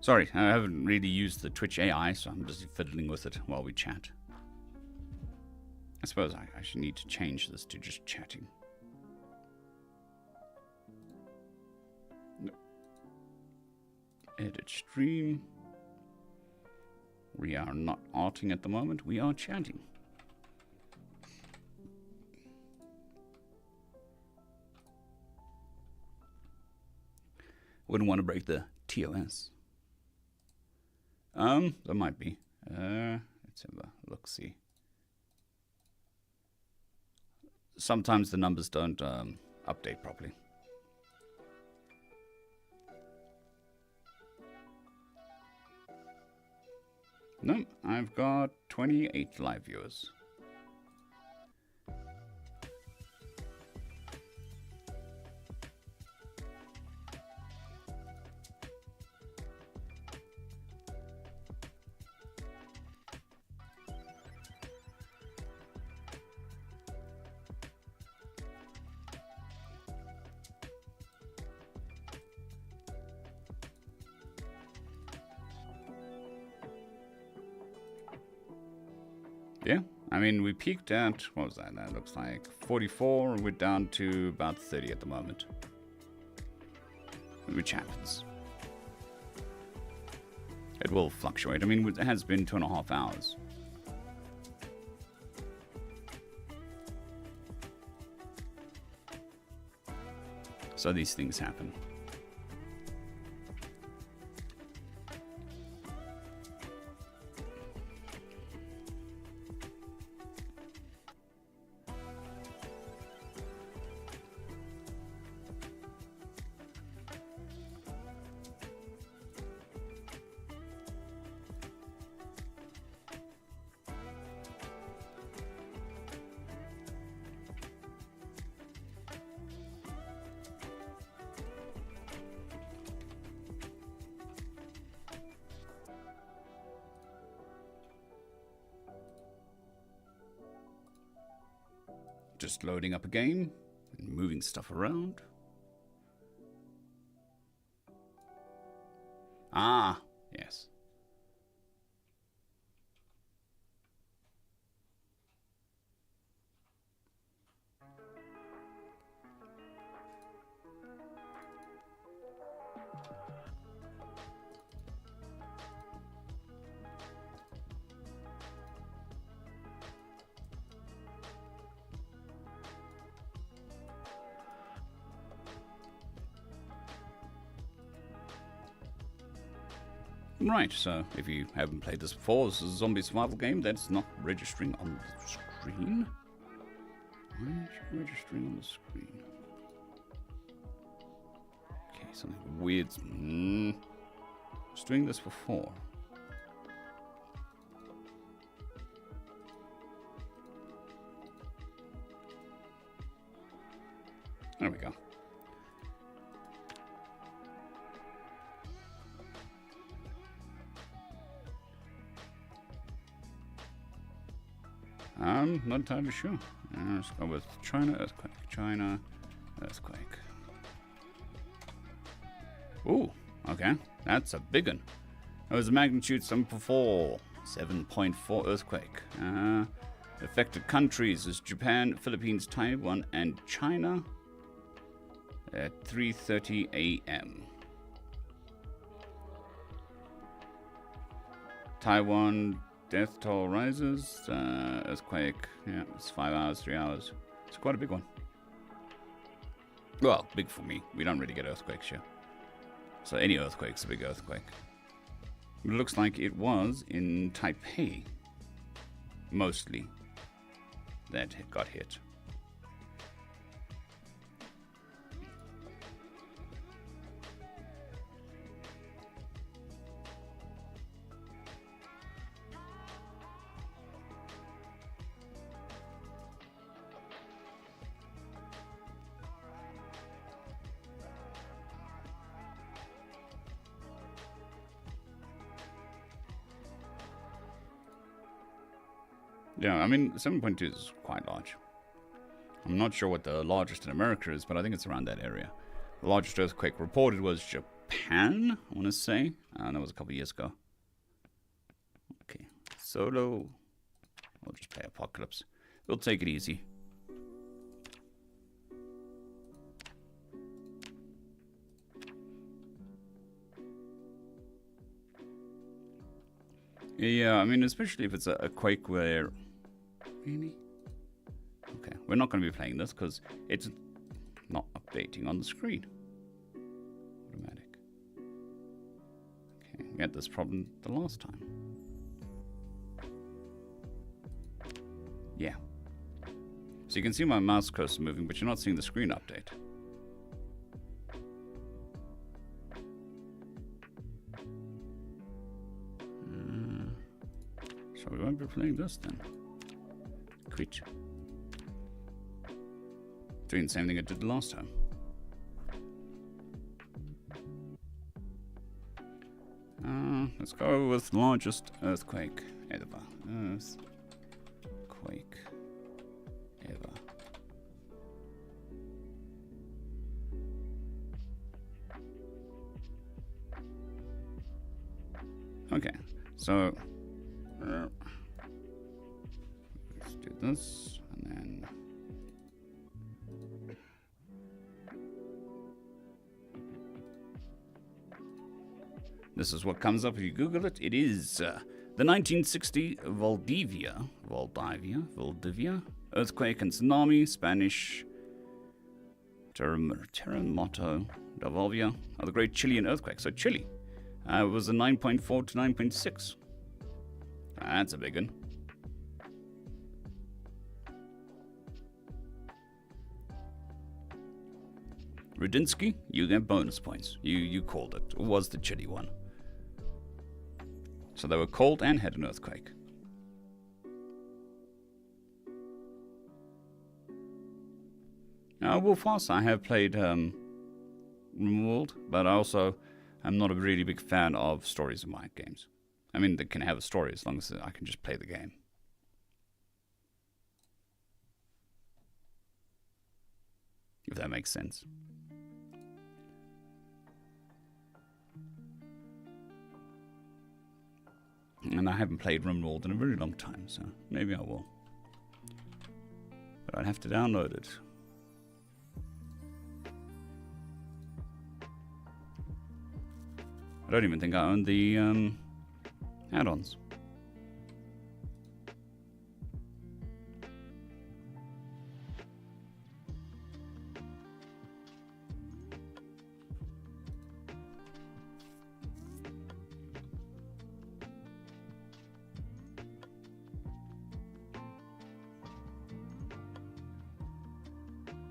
Sorry, I haven't really used the Twitch AI, so I'm just fiddling with it while we chat. I suppose I should need to change this to just chatting. No. Edit stream. We are not arting at the moment, we are chatting. Wouldn't want to break the TOS. There might be. Let's have a look-see. Sometimes the numbers don't update properly. No, I've got 28 live viewers. I mean, we peaked at, what was that? That looks like 44, and we're down to about 30 at the moment. Which happens. It will fluctuate. I mean, it has been 2.5 hours. So these things happen. Just loading up a game and moving stuff around. Ah, yes. Right, so if you haven't played this before, this is a zombie survival game that's not registering on the screen. Why is it registering on the screen? Okay, something weird. I was doing this before. There we go. I'm not entirely sure. Let's go with China, earthquake. China, earthquake. Ooh, okay. That's a big one. It was a magnitude 7.4. 7.4 earthquake. Affected countries is Japan, Philippines, Taiwan, and China at 3:30 a.m. Taiwan, death toll rises. Earthquake, yeah, it's 5 hours, 3 hours. It's quite a big one. Well, big for me. We don't really get earthquakes here. So any earthquake's a big earthquake. It looks like it was in Taipei, mostly, that got hit. Yeah, I mean, 7.2 is quite large. I'm not sure what the largest in America is, but I think it's around that area. The largest earthquake reported was Japan, I want to say. That was a couple of years ago. Okay, solo. We'll just play Apocalypse. We'll take it easy. Yeah, I mean, especially if it's a quake where... Really? Okay, we're not going to be playing this because it's not updating on the screen. Automatic. Okay, we had this problem the last time. Yeah. So you can see my mouse cursor moving, but you're not seeing the screen update. So we won't be playing this then. Quit. Doing the same thing I did the last time. Let's go with largest earthquake ever. Earthquake ever. Okay, so this, and then this is what comes up if you Google it. It is the 1960 Valdivia earthquake and tsunami, Spanish terremoto da Volvia, the Great Chilean earthquake. So Chile was a 9.4 to 9.6. That's a big one. Rudinsky, you get bonus points. You called it. It was the Chile one. So they were cold and had an earthquake. Wolfhouse, I have played RimWorld, but I also am not a really big fan of stories in my games. I mean, they can have a story as long as I can just play the game. If that makes sense. And I haven't played RimWorld in a very long time, so maybe I will. But I'd have to download it. I don't even think I own the add-ons.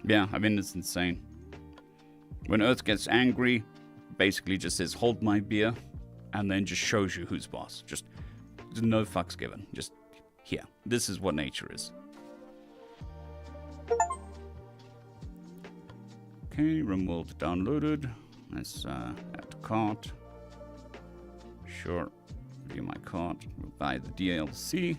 Yeah, I mean, it's insane. When Earth gets angry, basically just says, hold my beer, and then just shows you who's boss. Just no fucks given. Just here. This is what nature is. Okay, RimWorld downloaded. Let's add to cart. Sure. View my cart. We'll buy the DLC.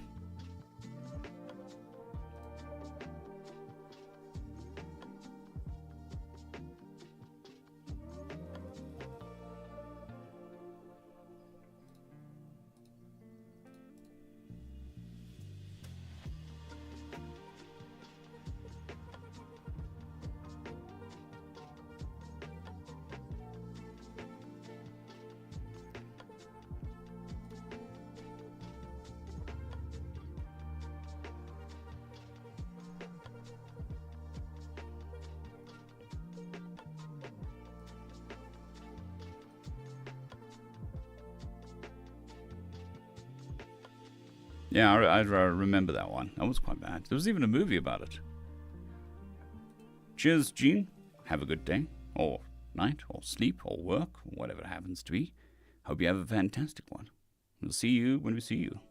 Yeah, I remember that one. That was quite bad. There was even a movie about it. Cheers, Gene. Have a good day, or night, or sleep, or work, or whatever it happens to be. Hope you have a fantastic one. We'll see you when we see you.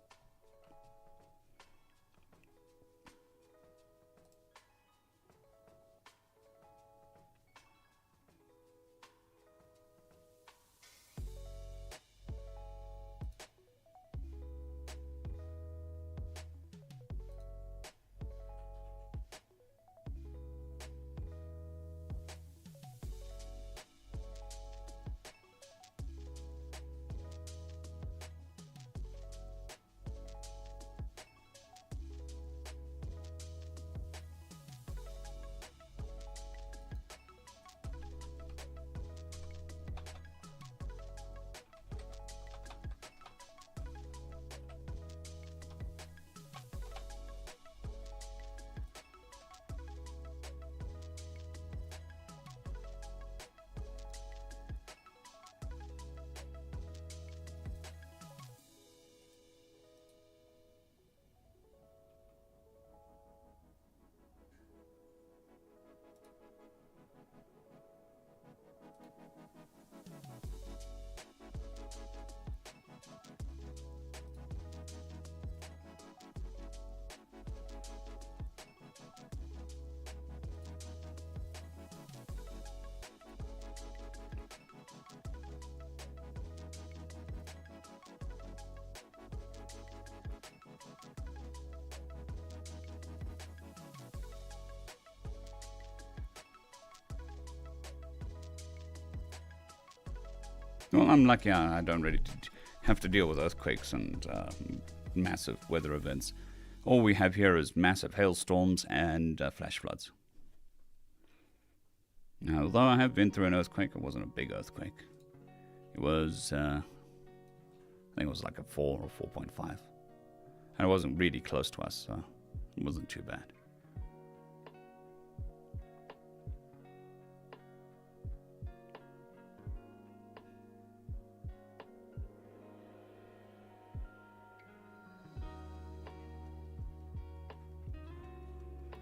Well, I'm lucky I don't really have to deal with earthquakes and massive weather events. All we have here is massive hailstorms and flash floods. Now, although I have been through an earthquake, it wasn't a big earthquake. It was, I think it was like a 4 or 4.5. And it wasn't really close to us, so it wasn't too bad.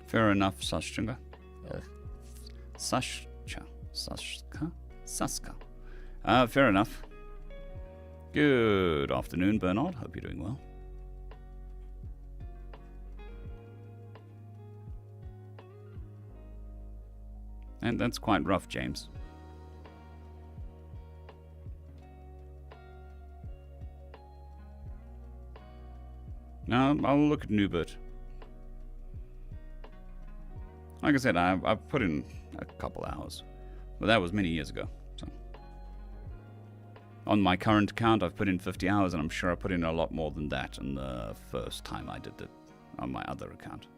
Fair enough, Sashchunga. Saska. Fair enough. Good afternoon, Bernard. Hope you're doing well. And that's quite rough, James. Now, I'll look at Newbert. Like I said, I've put in a couple hours, but that was many years ago. So, on my current account, I've put in 50 hours, and I'm sure I put in a lot more than that in the first time I did it on my other account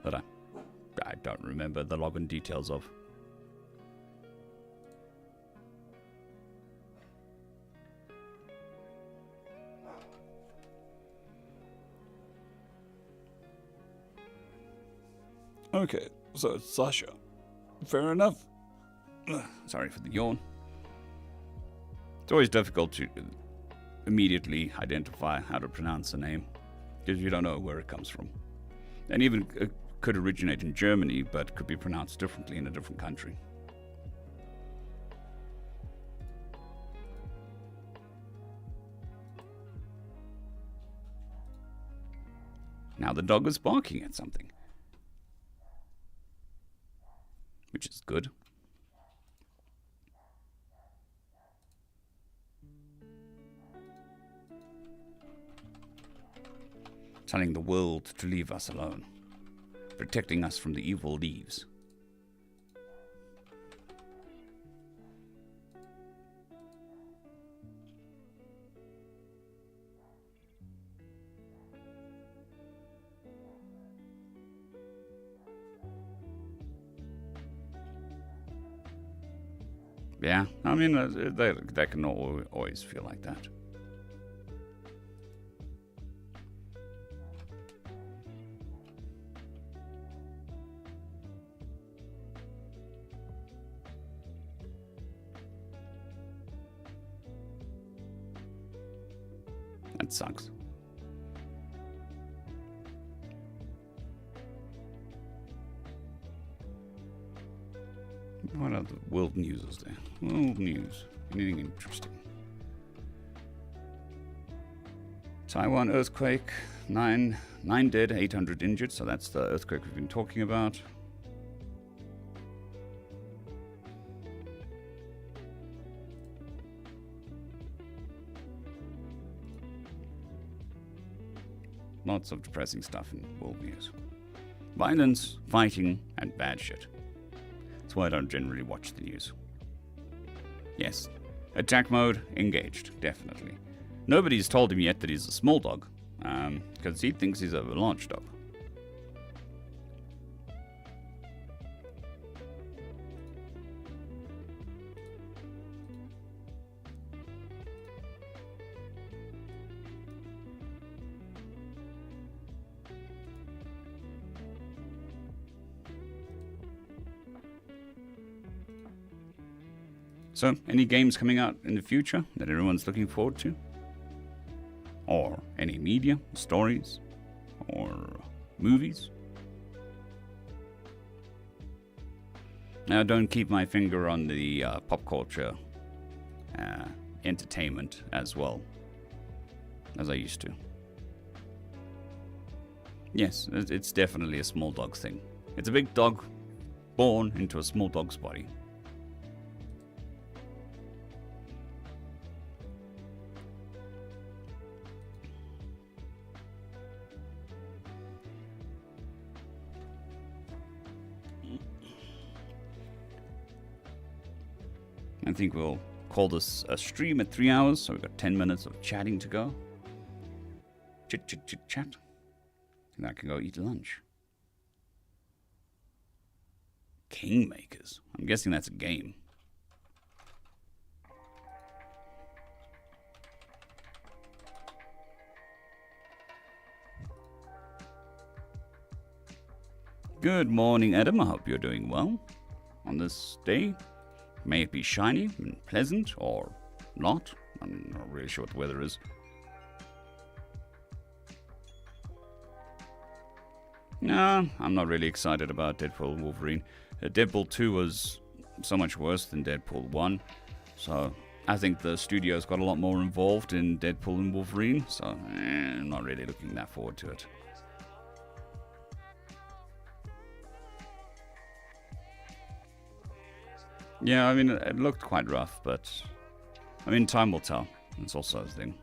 that I don't remember the login details of. Okay, so it's Sasha. Fair enough. Sorry for the yawn. It's always difficult to immediately identify how to pronounce a name, because you don't know where it comes from. And even it could originate in Germany, but could be pronounced differently in a different country. Now the dog is barking at something, which is good. Telling the world to leave us alone, protecting us from the evil leaves. Yeah, I mean, they can always feel like that. That sucks. What other world news is there? World news. Anything interesting? Taiwan earthquake. 9 dead, 800 injured. So that's the earthquake we've been talking about. Lots of depressing stuff in world news. Violence, fighting, and bad shit. That's why I don't generally watch the news. Yes, attack mode engaged, definitely. Nobody's told him yet that he's a small dog, because he thinks he's a large dog. So, any games coming out in the future that everyone's looking forward to? Or any media, stories, or movies? Now, don't keep my finger on the pop culture entertainment as well as I used to. Yes, it's definitely a small dog thing. It's a big dog born into a small dog's body. I think we'll call this a stream at 3 hours, so we've got 10 minutes of chatting to go. Chit, chat. And I can go eat lunch. Kingmakers. I'm guessing that's a game. Good morning, Adam. I hope you're doing well on this day. May it be shiny and pleasant, or not. I'm not really sure what the weather is. No, I'm not really excited about Deadpool and Wolverine. Deadpool 2 was so much worse than Deadpool 1. So I think the studio's got a lot more involved in Deadpool and Wolverine. So I'm not really looking that forward to it. Yeah, I mean, it looked quite rough, but I mean, time will tell. It's also a thing.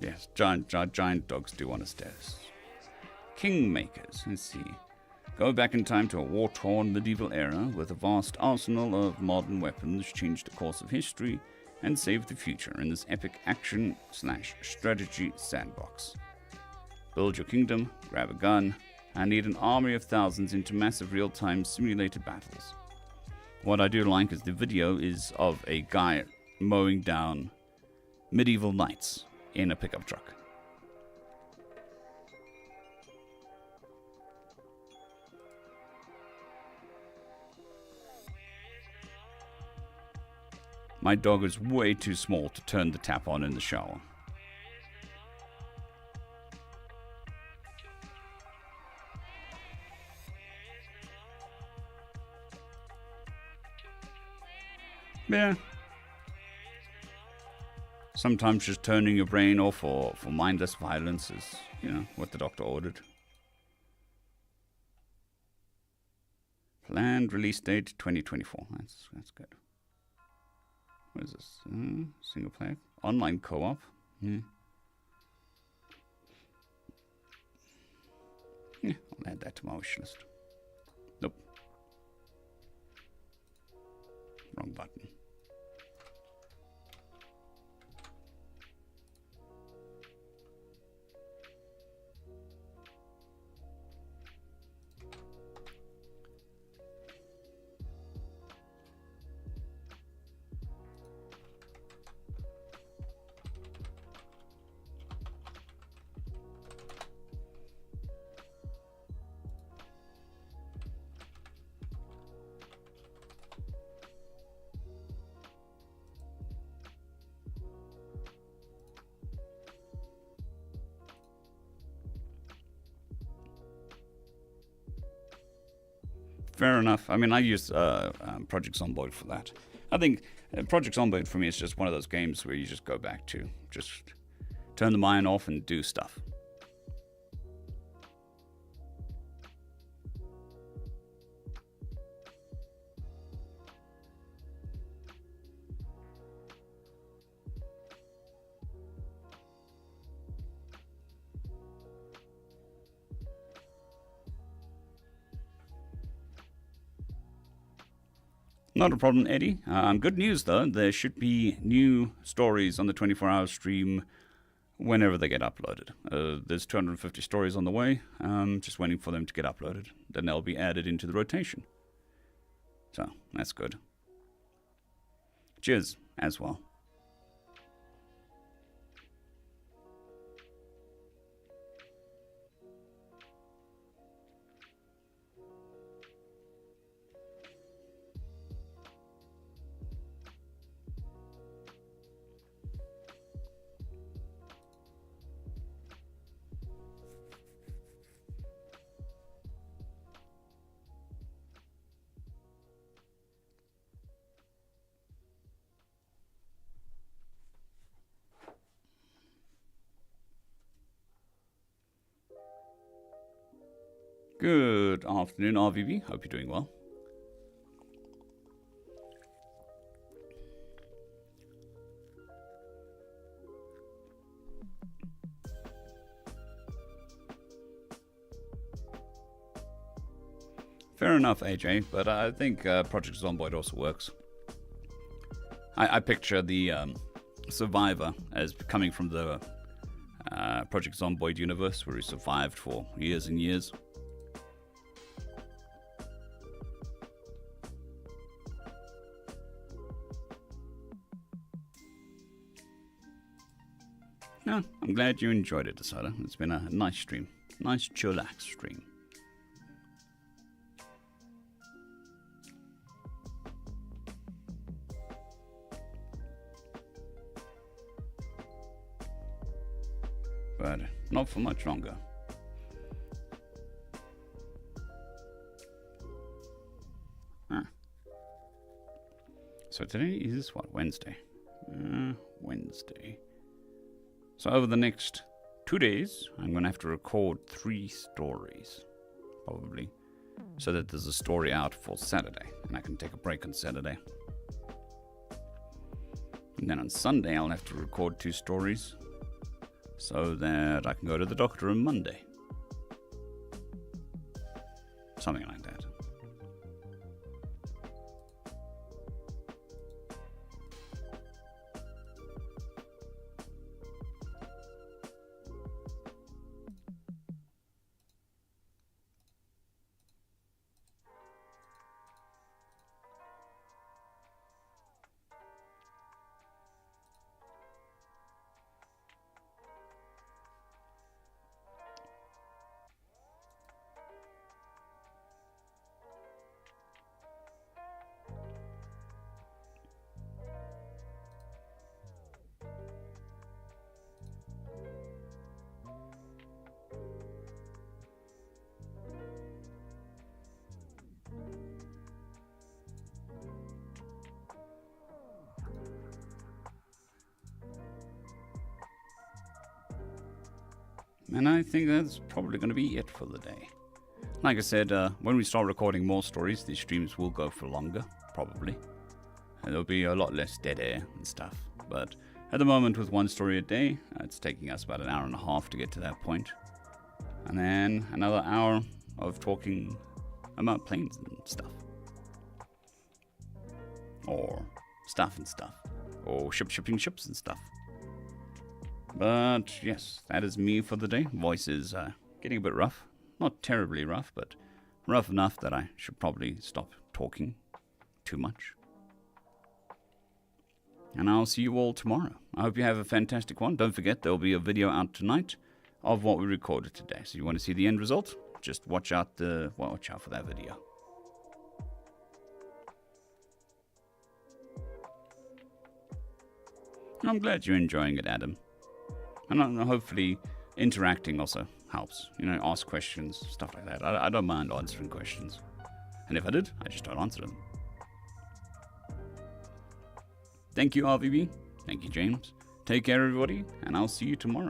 Yes, giant dogs do want to stairs. Kingmakers, let's see. Go back in time to a war-torn medieval era with a vast arsenal of modern weapons, change the course of history, and save the future in this epic action/strategy sandbox. Build your kingdom, grab a gun, and lead an army of thousands into massive real-time simulated battles. What I do like is the video is of a guy mowing down medieval knights in a pickup truck. My dog is way too small to turn the tap on in the shower. Yeah. Sometimes just turning your brain off for mindless violence is, what the doctor ordered. Planned release date 2024. That's good. What is this? Single player? Online co-op? Yeah, I'll add that to my wish list. Nope. Wrong button. Fair enough. I mean, I use Project Zomboid for that. I think Project Zomboid for me is just one of those games where you just go back to, just turn the mind off and do stuff. Not a problem, Eddie. Good news, though. There should be new stories on the 24-hour stream whenever they get uploaded. There's 250 stories on the way. Just waiting for them to get uploaded. Then they'll be added into the rotation. So, that's good. Cheers, as well. Good afternoon, RVB. Hope you're doing well. fair enough, AJ, but I think Project Zomboid also works. I picture the survivor as coming from the Project Zomboid universe, where he survived for years and years. No, I'm glad you enjoyed it, Asada. It's been a nice stream. Nice chillax stream. But not for much longer. So today is what, Wednesday? Wednesday. So over the next 2 days, I'm going to have to record 3 stories, probably, so that there's a story out for Saturday, and I can take a break on Saturday. And then on Sunday, I'll have to record 2 stories, so that I can go to the doctor on Monday. Something like that. And I think that's probably going to be it for the day. Like I said, when we start recording more stories, these streams will go for longer, probably. And there'll be a lot less dead air and stuff. But at the moment, with 1 story a day, it's taking us about an hour and a half to get to that point. And then another hour of talking about planes and stuff. Or stuff and stuff. Or shipping ships and stuff. But yes, that is me for the day. Voice is getting a bit rough. Not terribly rough, but rough enough that I should probably stop talking too much. And I'll see you all tomorrow. I hope you have a fantastic one. Don't forget, there'll be a video out tonight of what we recorded today. So you want to see the end result? Just watch out for that video. I'm glad you're enjoying it, Adam. And hopefully interacting also helps. You know, ask questions, stuff like that. I don't mind answering questions. And if I did, I just don't answer them. Thank you, RVB. Thank you, James. Take care, everybody, and I'll see you tomorrow.